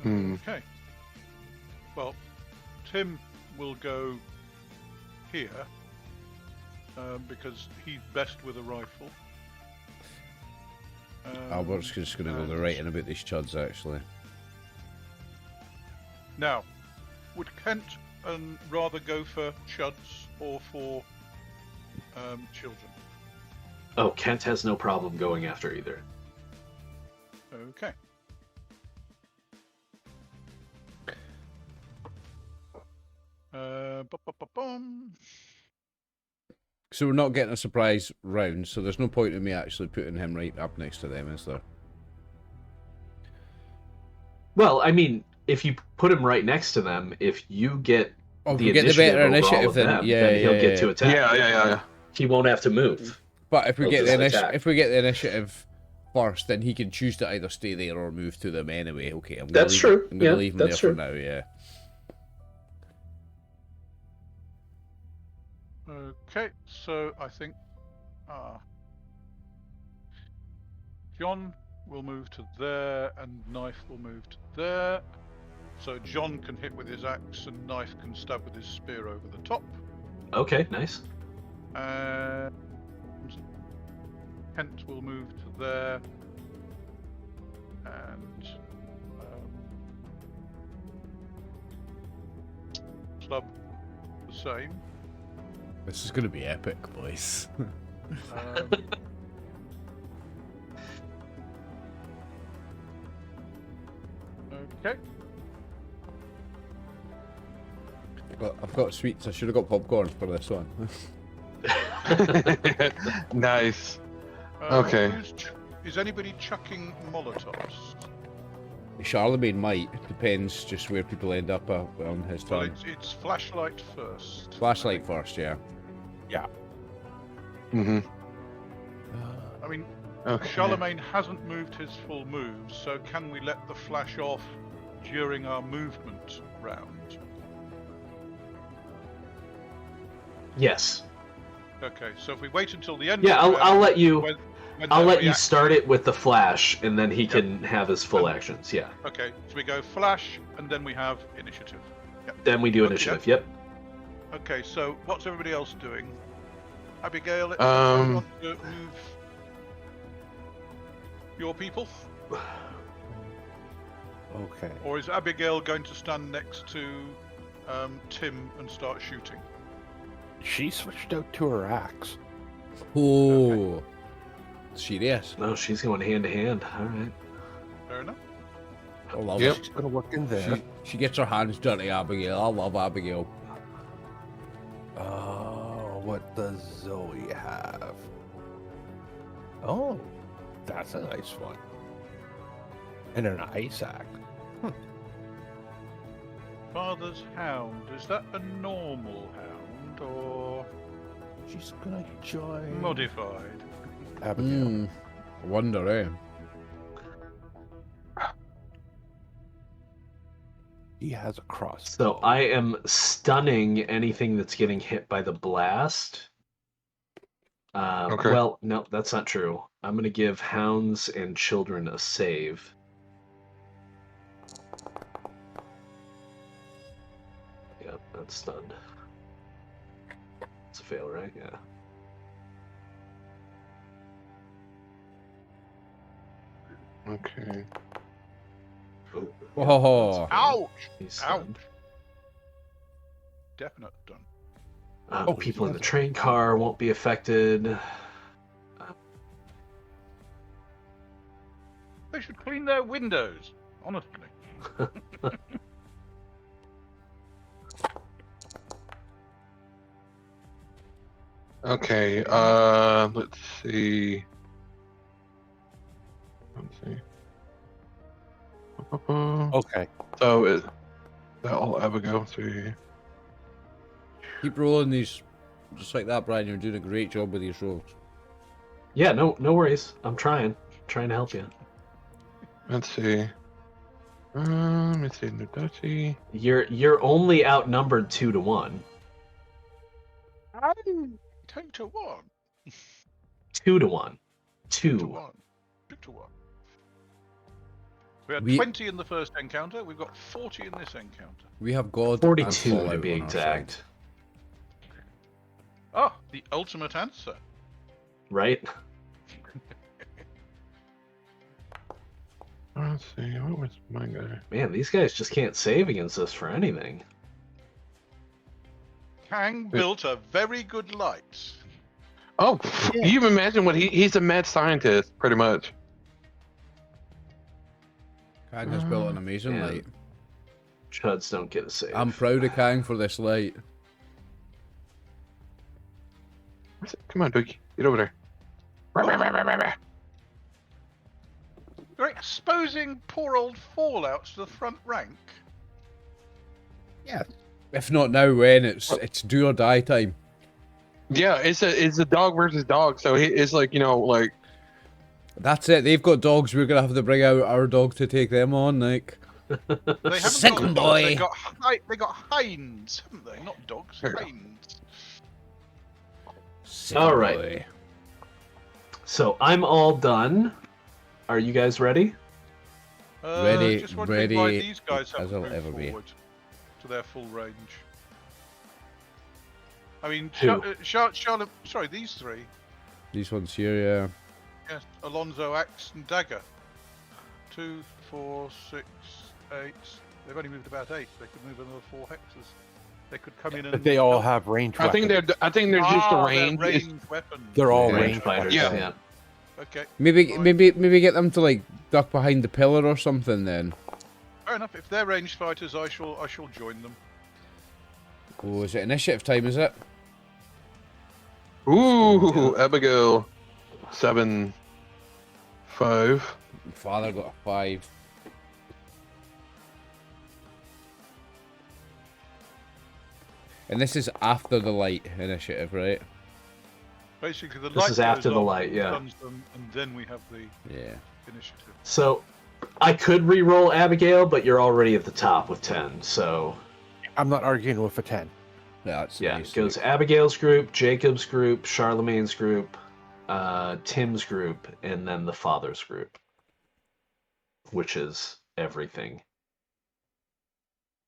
Okay. Well, Tim will go here because he's best with a rifle. Albert's just going to go to the right and about these chuds, actually. Now, would Kent rather go for chuds or for children? Oh, Kent has no problem going after either. Okay. So we're not getting a surprise round, so there's no point in me actually putting him right up next to them, is there? Well, I mean, if you put him right next to them, if you get Oh, if the we get the initiative better over all initiative, of then them, yeah, then he'll get yeah. to attack. Yeah. He won't have to move. But if we He'll get just the attack. if we get the initiative first, then he can choose to either stay there or move to them anyway. Okay, I'm gonna That's leave true. I'm gonna Yeah, leave him there that's for true. now. Yeah. Okay, so I think John will move to there, and Knife will move to there. So John can hit with his axe, and Knife can stab with his spear over the top. Okay, nice. And Kent will move to there, and Club the same. This is gonna be epic, boys. Okay. I've got sweets. I should have got popcorn for this one. Nice. Okay. Is anybody chucking Molotovs? Charlemagne might. Depends just where people end up on his Well, turn. it's flashlight first. Flashlight first, yeah. Mm-hmm. I mean, Okay. Charlemagne hasn't moved his full move, so can we let the flash off during our movement round? Yes. Okay, so if we wait until the end. Yeah, of the I'll round, let you. when I'll they're let you reacting- start it with the flash, and then he can have his full actions. Yeah. Okay, so we go flash, and then we have initiative. Yep. Then we do Okay, initiative. Yep. Okay, so what's everybody else doing? Abigail, you want to move your people? Okay. Or is Abigail going to stand next to Tim and start shooting? She switched out to her axe. Oh, serious. No, she's going hand to hand. All right. Fair enough. I love Yep. it. She's gonna work in there. She gets her hands dirty, Abigail. I love Abigail. Oh, what does Zoe have? Oh, that's a nice one. And an ice axe. Father's hound, is that a normal hound or She's gonna join modified? Abigail. I wonder, eh? He has a cross. So I am stunning anything that's getting hit by the blast. Okay. Well, no, that's not true. I'm going to give hounds and children a save. Yeah, that's stunned. It's a fail, right? Yeah. Okay. Oh, Ouch! He's Ouch! stunned. Definite done. Oh, People in he the has a- train car won't be affected. They should clean their windows, honestly. Okay. Let's see. Okay. So is that all Abigail? See. keep rolling these, just like that, Brian. You're doing a great job with these rolls. Yeah, no worries. I'm trying to help you. Let's see. Let me see. Nudachi. You're only outnumbered 2-1. 10 to 1. 2-1. 2 to 2. 1. 2 to 1. We had We- 20 in the first encounter. We've got 40 in this encounter. We have God and 42 Fallout to be on our side. exact. Ah, the ultimate answer. Right? Let's see. What was my guy? Man, these guys just can't save against us for anything. Kang built a very good light. Oh, you imagine what he's a mad scientist, pretty much. Kang has built an amazing Yeah. light. Chuds don't get a save. I'm proud of Kang for this light. Come on, Dookie. Get over there. You're exposing poor old Fallouts to the front rank. Yeah. If not now, when? It's do or die time. Yeah, it's a dog versus dog. So it's like, like That's it. They've got dogs. We're gonna have to bring out our dog to take them on. Like, They haven't Second got dogs, boy. They got hinds, haven't they? Not dogs, Here. hinds. All right. So I'm all done. Are you guys ready? Ready, Just wondering why ready these guys as haven't I'll moved ever be. forward to their full range. I mean, Who? Charlotte. Sorry, these three. These ones here, Yes, Alonzo, axe, and dagger. 2, 4, 6, 8. They've only moved about 8. They could move another 4 hexes. They could come in and. But they all have range I think weapons. they're just a they're range. ranged weapons. They're all Yeah. Range range fighters. Yeah. Yeah. Okay. Maybe get them to like duck behind the pillar or something. Then. Fair enough. If they're ranged fighters, I shall join them. Oh, is it initiative time? Is it? Ooh, Abigail. 7, 5. Father got a 5. And this is after the light initiative, right? Basically, the This light is after goes the off, light, yeah. stuns them, and then we have the Yeah. initiative. So I could re-roll Abigail, but you're already at the top with 10. So I'm not arguing with a 10. That's yeah, nice. it goes Abigail's group, Jacob's group, Charlemagne's group, Tim's group, and then the father's group, which is everything.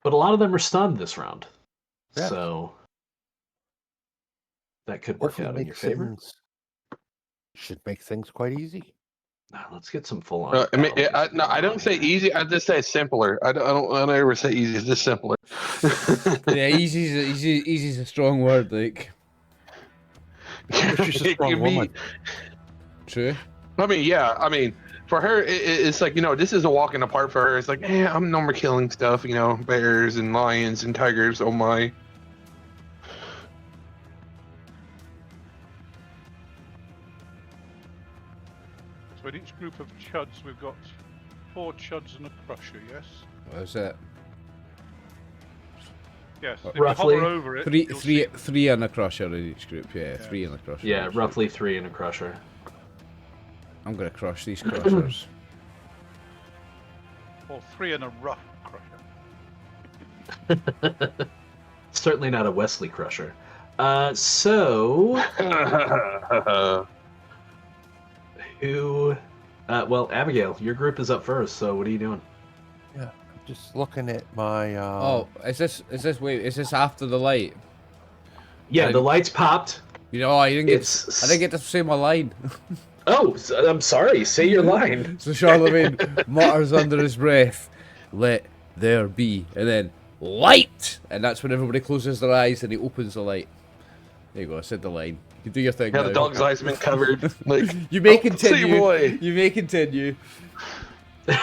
But a lot of them are stunned this round, Yeah. so that could work Hopefully out in your makes favor. things- should make things quite easy. Now, let's get some full-on. I mean, battle no, I don't say here. easy. I just say simpler. I don't ever say easy. It's just simpler. Yeah, easy's a strong word. Like, She's a It strong can be- woman. true. I mean, yeah. I mean, for her, it's like, this is a walk in the park for her. It's like, I'm no more killing stuff. Bears and lions and tigers. Oh my. So in each group of chuds, we've got 4 chuds and a crusher. Yes. What is it? Yes. If Roughly. you hover over it, Three, you'll three, see- three in a crusher in each group. Yeah, 3 in a crusher. Yeah, in each roughly 3 in a crusher. group. I'm gonna crush these crushers. or 3 in a rough crusher. Certainly not a Wesley crusher. So who? Well, Abigail, your group is up first. So what are you doing? Yeah, I'm just looking at my. Oh, is this after the light? Yeah, I- the lights popped. I didn't get. It's. I didn't get to say my line. Oh, I'm sorry. Say your line. So Charlemagne mutters under his breath, "Let there be," and then light, and that's when everybody closes their eyes and he opens the light. There you go. I said the line. You can do your thing. Yeah, now. the dog's eyes been covered. Like, You may see you, continue. boy. You may continue. Right,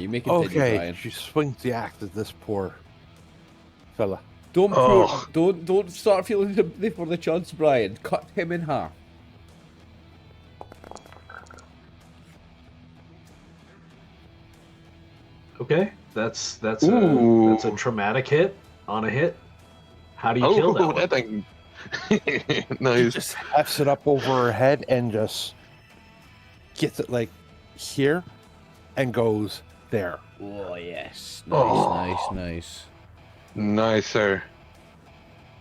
you may continue, Okay, Brian. she swings the axe at this poor fella. Don't Oh. don't start feeling sympathy for the chuds, Brian. Cut him in half. Okay, that's Ooh. a traumatic hit on a hit. How do you kill that one? that thing. He Nice. just hefts it up over her head and just gets it like here and goes there. Oh yes, nice, Oh. nice. Nice, sir.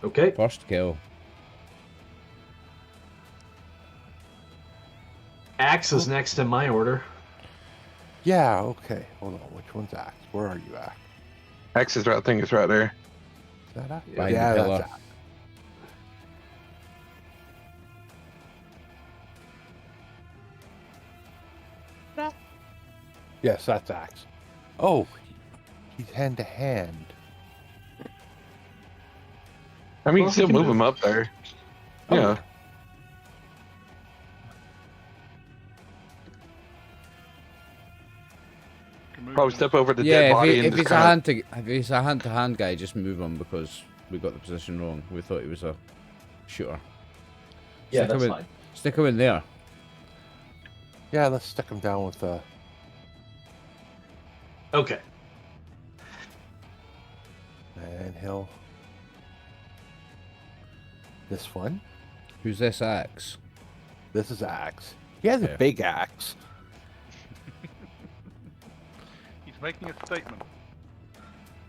Okay, First kill. axe is next in my order. Yeah, okay. Hold on. Which one's axe? Where are you, axe? X is right. I think it's right there. Is that axe? Behind the Yeah, pillar. that's axe. Yes, that's axe. Oh, he's hand to hand. I mean, Well, still he can move him up there. Oh. Yeah. Can move Probably them. step over the Yeah, dead body if and he's just a kind hand to hand guy, just move him because We got the position wrong. We thought he was a shooter. Yeah, Stick that's him in, fine. Stick him in there. Yeah, let's stick him down with the. Okay. And he'll. This one. Who's this axe? This is axe. He has Yeah. a big axe. He's making a statement.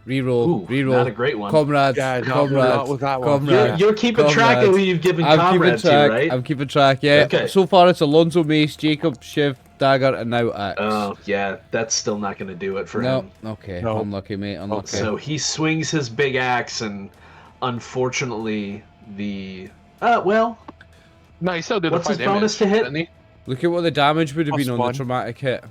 Reroll, Ooh, reroll. not a great one. Comrades, Yeah, no, comrades, not with that one. comrades. You're keeping track of who you've given I'm keeping comrade to, track. right? I'm keeping track. Yeah. Okay. So far, it's Alonso, Mace, Jacob, Shiv, Dagger, and now Axe. Oh, yeah, that's still not going to do it for no. him. Okay. No. Unlucky, mate. Unlucky. So he swings his big axe, and unfortunately, the well, No, he still did What's a 5 his bonus damage, to hit? didn't he? Look at what the damage would have Plus been on one. the traumatic hit.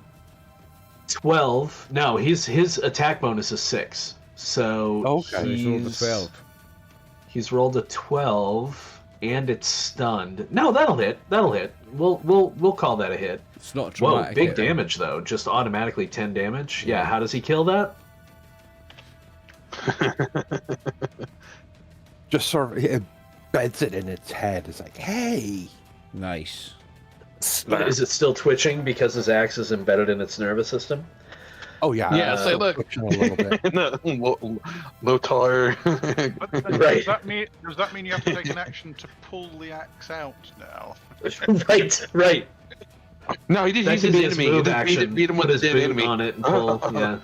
12. No, his attack bonus is 6. So Okay. So he's rolled a 12. He's rolled a 12, and it's stunned. No, that'll hit. That'll hit. We'll call that a hit. It's not a Whoa, traumatic big hit. damage. damage though. Just automatically 10 damage. Yeah. Yeah. How does he kill that? Just sort of it beds it in its head. It's like, hey. Nice. Is it still twitching because his axe is embedded in its nervous system? Oh yeah. Yeah, say, look. twitching a little bit. No, low taller. But Right. does that mean you have to take an action to pull the axe out now? right. No, he did That use could his be his enemy. move He action. beat him with Put his his dead boot enemy. on it and pull. Yeah.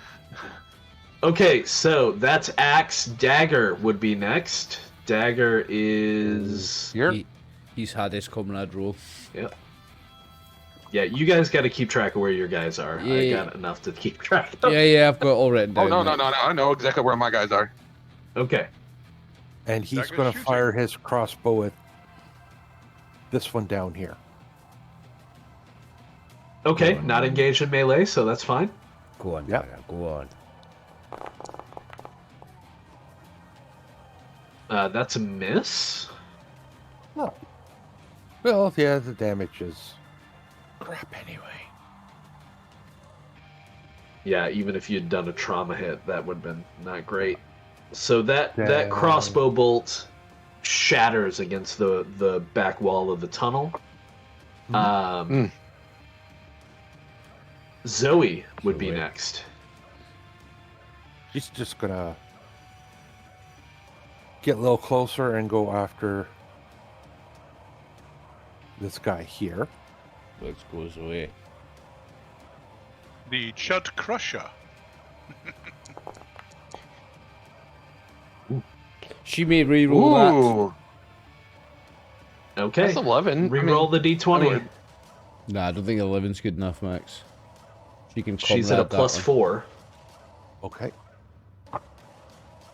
Okay, so that's axe. Dagger would be next. Dagger is. He's had his comrade roll. Yeah, you guys got to keep track of where your guys are. I Yeah. got enough to keep track of. Yeah, I've got it all written down. Oh, no, mate. I know exactly where my guys are. Okay. And he's Dagger's going to shooting. fire his crossbow at this one down here. Okay, not engaged in melee, so that's fine. Go on, Yep. Dagger, go on. That's a miss. No. Well, yeah, the damage is crap anyway. Yeah, even if you'd done a trauma hit, that would have been not great. So that Damn. crossbow bolt shatters against the back wall of the tunnel. Zoe would be Zoe. next. He's just going to get a little closer and go after this guy here. Let's go Zoe. The Chud Crusher. She may reroll that. Okay. That's 11. Reroll the d20. Nah, I don't think 11's good enough, Max. She can She's at a comrade that one. +4. Okay.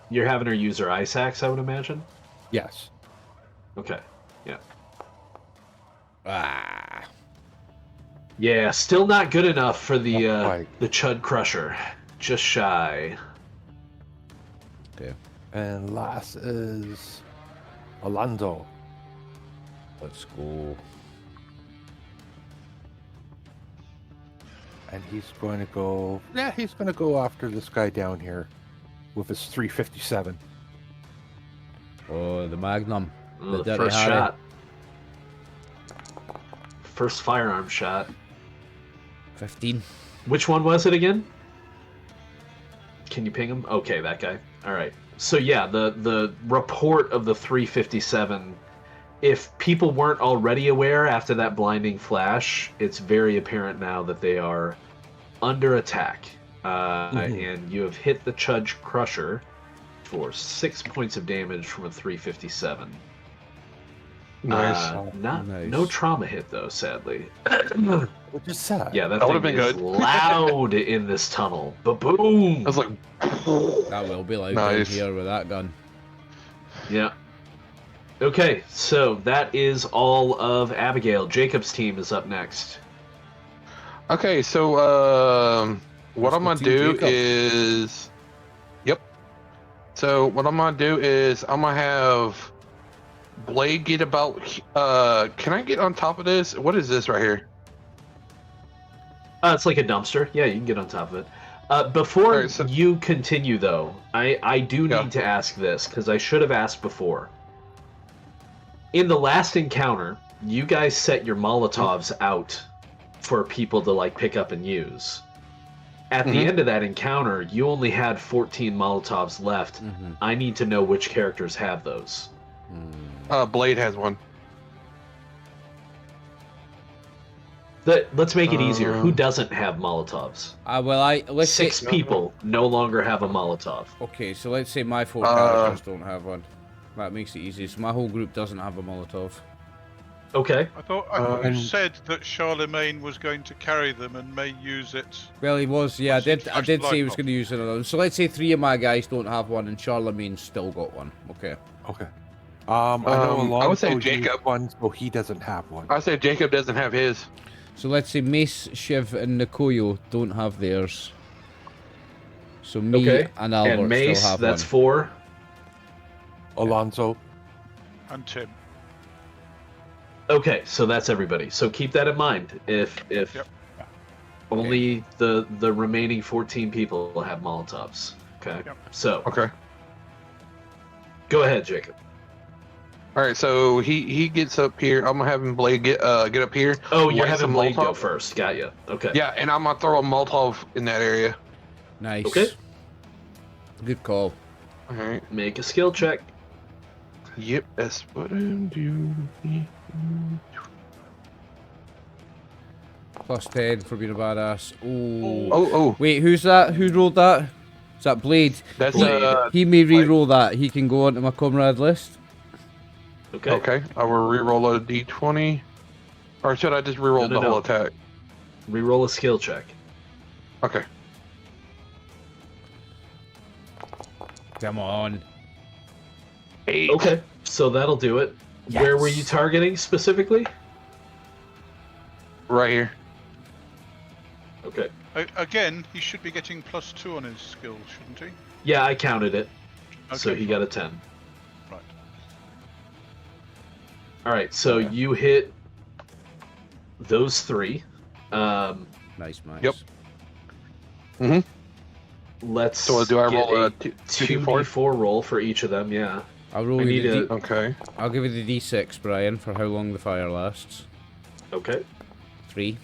You're having her use her ice axe, I would imagine. Yes. Okay. Yeah. Ah. Yeah, still not good enough for the Not quite. the Chud Crusher. Just shy. Okay, And last is Alonso. let's go. And he's going to go... Yeah, he's going to go after this guy down here with his 357. Oh, the Magnum. The The Dirty first Harry. shot. First firearm shot. 15. Which one was it again? Can you ping him? Okay, that guy. All right. So yeah, the report of the 357. If people weren't already aware after that blinding flash, it's very apparent now that they are under attack. And you have hit the Chud Crusher for 6 points of damage from a 357. Nice. Nice. No trauma hit though, sadly. Which is sad. Yeah, that That thing would've been is good. loud in this tunnel. Ba-boom! I was like, That will be loud down Nice. here with that gun. Yeah. Okay, so that is all of Abigail. Jacob's team is up next. okay, so what Let's I'm gonna go do Team Jacob. is, yep. So what I'm gonna do is I'm gonna have Blade get about. Can I get on top of this? What is this right here? It's like a dumpster. Yeah, you can get on top of it. Before Alright, so- you continue, though, I do Yeah. need to ask this, because I should have asked before. In the last encounter, you guys set your Molotovs out for people to, like, pick up and use. At the Mhm. end of that encounter, you only had 14 Molotovs left. Mm-hmm. I need to know which characters have those. Blade has one. Let's make it easier. Who doesn't have Molotovs? Let's Six say, people no longer have a Molotov. okay, so let's say my 4 characters don't have one. That makes it easy. So my whole group doesn't have a Molotov. Okay. I thought you and- said that Charlemagne was going to carry them and may use it. Well, he was. Yeah, I What's the did. I did say he was flashlight going to use another one. So let's say 3 of my guys don't have one, and Charlemagne's still got one. Okay. Okay. I know I would say Alonso used Jacob. one, so he doesn't have one. I say Jacob doesn't have his. So let's say Mace, Shiv, and Nikoyo don't have theirs. So me Okay. and Albert And Mace, still have that's one. 4. Alonso. And Tim. Okay, so that's everybody. So keep that in mind. If Yep. only the remaining 14 people will have Molotovs. Okay. Yep. So Okay. go ahead, Jacob. All right, so he gets up here. I'm gonna have him Blade get up here. Oh, you're light having some Blade go Molotov. first. Got you. Okay. Yeah, and I'm gonna throw a Molotov in that area. Nice. Okay. Good call. All right. Make a skill check. Yep, that's what I'm doing. Plus 10 for being a badass. Ooh. Oh, Wait, who's that? Who rolled that? Is that Blade? that's Blade. He may re-roll that. He can go onto my comrade list. Okay. okay. I will re-roll a d20, or should I just re-roll No, the no, whole no. attack? Reroll a skill check. Okay. Come on. 8. Okay. So that'll do it. Where were you targeting specifically? Right here. Okay. Again, he should be getting +2 on his skill, shouldn't he? Yeah, I counted it. So Okay, he got a 10. Right. All right. So you hit those 3. Nice, nice. Yep. Let's. So do I get roll a a 2d4? 2d4 roll for each of them? Yeah. I'll roll I you need the a- Okay. I'll give you the D6, Brian, for how long the fire lasts. Okay. 3.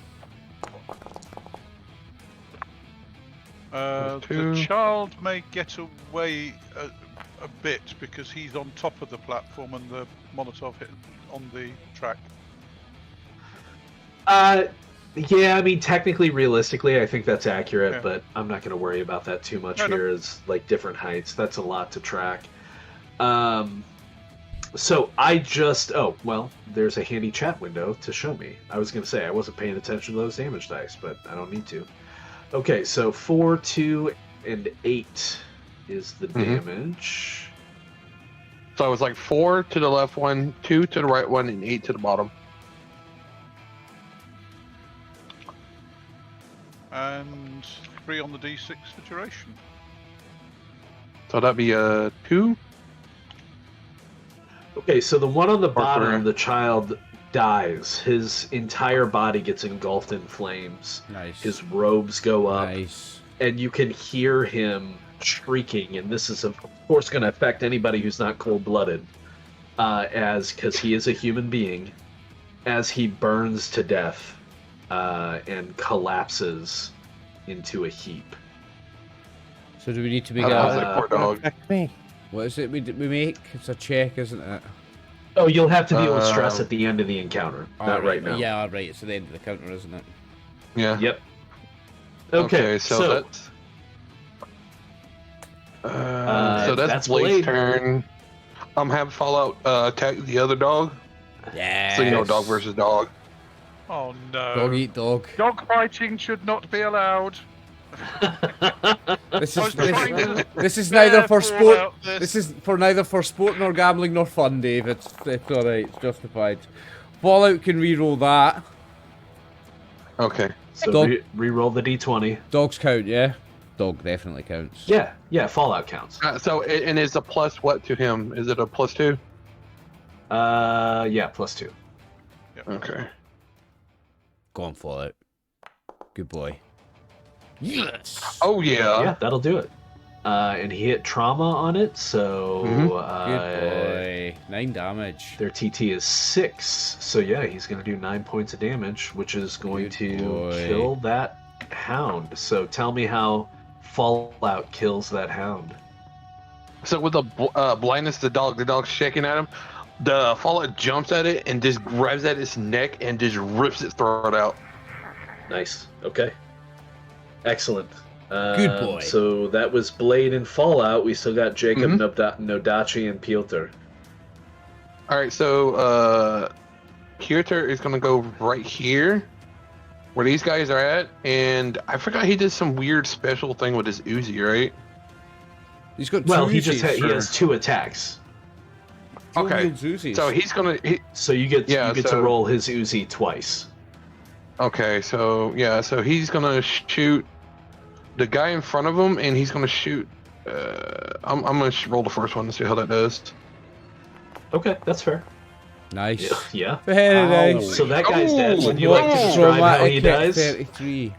The Two. child may get away a bit because he's on top of the platform and the Molotov hit on the track. Yeah, I mean, technically, realistically, I think that's accurate, Yeah. but I'm not going to worry about that too much No, no. here. As like different heights, that's a lot to track. So I just there's a handy chat window to show me. I was going to say I wasn't paying attention to those damage dice, but I don't need to. Okay, so 4, 2, and 8 is the damage. So it was like 4 to the left one, 2 to the right one, and 8 to the bottom. And 3 on the D6 for duration. So that'd be a 2. Okay, so the one on the for- bottom, the child dies. His entire body gets engulfed in flames. Nice. His robes go up. Nice. And you can hear him shrieking, and this is of course going to affect anybody who's not cold-blooded, because he is a human being, as he burns to death and collapses into a heap. So do we need to make I was a... like, poor dog. Affect me. What is it we make? It's a check, isn't it? Oh, you'll have to deal with stress at the end of the encounter, not Alright, right now. Yeah, alright. It's at the end of the counter, isn't it? Yeah. Yep. Okay, so that's. So that's Blade. Blade's turn. Have Fallout attack the other dog. Yeah. So you know, dog versus dog. Oh no. Dog eat dog. Dog fighting should not be allowed. This I is was trying to this is neither for therefore sport. out This is for neither for sport nor gambling nor fun, Dave. It's alright. It's justified. Fallout can re-roll that. Okay. So Dog- re-roll the d20. Dogs count, yeah. Dog definitely counts. Yeah, Fallout counts. So and is a plus what to him? Is it a +2? Yeah, +2. Okay. Go on, Fallout. Good boy. Yes. Oh yeah. Yeah, that'll do it. And he hit trauma on it, so Good boy. 9 damage. their TT is 6. So yeah, he's going to do 9 points of damage, which is going Good to boy. kill that hound. So tell me how Fallout kills that hound. So with the blindness, the dog's shaking at him. The Fallout jumps at it and just grabs at its neck and just rips its throat out. Nice. Okay. Excellent. Good boy. So that was Blade and Fallout. We still got Jacob, Nodachi, and Piotr. All right, so Piotr is gonna go right here, where these guys are at, and I forgot he did some weird special thing with his Uzi, right? He's got 2 Well, he Uzis. he has 2 attacks. Dual Okay. wield Uzis. So he's gonna. So you get to so- roll his Uzi twice. Okay, so yeah, so he's gonna shoot the guy in front of him, and he's gonna shoot. I'm gonna roll the first one to see how that does. Okay, that's fair. Nice. Yeah. Very nice. So that guy's dead. Oh, Would you like to describe how he Traumatic hit dies? 33.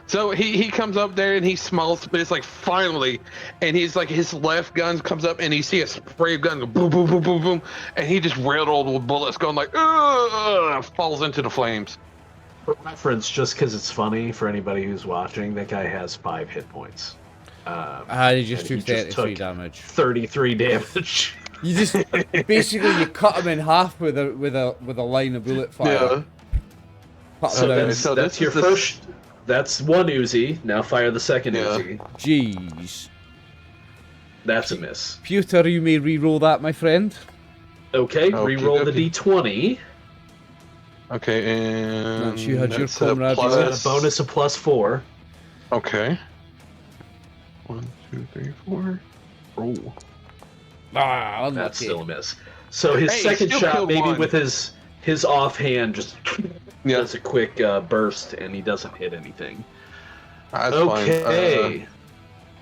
So he comes up there and he smells, but it's like finally, and he's like his left gun comes up and you see a spray gun go boom boom boom boom boom, and he just riddled with bullets going like falls into the flames. For reference, just because it's funny for anybody who's watching, that guy has 5 hit points. He just and took he just 33 took damage. 33 damage. You just basically you cut him in half with a line of bullet fire. Yeah. Cut So him down. that's, So that's this your is the- first. That's one Uzi. Now fire the second Yeah. Uzi. Jeez. That's a miss. Pewter, you may re-roll that, my friend. Okay, Okie re-roll the dokie. D20. Okay, and That's you had your that's a comrade. He's got plus- a bonus of +4. Okay. 1, 2, 3, 4. Oh. Ah, unlucky. That's still a miss. So his Hey, second still shot, killed maybe one. with his offhand, just Yeah, does a quick burst, and he doesn't hit anything. that's Okay. fine.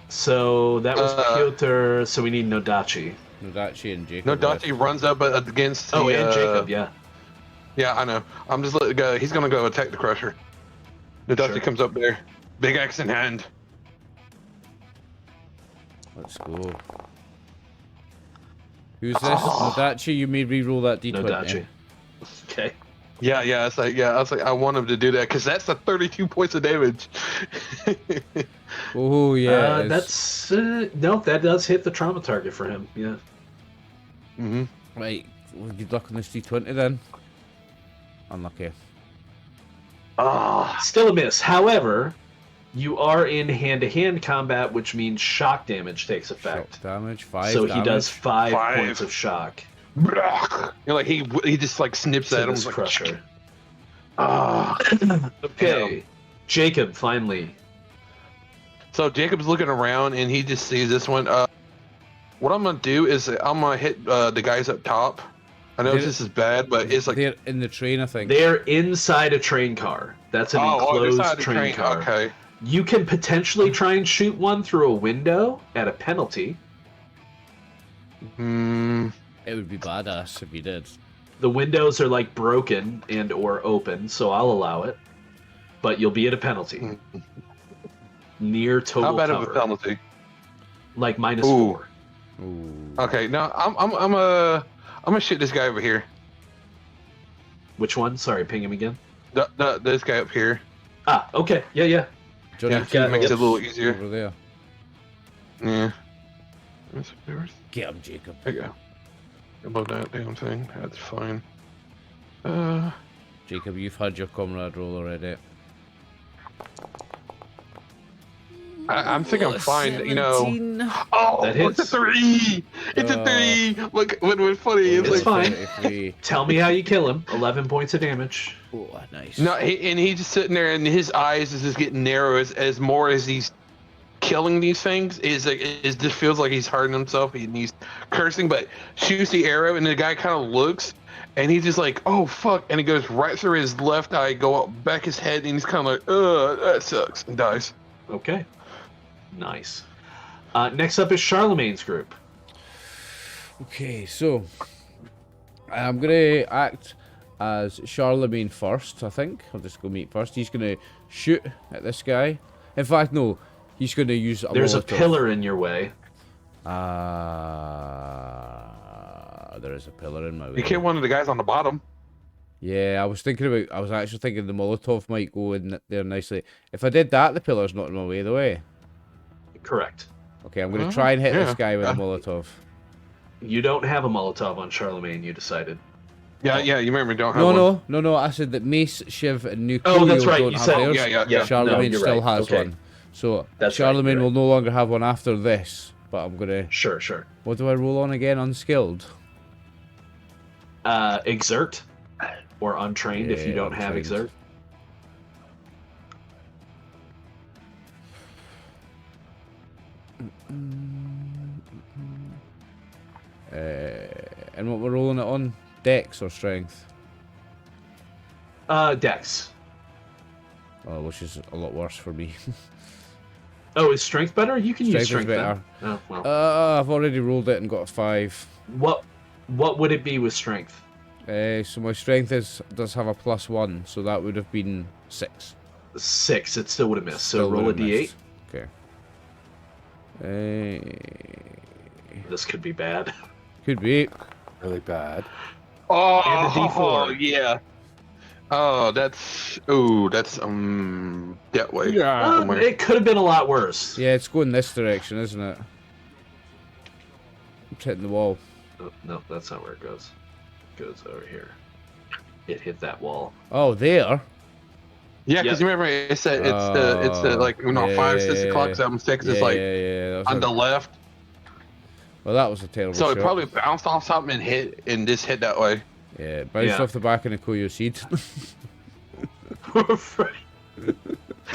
So that was uh, Piotr. So we need Nodachi. Nodachi and Jacob. No, Dante runs up against the. Oh, and Jacob. Yeah. Yeah, I know. I'm just letting go. He's gonna go attack the Crusher. The Dante Sure. comes up there, big axe in hand. Let's go. Who's this? Nodachi, you may re-roll that D20. Nodachi. Okay. Yeah, it's like I was like I want him to do that because that's the 32 points of damage. Oh yeah. it is. That's no. That does hit the trauma target for him. Yeah. Mm-hmm. Right. Well, good luck on this D20 then. Unlucky. Still a miss. However, you are in hand-to-hand combat, which means shock damage takes effect. Shock damage. 5 So damage. he does 5 5. points of shock You know, like he just like snips to at him. this Like, crusher. ah. Okay, Jacob finally. So Jacob's looking around and he just sees this one. What I'm gonna do is I'm gonna hit the guys up top. I know They're- this is bad, but it's like They're in the train, I think. They're inside a train car. That's an enclosed inside the train car. Okay. You can potentially try and shoot one through a window at a penalty. Hmm. It would be badass if you did. The windows are like broken and or open, so I'll allow it. But you'll be at a penalty. Near total How bad cover. of a penalty? Like -4. Ooh. Okay, now I'm gonna shoot this guy over here. Which one? Sorry, ping him again. This guy up here. Ah, okay. Yeah. Johnny Yeah, Keith makes it a over little easier. there. Yeah. Get him, Jacob. There you go. Above that damn thing. That's fine. Jacob, you've had your comrade roll already. I'm thinking I'm fine. You know. 17. Oh, That it's a hits. 3. It's a 3. Look, what's funny is It's like. fine. 33. Tell me how you kill him. 11 points of damage. Oh, nice. No, he's just sitting there, and his eyes is just getting narrow as more as he's killing these things. Is like it just feels like he's hurting himself, and he's cursing, but shoots the arrow, and the guy kind of looks, and he's just like, "Oh fuck!" and it goes right through his left eye, go up back his head, and he's kind of like, that sucks," and dies. Okay. Nice. Next up is Charlemagne's group. Okay, so I'm gonna act as Charlemagne first, I think. I'll just go meet first. He's going to shoot at this guy. In fact, no. He's going to use a There's a Molotov. pillar in your way. There is a pillar in my way. You killed one of the guys on the bottom. Yeah, I was actually thinking the Molotov might go in there nicely. If I did that, the pillar's not in my way, the way. Correct. Okay, I'm going to try and hit this yeah. guy with a Molotov. You don't have a Molotov on Charlemagne, you decided. Yeah, you remember don't have one. No. I said that Mace, Shiv, and Nukoyo Oh, that's right, don't you have said- theirs. Yeah. Charlemagne you're still right. has Okay. one. So That's right, Charlemagne you're will no longer have one after this. But I'm going to... Sure. What do I roll on again? Unskilled? Exert. Or untrained if you Yeah, don't have untrained. Exert. And what we're rolling it on? Dex or strength? Dex. Oh, which is a lot worse for me. Oh, is strength better? You can use Strength is strength then. better. Oh, well. I've already rolled it and got a 5. What would it be with strength? So my strength does have a +1, so that would have been 6. 6. It still would have missed. So Still roll a would've d8. missed. Okay. This could be bad. Could be. Really bad. Oh, And a D4. yeah. Oh, that's that way. Yeah. It could have been a lot worse. Yeah, it's going this direction, isn't it? It's hitting the wall. Oh, no, that's not where it goes. It goes over here. It hit that wall. Oh, there. Yeah, because Yep. you remember it said it's the like 5, 6 o'clock, 7, 6 is like that was on the left. Well, that was a terrible So it shot. probably bounced off something and just hit that way. Yeah, bounced Yeah. off the back of Nukoyo seed.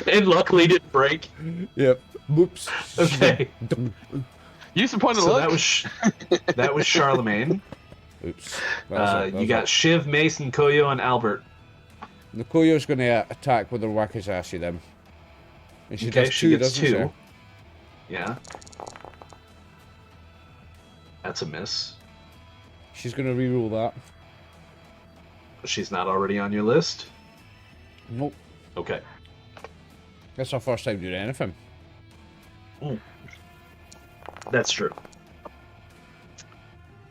And luckily didn't break. Yep. Whoops. Okay. Use the point of So look. that was Charlemagne. Oops. You got Shiv, Mason, Koyo, and Albert. Nukoyo's going to attack with her Wakizashi then. And she Okay, does she 2, gets doesn't 2. she? Yeah. That's a miss. She's going to reroll that. She's not already on your list? Nope. Okay. That's our first time doing anything. That's true.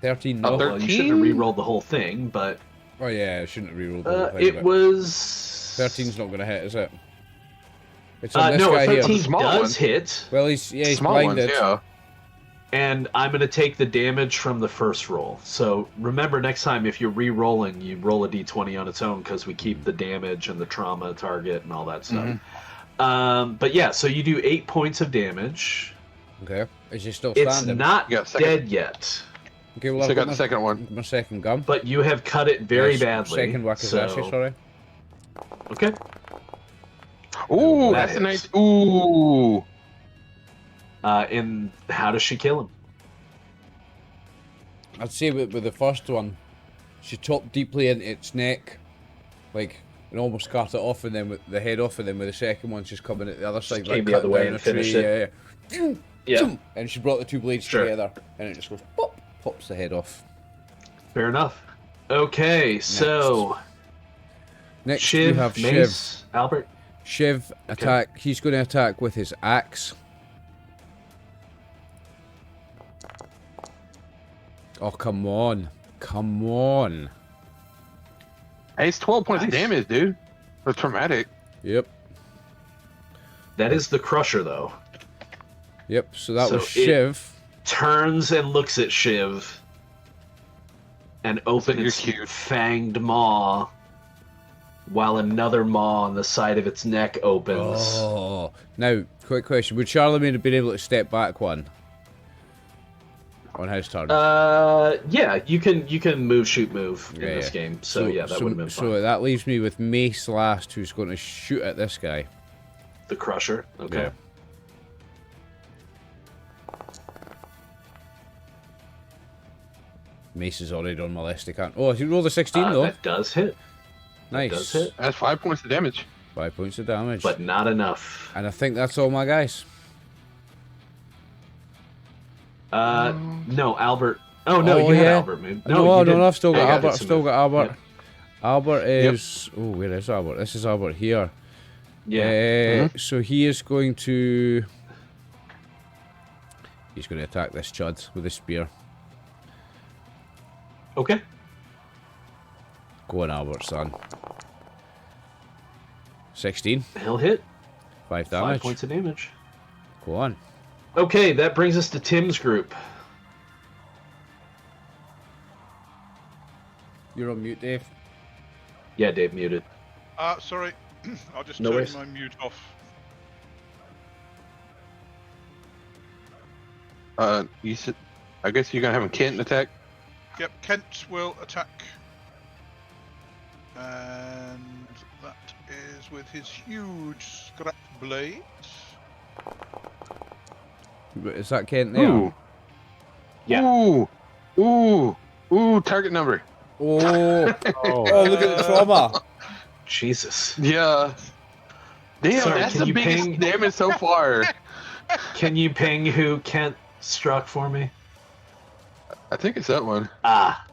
13, no. Oh, Well, you shouldn't have re-rolled the whole thing, but Oh yeah, I shouldn't have rerolled the whole thing. it but was... 13's not going to hit, is it? It's on this no, guy 13 here. The small does one. hit, Well, he's Small blinded. ones, yeah. and I'm going to take the damage from the first roll. So remember, next time if you're re-rolling, you roll a d20 on its own because we keep the damage and the trauma target and all that stuff. But yeah, so you do 8 points of damage. Okay. Is she still It's standing? not Yeah, second. dead yet, Okay, well, So I've got the second one. my second gun. but you have cut it very Yes, badly. Second Wakizashi, so... sorry. Okay. Ooh, That that's a hits. nice. Ooh. And how does she kill him? I'd say with the first one, she chopped deeply into its neck, like, and almost cut it off, and then with the head off, and then with the second one, she's coming at the other side, came like the cutting other way down and a tree, finished it. Yeah. Yeah, And she brought the two blades Sure. together, and it just goes pop, pops the head off. fair enough. Okay, so Next Shiv, we have Mace, Albert. Shiv attack. He's going to attack with his axe. Oh come on, come on. Hey, it's 12 points of Nice. damage, dude. For traumatic. Yep, That is the Crusher, though. yep. So that So was it- Shiv. Turns and looks at Shiv and opens You're its cute. fanged maw while another maw on the side of its neck opens. Oh, now quick question: would Charlemagne have been able to step back one on his turn? Yeah, you can move, shoot, move in Yeah, this yeah. game. So yeah, that would have been fun. So that leaves me with Mace last, who's going to shoot at this guy. The Crusher. Okay. Yeah. Mace is already on my list. He can't. Oh, he rolled a 16 though. That does hit. Nice. Does hit, That's 5 points of damage. 5 points of damage. but not enough. And I think that's all my guys. No, Albert. Oh no, Oh, you had yeah. Albert moved. No, you no, didn't. I've still got Hang on, Albert. it's I've a still move. got Albert. Yep. Albert is... Oh, where is Albert? This is Albert here. Yeah. So he is going to... He's going to attack this chud with a spear. Okay. Go on, Albert, son. 16. He'll hit. 5 5 damage. points of damage. Go on. Okay, that brings us to Tim's group. You're on mute, Dave. Yeah, Dave muted. Sorry. I'll just No turn worries. my mute off. You said, I guess you're gonna have a Kent attack. Yep, Kent will attack. And that is with his huge scrap blade. Is that Kent there? Ooh. Yeah. Ooh. Target number. Oh, oh, look at the trauma. Jesus. Yeah. Damn, Sorry, that's can the you biggest ping? damage so far. Can you ping who Kent struck for me? I think it's that one. Ah.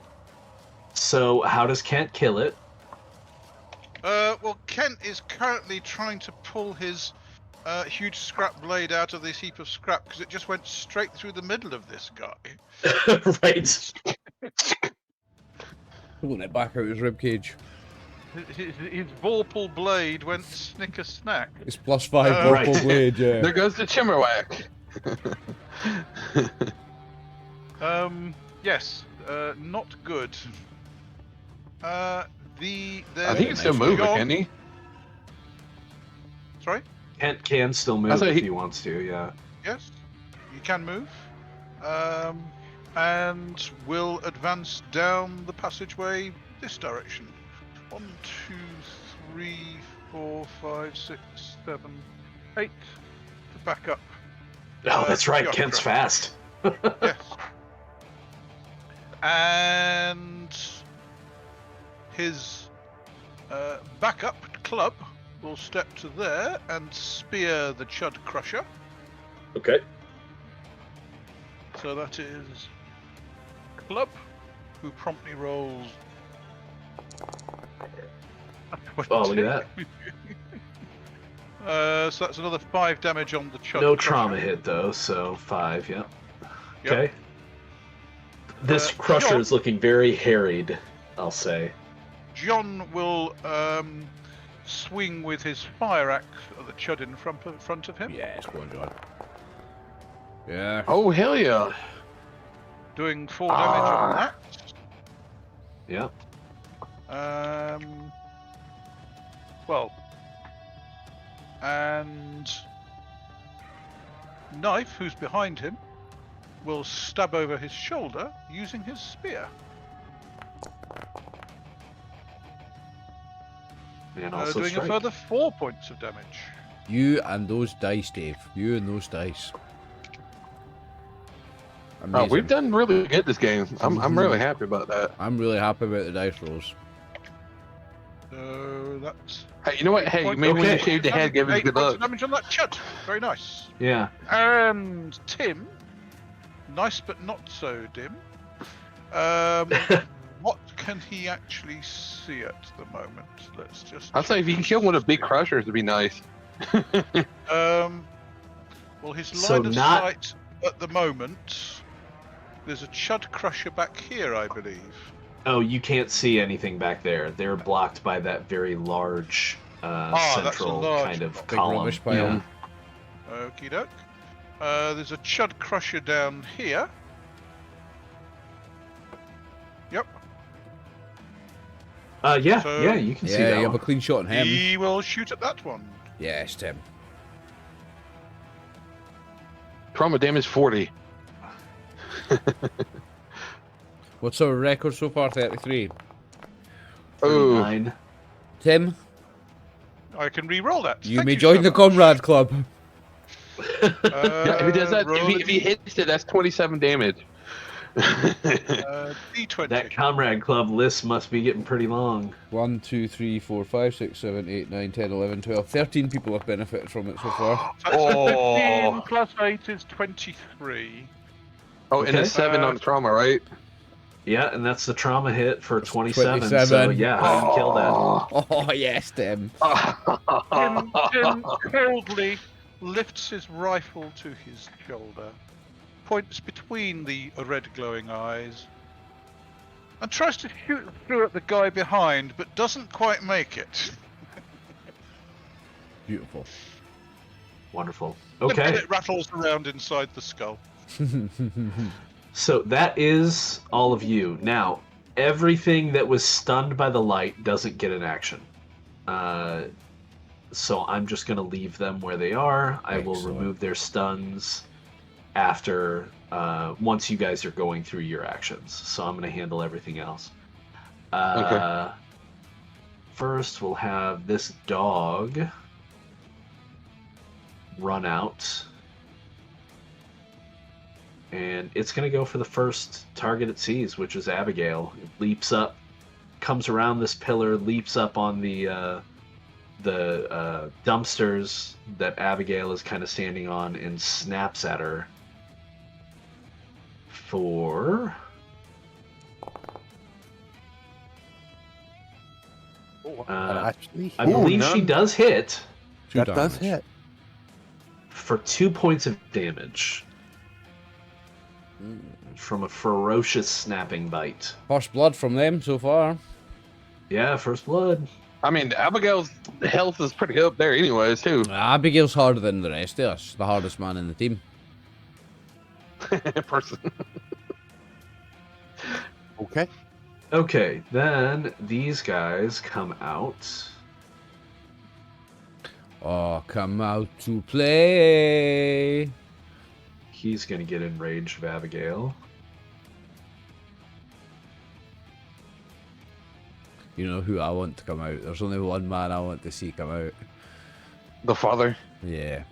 So, how does Kent kill it? Well, Kent is currently trying to pull his huge scrap blade out of this heap of scrap because it just went straight through the middle of this guy. Right. Pulling it back out his ribcage. His vorpal blade went snicker snack. It's +5 Right. purple blade, yeah. There goes the Chimmerwhack. Yes, not good. I think it's still moving, can't he? Sorry? Kent can still move thought if he- he wants to, yeah. Yes, you can move. And will advance down the passageway this direction. 1, 2, 3, 4, 5, 6, 7, 8 to back up. Oh, that's right. Joshua. Kent's fast. Yes. And his backup club will step to there and spear the Chud Crusher. Okay. So that is Club, who promptly rolls. Oh, look at that. So that's another 5 damage on the Chud No Crusher. trauma hit, though, so 5, yeah. Yep. Okay. This crusher John- is looking very harried, I'll say. John will swing with his fire axe at the Chud in front of him, Yes, go on, John. Yeah. Oh, hell yeah. doing 4 damage on that. Yeah. Well, and Knife, who's behind him, will stab over his shoulder using his spear. And also Doing strike. a further 4 points of damage. You and those dice, Dave. You and those dice. Oh, Amazing. we've done really good this game. I'm really happy about that. I'm really happy about the dice rolls. So that's Hey, you know what? Hey, maybe when you Okay. shaved your head, give it a 8 good points of look. damage on that Chud. Very nice. Yeah. And Tim, nice but not so dim. What can he actually see at the moment? Let's just. I'd say if you can kill one of the big crushers, it'd be nice. Well, his So line of not- sight at the moment. There's a Chud Crusher back here, I believe. Oh, you can't see anything back there. They're blocked by that very large that's a central large kind of Big column. rubbish pile. Yeah. Okie doke. There's a Chud Crusher down here. Yep. Yeah, So- yeah, you can see Yeah, that you have a one. clean shot on him. He will shoot at that one. Yes, Tim. Trauma damage 40. What's our record so far? 33. Oh, 39. Tim, I can re-roll that. you Thank may so join the much. Comrade Club. yeah, if he does that, roll if he hits it, that's 27 damage. D20. That Comrade Club list must be getting pretty long. 1, 2, 3, 4, 5, 6, 7, 8, 9, 10, 11, 12. 13 people have benefited from it so far. So that's Oh. 15 plus 8 is 23. Oh, and Okay. a 7 on trauma, right? Yeah, and that's the trauma hit for 27. So 27. yeah, you kill that. Oh, yes, Tim. Tim coldly lifts his rifle to his shoulder, points between the red glowing eyes, and tries to shoot through at the guy behind, but doesn't quite make it. Beautiful. Wonderful. The Okay. bullet rattles around inside the skull. So that is all of you. Now, everything that was stunned by the light doesn't get an action. So I'm just going to leave them where they are. I will Excellent. remove their stuns after, once you guys are going through your actions. So I'm going to handle everything else. Okay. First, we'll have this dog run out. And it's going to go for the first target it sees, which is Abigail. It leaps up, comes around this pillar, leaps up on the dumpsters that Abigail is kind of standing on, and snaps at her for... Actually, I believe none. she does hit Two that does damage. hit. for 2 points of damage from a ferocious snapping bite. First blood from them so far. Yeah, first blood. I mean, Abigail's health is pretty up there, anyways, too. Abigail's harder than the rest of us. The hardest man in the team. Person. Okay. Okay, then these guys come out. Oh, come out to play. He's going to get in range of Abigail. You know who I want to come out. There's only one man I want to see come out. The father. Yeah.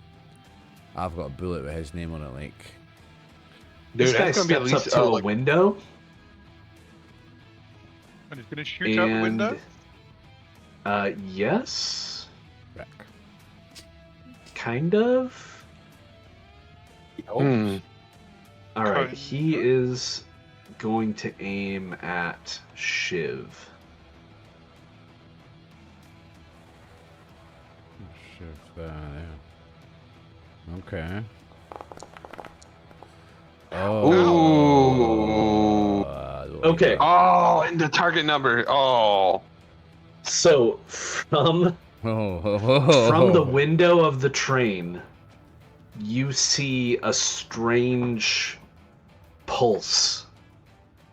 I've got a bullet with his name on it, like. Dude, This guy that's gonna be at steps up least to a like, window. And he's going to shoot out the window. Yes. Wreck. Kind of. hmm. All right, Kind he of. is going to aim at Shiv. Shift that there. Okay. Oh. Ooh. Okay. Oh, and the target number. Oh. So from the window of the train, you see a strange pulse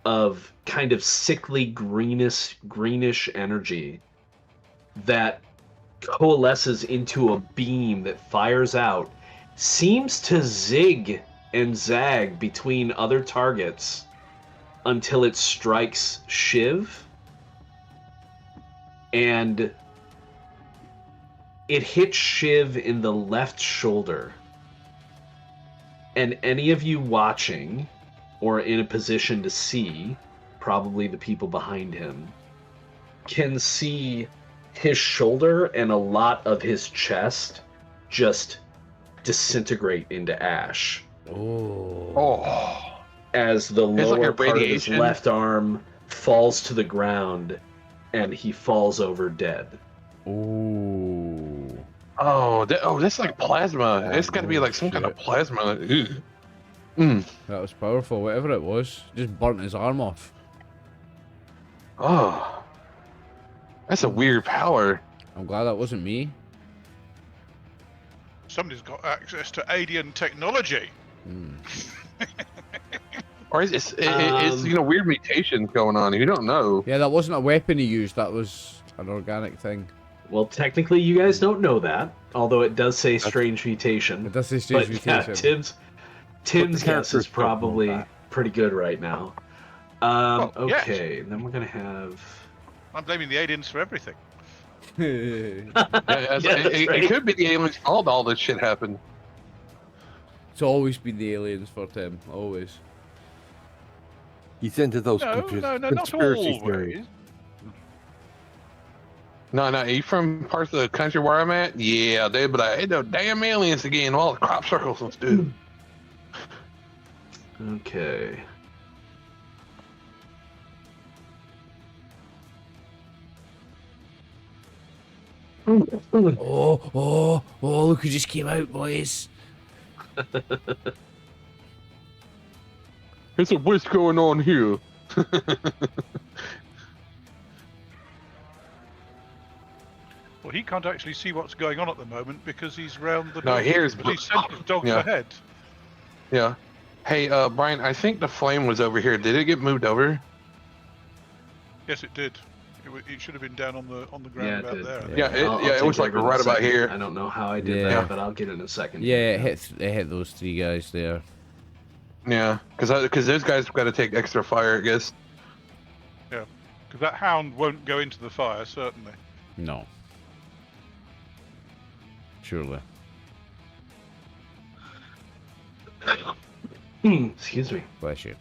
of kind of sickly greenish energy that coalesces into a beam that fires out, seems to zig and zag between other targets until it strikes Shiv, and it hits Shiv in the left shoulder. And any of you watching, or in a position to see, probably the people behind him, can see his shoulder and a lot of his chest just disintegrate into ash Oh. as the It's like lower a part of his radiation. left arm falls to the ground and he falls over dead. Ooh. Oh, that's like plasma. It's got to be like some kind of shit. plasma. Ew. Mm. That was powerful. Whatever it was, just burnt his arm off. Oh. That's a weird power. I'm glad that wasn't me. Somebody's got access to alien technology. Or it's weird mutations going on. You don't know. Yeah, that wasn't a weapon he used. That was an organic thing. Well, technically, you guys don't know that, although it does say strange mutation. It does say strange But yeah, mutation. Tim's guess characters is don't know probably that. pretty good right now. Well, yes. Okay, then we're gonna have. I'm blaming the aliens for everything. It's Yeah, Yeah, that's it right. could be the aliens' fault all this shit happened. always been the aliens for Tim. Always. He's into those No, not conspiracy theories. always. No, are you from parts of the country where I'm at? Yeah, they'd be like, hey, the damn aliens again, all the crop circles and stuff. Okay. Oh, look who just came out, boys. There's a what's going on here. Well, he can't actually see what's going on at the moment because he's round the No, dog. here's But he sent his dogs Yeah. ahead. Yeah. Hey, Brian, I think the flame was over here. Did it get moved over? Yes, it did. It should have been down on the ground Yeah, it about did. there. I think. Yeah, I'll it take was like over in a right about second. here. I don't know how I did Yeah. that, but I'll get it in a second. Yeah, it hit those 3 guys there. Yeah, because those guys got to take extra fire, I guess. Because that hound won't go into the fire, certainly. No. Surely. Excuse me. Bless you.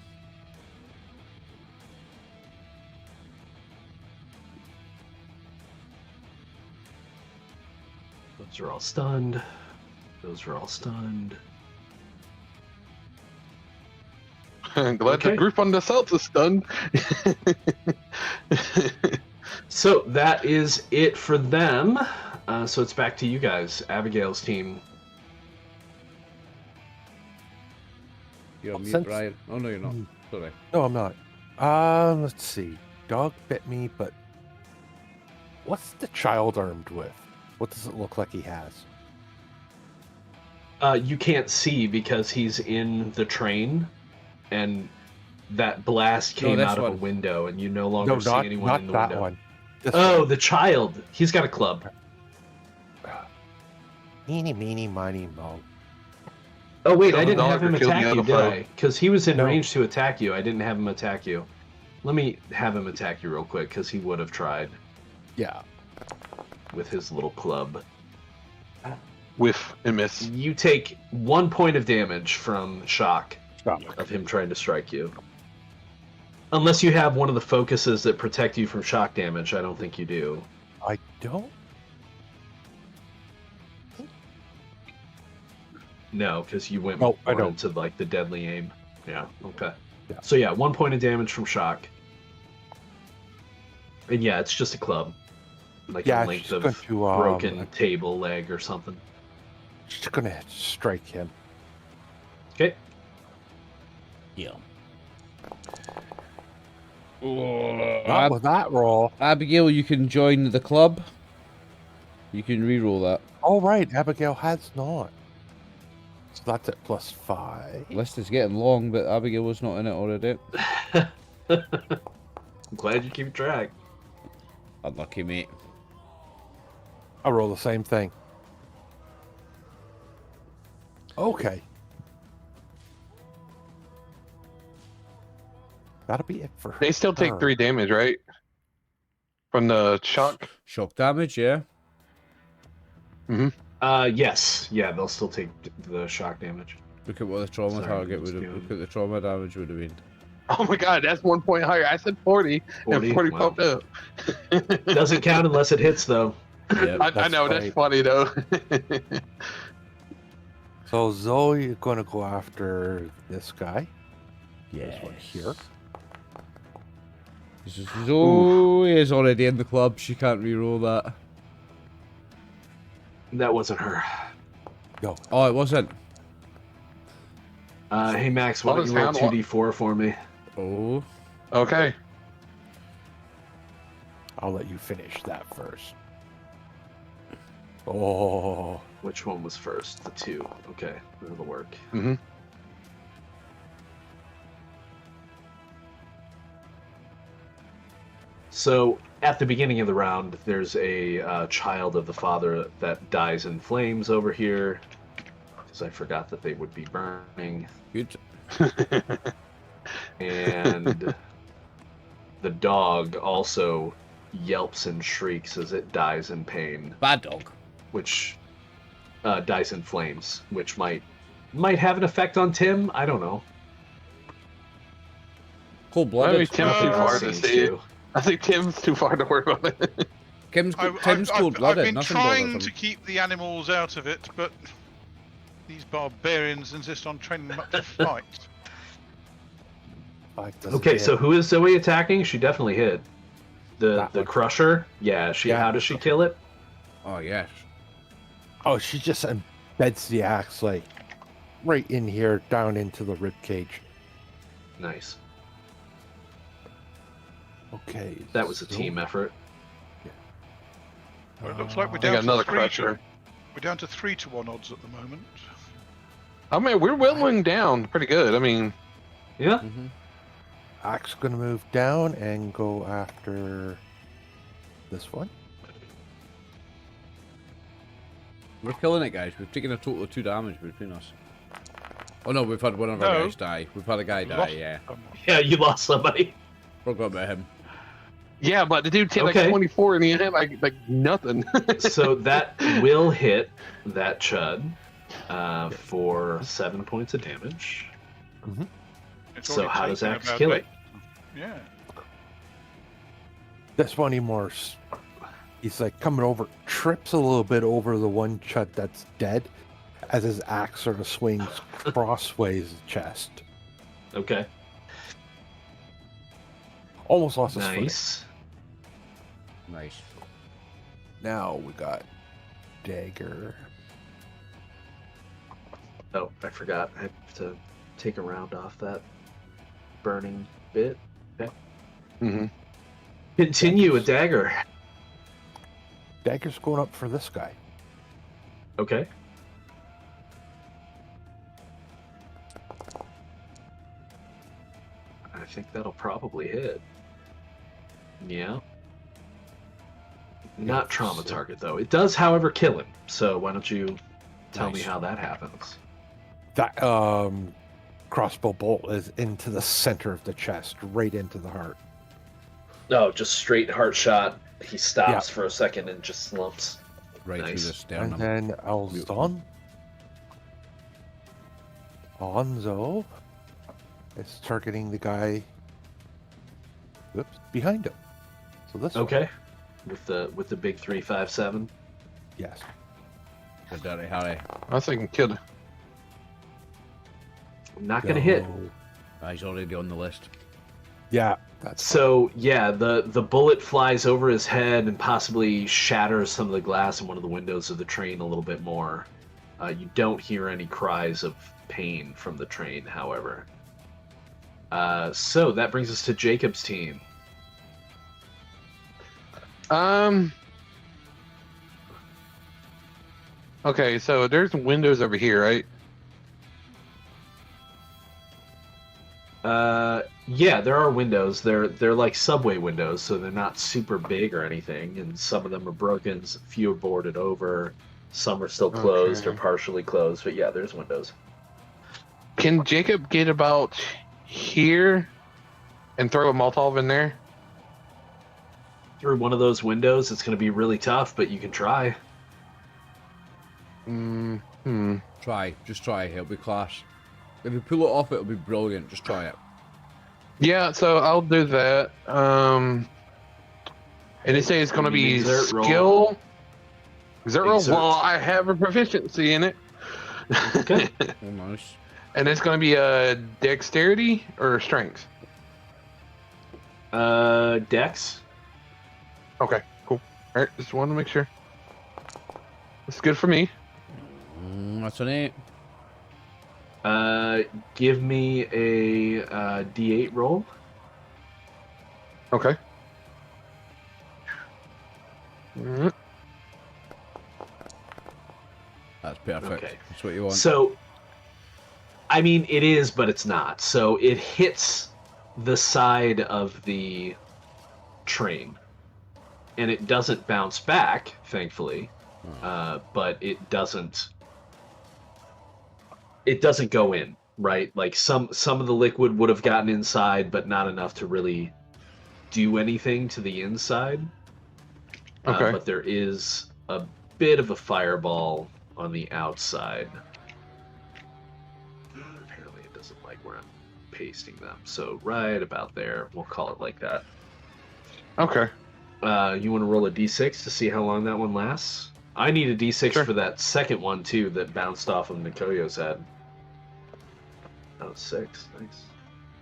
Those are all stunned. Those are all stunned. I'm glad Okay. the group on the south is stunned. So that is it for them. So it's back to you guys, Abigail's team. You're on mute, Since- Brian. Oh, no, you're not. Sorry. No, I'm not. Let's see. Dog bit me, but what's the child armed with? What does it look like he has? You can't see because he's in the train, and that blast No, came this out of a one. window, and you no longer No, see not, anyone not in the that window. one. This Oh, the child. He's got a club. Eeny, meeny, miny, mo. Oh wait, Kill I the didn't dog have or him kill the attack you, other did foe? I? Because he was in No. range to attack you. I didn't have him attack you. Let me have him attack you real quick, because he would have tried Yeah. with his little club. Whiff and miss. You take 1 point of damage from shock Stop. of him trying to strike you. Unless you have one of the focuses that protect you from shock damage, I don't think you do. I don't. No, because you went Oh, I more don't. into like the deadly aim. Yeah, okay. Yeah. So yeah, 1 point of damage from shock. And yeah, it's just a club. Like Yeah, a length she's of going to, broken table leg or something. Just gonna strike him. Okay. Yeah. Not with that roll. Abigail, you can join the club. You can re-roll that. All right, Abigail has not. So that's at +5. List is getting long, but Abigail was not in it already. I'm glad you keep track. Unlucky, mate. I'll roll the same thing. Okay. That'll be it for her. They still take turn. 3 damage, right? From the shock. Shock damage, yeah. Yes. Yeah, they'll still take the shock damage. Look at what the trauma Sorry, target just would have. doing- Look at the trauma damage would have been. Oh my god, that's 1 point higher. I said 40, 40? and 40 Wow. popped up. Doesn't count unless it hits, though. Yep. I That's know, that's right. funny though. So Zoe, you're going to go after this guy. Yes. This one here. Zoe is already in the club. She can't re-roll that. That wasn't her. Go. Oh, it wasn't. Hey, Max, why What don't is you roll Hannah? 2d4 for me? Oh. Okay. I'll let you finish that first. Oh, Which one was first? The 2. Okay, that'll work. Mm-hmm. So, at the beginning of the round, there's a child of the father that dies in flames over here. Because I forgot that they would be burning. Good. And the dog also yelps and shrieks as it dies in pain, Bad dog. which dies in flames, which might have an effect on Tim. I don't know. Cold Maybe blooded. Tim's too far to Seems see. to. I think Tim's too far to worry about it. Tim's I've cold blooded. been Nothing trying bothers to him. keep the animals out of it, but these barbarians insist on training them up to fight. like doesn't Okay, hit. so who is Zoe attacking? She definitely hit. That The one. crusher? Yeah, Yeah. how does she kill it? Oh, yes. Oh, she just embeds the axe like right in here, down into the rib cage. Nice. Okay. That was a so- team effort. Well, it looks like we're They got down to another 3 crusher. to, we're down to 3-1 odds at the moment. I mean, we're whittling down pretty good. I mean, Yeah. Mm-hmm. Axe gonna move down and go after this one. We're killing it, guys. We've taken a total of 2 damage between us. Oh no, we've had one of our No. guys die. We've had a guy We die, lost yeah. someone. Yeah, you lost somebody. Forgot about him. yeah, but the dude hit Okay. like 24 and he hit like nothing. So that will hit that chud for 7 points of damage. It's So already how does taken Axe about kill eight. it? Yeah. This one, he's like coming over, trips a little bit over the one chut that's dead, as his axe sort of swings crossways the chest. Okay. Almost lost his footing. Nice. Nice. Now we got dagger. Oh, I forgot. I have to take a round off that burning bit. Okay. hmm Continue with dagger. Dagger's going up for this guy. Okay. I think that'll probably hit. Yeah. Not trauma target though. It does, however, kill him. So why don't you tell me Nice. how that happens? That crossbow bolt is into the center of the chest, right into the heart. No, just straight heart shot. He stops Yeah. for a second and just slumps. Right Nice. through the sternum. And then Alzon. Alonzo is targeting the guy behind him. So this one. Okay. With the big 357. Yes. The Dirty Harry. I was thinking kid. Not gonna hit. Go. He's already on the list. Yeah, that's So yeah, the bullet flies over his head and possibly shatters some of the glass in one of the windows of the train a little bit more. You don't hear any cries of pain from the train, however. So that brings us to Jacob's team. Okay, so there's windows over here, right? Yeah, there are windows. They're like subway windows, so they're not super big or anything. And some of them are broken, a few are boarded over, some are still closed or Okay. partially closed. But yeah, there's windows. Can Jacob get about here and throw a Molotov in there? Through one of those windows, it's going to be really tough, but you can try. Try. Just try. It'll be class. If you pull it off, it'll be brilliant. Just try it. Yeah, so I'll do that. And they say it's going to be Exert roll. skill. Exert roll. Exert. Well, I have a proficiency in it. Okay. Oh, nice. And it's going to be a dexterity or strength. Dex. Okay, cool. All right, just wanted to make sure. That's good for me. That's an 8. Give me a D8 roll. Okay. Mm, That's perfect. Okay. That's what you want. So, I mean, it is, but it's not. So it hits the side of the train, and it doesn't bounce back, thankfully. But it doesn't go in, right? Like some of the liquid would have gotten inside, but not enough to really do anything to the inside. Okay. But there is a bit of a fireball on the outside. Apparently it doesn't like where I'm pasting them. So right about there, we'll call it like that. okay. You want to roll a d6 to see how long that one lasts? I need a d6 Sure. for that second one too that bounced off of Nikoyo's head. That was 6. Nice.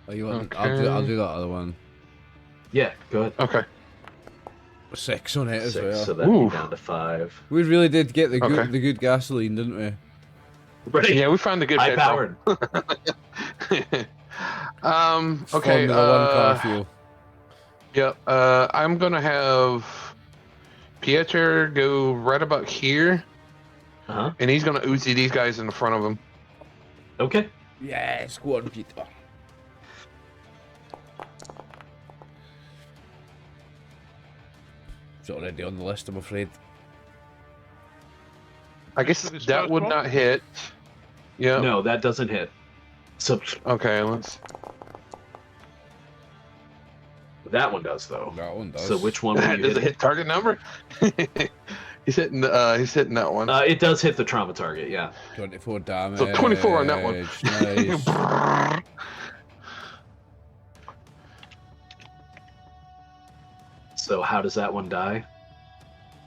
Oh, you want? Okay. I'll do that other one. Yeah, go ahead. Okay. 6 on it as 6, well. so that'd Ooh. be down to 5. We really did get the Okay. good gasoline, didn't we? Right. Yeah, we found a good High petrol. powered. Okay. Formula One car fuel. Yeah. I'm gonna have Pieter go right about here, Uh-huh. and he's gonna Uzi these guys in the front of him. Okay. Yes, go on, Peter. It's already on the list, I'm afraid. I guess So this that first would one? not hit. Yeah. No, that doesn't hit. So Okay. Let's. that one does though. That one does. So which one will you Does it hit? hit target number? He's hitting. He's hitting that one. It does hit the trauma target, yeah. 24 damage. So 24 on that one. Nice. So how does that one die?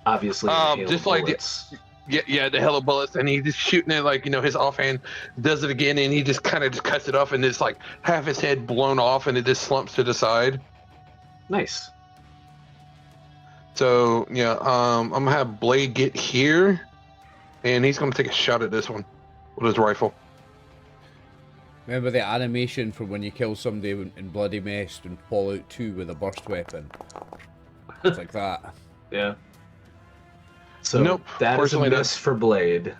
Obviously, in a hail just of like the- bullets. Yeah, the hella bullets, and he just shooting it like his offhand does it again, and he just kind of just cuts it off, and it's like half his head blown off, and it just slumps to the side. Nice. So yeah, I'm gonna have Blade get here, and he's gonna take a shot at this one with his rifle. Remember the animation from when you kill somebody in Bloody Mess and Fallout 2 with a burst weapon? It's like that. Yeah. So Nope, that is a fortunately miss for Blade,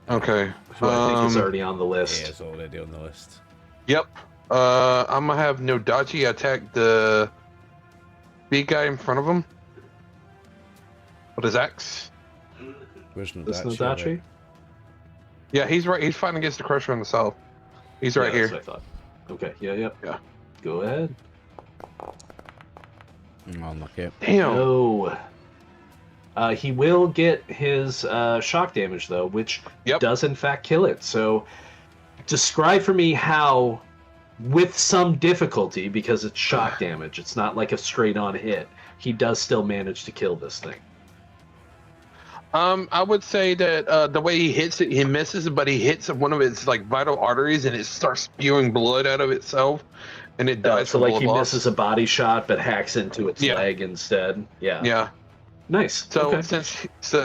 Okay. who I think is already on the list. Yeah, it's already on the list. Yep. I'm gonna have Nodachi attack the big guy in front of him with his axe. Where's This Nodachi? Nodachi? Yeah, he's right. He's fighting against the Crusher on the south. He's right Yeah, here. that's what I thought. Okay, yeah. Go ahead. Oh, okay. Damn. No. He will get his shock damage, though, which Yep. does in fact kill it. So describe for me how, with some difficulty, because it's shock damage, it's not like a straight-on hit, he does still manage to kill this thing. I would say that the way he hits it, he misses, but he hits one of its like vital arteries, and it starts spewing blood out of itself, and it dies So from like blood he loss. misses a body shot, but hacks into its Yeah. leg instead. Yeah. Yeah. Nice. So okay.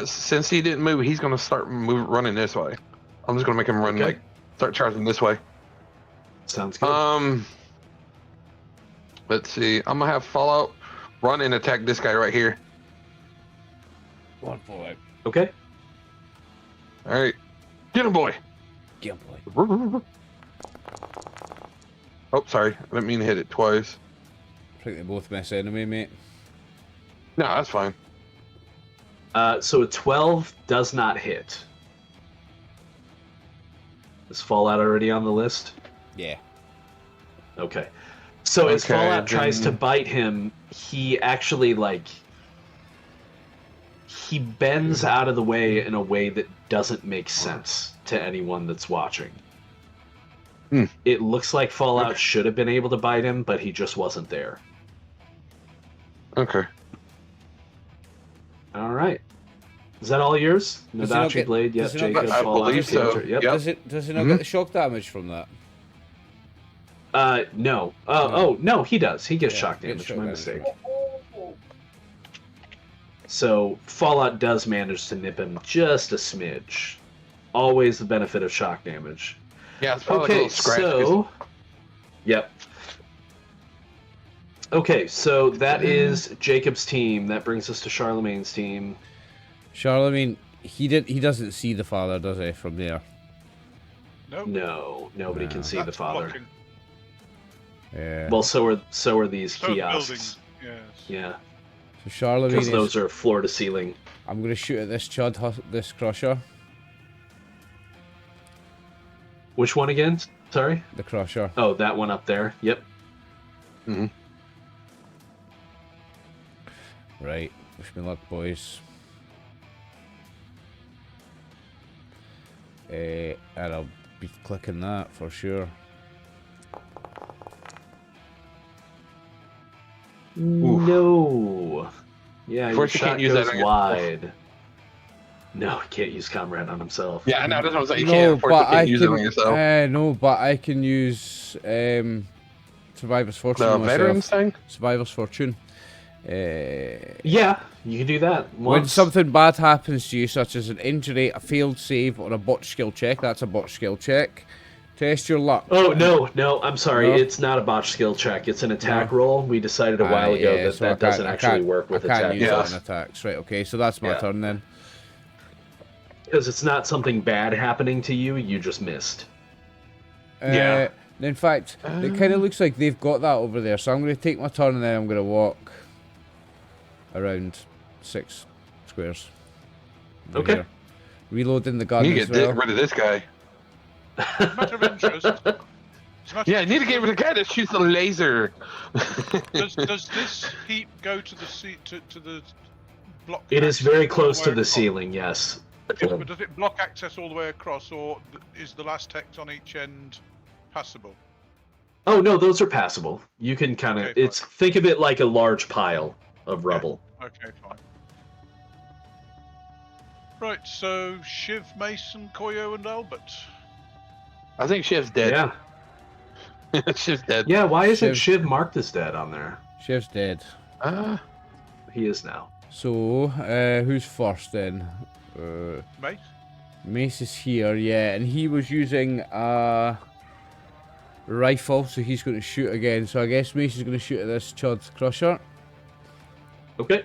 since he didn't move, he's gonna start running this way. I'm just gonna make him run Okay. like start charging this way. Sounds good. Let's see. I'm gonna have Fallout run and attack this guy right here. One Fallout. Okay. All right, get him, boy. Get him, boy. Oh, sorry. I didn't mean to hit it twice. I think they both miss anyway, mate. No, that's fine. So a 12 does not hit. Is Fallout already on the list? Yeah. Okay. So as Okay, Fallout tries to then- bite him, he actually he bends out of the way in a way that doesn't make sense to anyone that's watching. Hmm. It looks like Fallout Okay. should have been able to bite him, but he just wasn't there. Okay. All right. Is that all yours? Does he not Nodachi, get- Blade, yes, does he not Jacob, get- I Fallout, believe so. Pieter, Yep. Yep. Does he not Mhm. get the shock damage from that? No. Oh, no, he does. He gets Yeah, shock he gets damage. shock My damage. mistake. So Fallout does manage to nip him just a smidge. Always the benefit of shock damage. Yeah, it's probably like a Okay, little scratch. so... Yep. Okay, so that is Jacob's team. That brings us to Charlemagne's team. Charlemagne, he doesn't see the father, does he, from there? Nope. No, nobody No. can see the That's father. blocking. Yeah. Well, so are these So kiosks. buildings. Yes. Yeah, So Charlemagne because is... those are floor to ceiling. I'm going to shoot at this this crusher. Which one again? Sorry? The crusher. Oh, that one up there. Yep. Right. Wish me luck, boys. And I'll be clicking that for sure. No. Yeah, your Of course you shot can't use that goes on yourself. wide. No, he can't use Comrade on himself. Yeah, I know. That's what I'm saying. You No, can't, but unfortunately, I can't use it can. on yourself. No, but I can use Survivor's Fortune The on myself. veterans thing? Survivor's Fortune. Yeah, you can do that. When Once. something bad happens to you, such as an injury, a failed save, or a botched skill check, that's a botched skill check. Test your luck. Oh no, I'm sorry. No? It's not a botch skill check. It's an attack roll. We decided a while ago Yeah, that so that doesn't actually work with I can't attack use rolls. that in attacks. Right, okay, so that's my Yeah. turn then. Because it's not something bad happening to you. You just missed. Yeah. In fact, it kind of looks like they've got that over there, so I'm going to take my turn and then I'm going to walk around 6 squares. over Okay. here. Reloading the gun You as get well. rid of this guy. Matter of interest. As a matter Yeah, I of need to get rid of the guy that shoots the laser. Does this heap go to the block? It is access very all the close way to the across? ceiling. Yes. Yeah, but does it block access all the way across, or is the last text on each end passable? Oh no, those are passable. You can kind of. Okay, It's think of it like a large pile of rubble. Okay, fine. Right, so Shiv, Mason, Koyo, and Albert. I think Shiv's dead. Yeah. Shiv's dead. Yeah. Why isn't Shiv- Shiv marked as dead on there? Chef's dead. He is now. So, who's first then? Mate? Mace is here, yeah, and he was using a rifle, so he's going to shoot again. So I guess Mace is going to shoot at this Chud Crusher. Okay.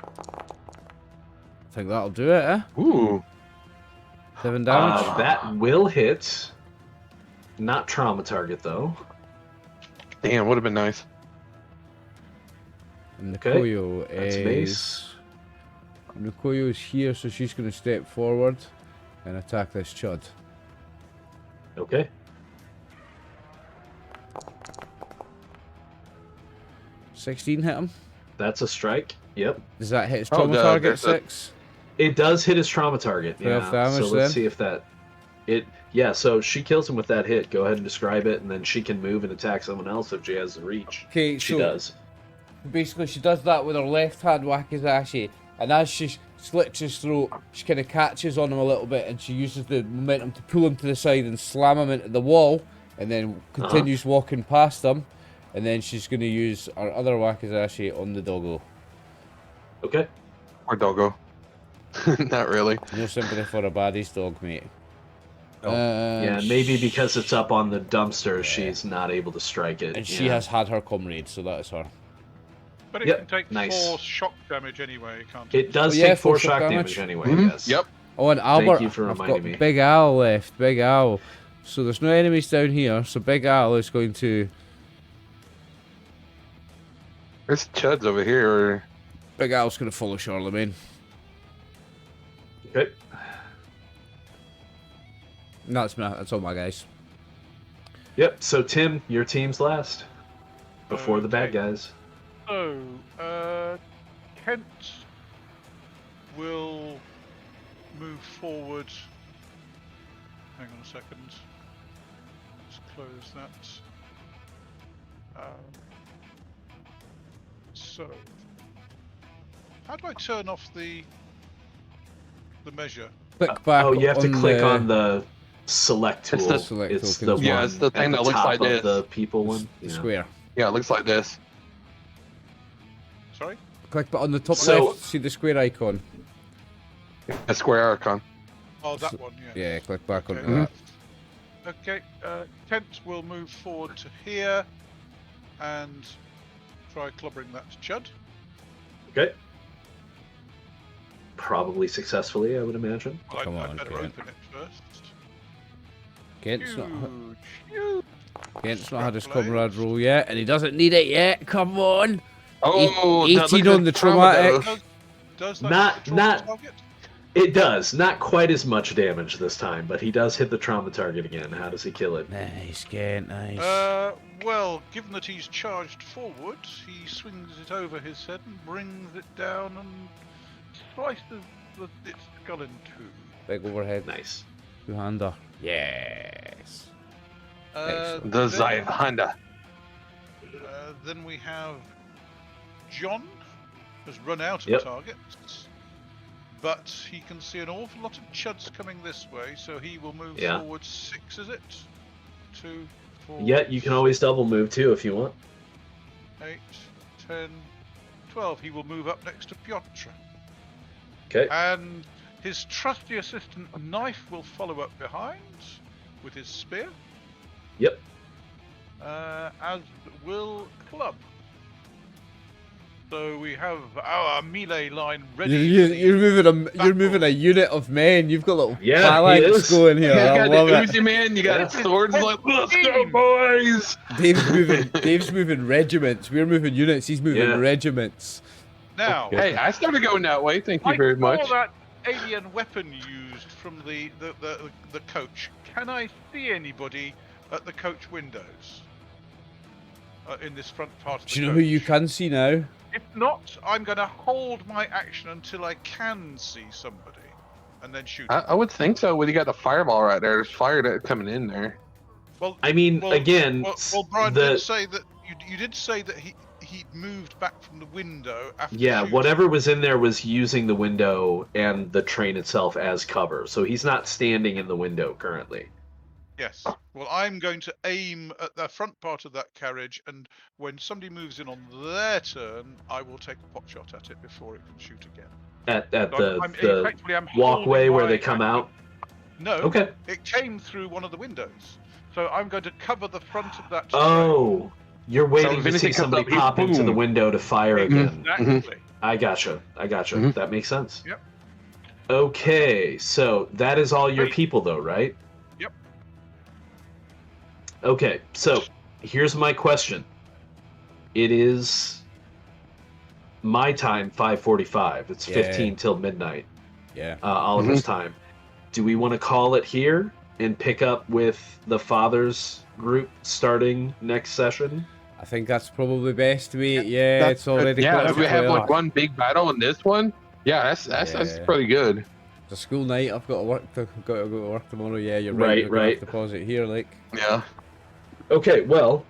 I think that'll do it, eh? Ooh. 7 damage. That will hit. Not trauma target though. Damn, would have been nice. And okay, Nikoyo that's is... base. Nikoyo is here, so she's going to step forward and attack this Chud. Okay. $16 hit him. That's a strike. Yep. Does that hit his Oh, trauma no, target? there's a- 6? It does hit his trauma target. 12 Yeah. damage, So let's then? see if that. Yeah. So she kills him with that hit. Go ahead and describe it, and then she can move and attack someone else if she has the reach. Okay, She so does. basically she does that with her left hand wakizashi, and as she slits his throat, she kind of catches on him a little bit, and she uses the momentum to pull him to the side and slam him into the wall, and then continues walking past him, and then she's going to use her other wakizashi on the doggo. Okay. Or doggo. Not really. No sympathy for a baddie's dog, mate. Yeah. Maybe because it's up on the dumpster, she's not able to strike it. And she yeah. has had her comrade, so that is her. But it Yep, can take nice. 4 shock damage anyway, can't It does Oh, yeah, take 4 4 shock shock damage damage. anyway. Mhm. Yes. Yep. Oh, and Albert, you for I've got reminding me. Big Al left. Big Al. So there's no enemies down here, so Big Al is going to... There's chuds over here. Big Al's going to follow Charlemagne. Okay. No, that's all my guys. Yep. So Tim, your team's last. Before the bad Okay. guys. So, Kent will move forward. Hang on a second. Let's close that. So, how do I turn off the measure? Click back. Oh, you have to click the... on the select tool. It's the select it's tool, the yeah, one it's the at thing that looks top like of this. the people one. the Yeah. square. Yeah, it looks like this. Sorry? Click on the top So- left. See the square icon. A square icon. Oh, that one, yeah. Yeah, click back onto Okay. that. Okay, Kent will move forward to here and try clobbering that Chud. Okay. Probably successfully, I would imagine. Well, Come I'd on, better Kent. open it first. Kent's not, Huge. Kent's not had his Scrap comrade blades. roll yet, and he doesn't need it yet. Come on. Oh, that 18 looks on the like trauma, traumatic. Does that Not- hit the trauma not- target? It does. Not quite as much damage this time, but he does hit the trauma target again. How does he kill it? Nice, Kent, nice. Well, given that he's charged forward, he swings it over his head and brings it down and slices its skull in two. Big overhead. Nice. Two-hander. Yes. Excellent. The Then- Zion Honda. Then we have John has run out of Yep. targets, but he can see an awful lot of chuds coming this way, so he will move Yeah. forward 6, is it? 2, 4. Yeah, you can always double move too if you want. 8, 10, 12. He will move up next to Piotr. Okay. And his trusty assistant Knife will follow up behind with his spear. Yep. As will Club. So we have our melee line ready. You're moving a unit of men. You've got little Yeah, phalanx he is. going here. You I got love the it. Uzi man, you got swords, like, let's go, boys! Dave's moving regiments. We're moving units. He's moving Yeah. regiments. Now, Okay. Hey, I started going that way, thank you I very saw much. that alien weapon used from the coach. Can I see anybody at the coach windows? In this front part of the Do you know coach? who you can see now? If not, I'm going to hold my action until I can see somebody, and then shoot. I would think so, when you got the fireball right there, there's fire that coming in there. Well, I mean, again, well, Brian the- did say that you did say that he'd moved back from the window after. Yeah, shooting. whatever was in there was using the window and the train itself as cover. So he's not standing in the window currently. Yes. Well, I'm going to aim at the front part of that carriage, and when somebody moves in on their turn, I will take a pot shot at it before it can shoot again. At So the effectively, I'm walkway holding where my they come action. out. No. Okay. It came through one of the windows, so I'm going to cover the front of that. Oh, you're waiting if to see anything comes somebody up, pop into the boom. window to fire again. Exactly. I gotcha. Mhm. That makes sense. Yep. Okay, so that is all your Wait. people, though, right? Yep. Okay, so here's my question. It is my time, 5:45. It's Yeah. 15 till midnight, Yeah. Oliver's time. Do we want to call it here and pick up with the father's group starting next session? I think that's probably best, mate. Yeah, That's it's already Yeah, close if we to have 12. like one big battle in this one, yeah, that's Yeah. pretty good. It's a school night. I've got to go to work tomorrow. Yeah, you're right. Right, We're gonna right. have to pause it here, like. Yeah. Okay, well,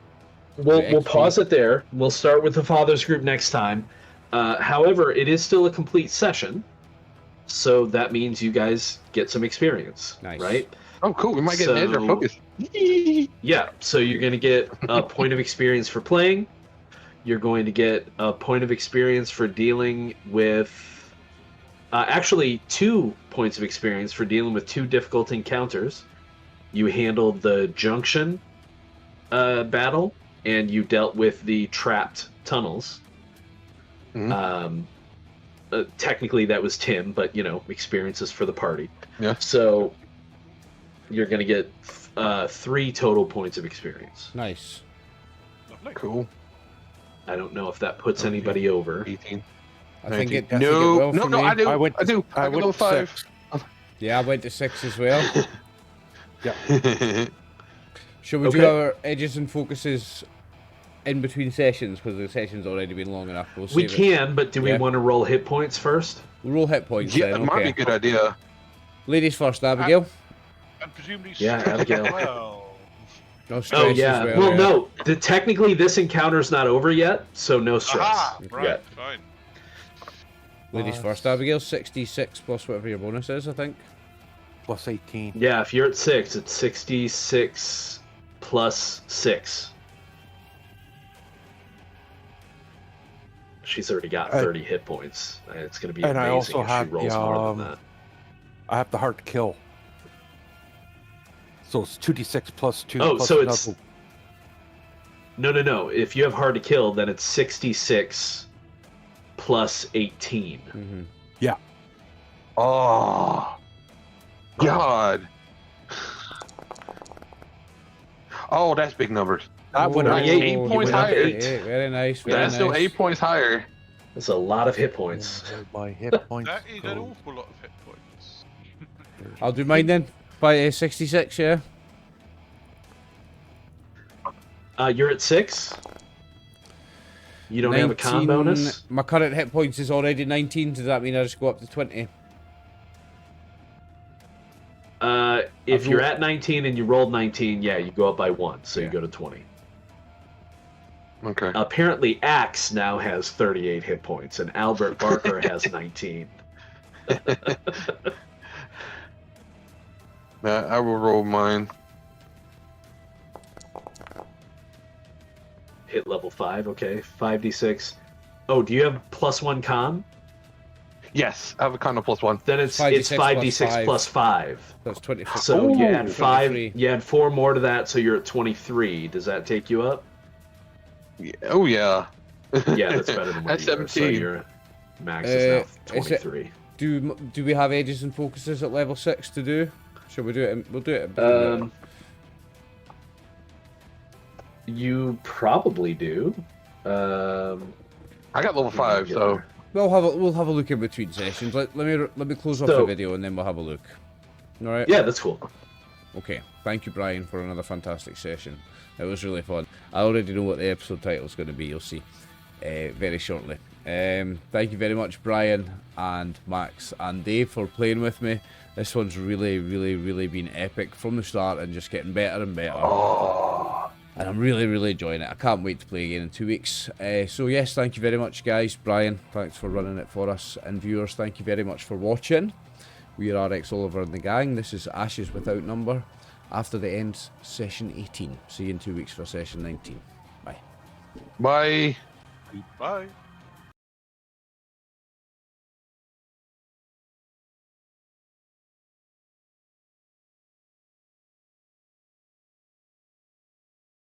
we'll XP. pause it there. We'll start with the father's group next time. However, it is still a complete session, so that means you guys get some experience, Nice. right? Oh, cool. We might get an edge or So- focus. Yeah, so you're going to get a point of experience for playing. You're going to get a point of experience for dealing with... actually, 2 points of experience for dealing with 2 difficult encounters. You handled the junction battle, and you dealt with the trapped tunnels. Mhm. Technically, that was Tim, but, experiences for the party. Yeah. So, you're going to get 3 total points of experience. Nice. Lovely. Cool. I don't know if that puts Okay. anybody over. 18. I think it. I think it No, will no, for no, me. I do. I went I do. I I went go to 5. Yeah, I went to 6 as well. Yeah. Shall we Okay. do our edges and focuses in between sessions? Because the session's already been long enough. We'll We save it. can, but do we Yeah. want to roll hit points first? We'll roll hit points Yeah, then. it might be Okay. a good idea. Ladies first, Abigail. And presumably Yeah, stress Abigail. as well. No stress Oh, as yeah. well. Well, yeah. no. Technically, this encounter's not over yet, so no stress. Aha! Right, Yeah. fine. Ladies first, Abigail. 66 plus whatever your bonus is, I think. Plus 18. Yeah, if you're at 6, it's 66 plus 6. She's already got 30 hit points. It's going to be And I amazing also if she have rolls the, more than that. I have the hard to kill. So it's 2d6 plus 2. Oh, plus so it's- another- No. If you have hard to kill, then it's 66 plus 18. Mm-hmm. Oh, God. Oh, that's big numbers. That would Nice. have 8 you points went up higher. 8. Very nice. Very That's nice. still 8 points higher. That's a lot of hit points. my hit points. That is an go. awful lot of hit points. I'll do mine then. By 66, yeah. You're at 6? You don't have a con bonus? My current hit points is already 19. Does that mean I just go up to 20? If I've you're rolled- at 19 and you rolled 19, yeah, you go up by 1, so Yeah. you go to 20. Okay. Apparently, Axe now has 38 hit points, and Albert Barker has 19. I will roll mine. hit level 5. Okay, 5d6. Oh, do you have +1 con? Yes, I have a con of +1. Then it's 5d6 5d6 plus 5. That's 24. So you add 23. 5. You add 4 more to that, so you're at 23. Does that take you up? Yeah. Oh yeah. Yeah, that's better than what That's you were. So 17. your max is now Is it- 23. Do we have edges and focuses at level 6 to do? Shall we do it? We'll do it. At the beginning. You probably do. I got level 5, so We'll have a look in between sessions. Let me close off the So- video and then we'll have a look. All right. Yeah, that's cool. Okay. Thank you, Brian, for another fantastic session. It was really fun. I already know what the episode title is going to be. You'll see very shortly. Thank you very much, Brian and Max and Dave, for playing with me. This one's really, really, really been epic from the start and just getting better and better. And I'm really, really enjoying it. I can't wait to play again in 2 weeks. So yes, thank you very much, guys. Brian, thanks for running it for us. And viewers, thank you very much for watching. We are RxOliver and the gang. This is Ashes Without Number. After the end, session 18. See you in 2 weeks for session 19. Bye. bye. Bye.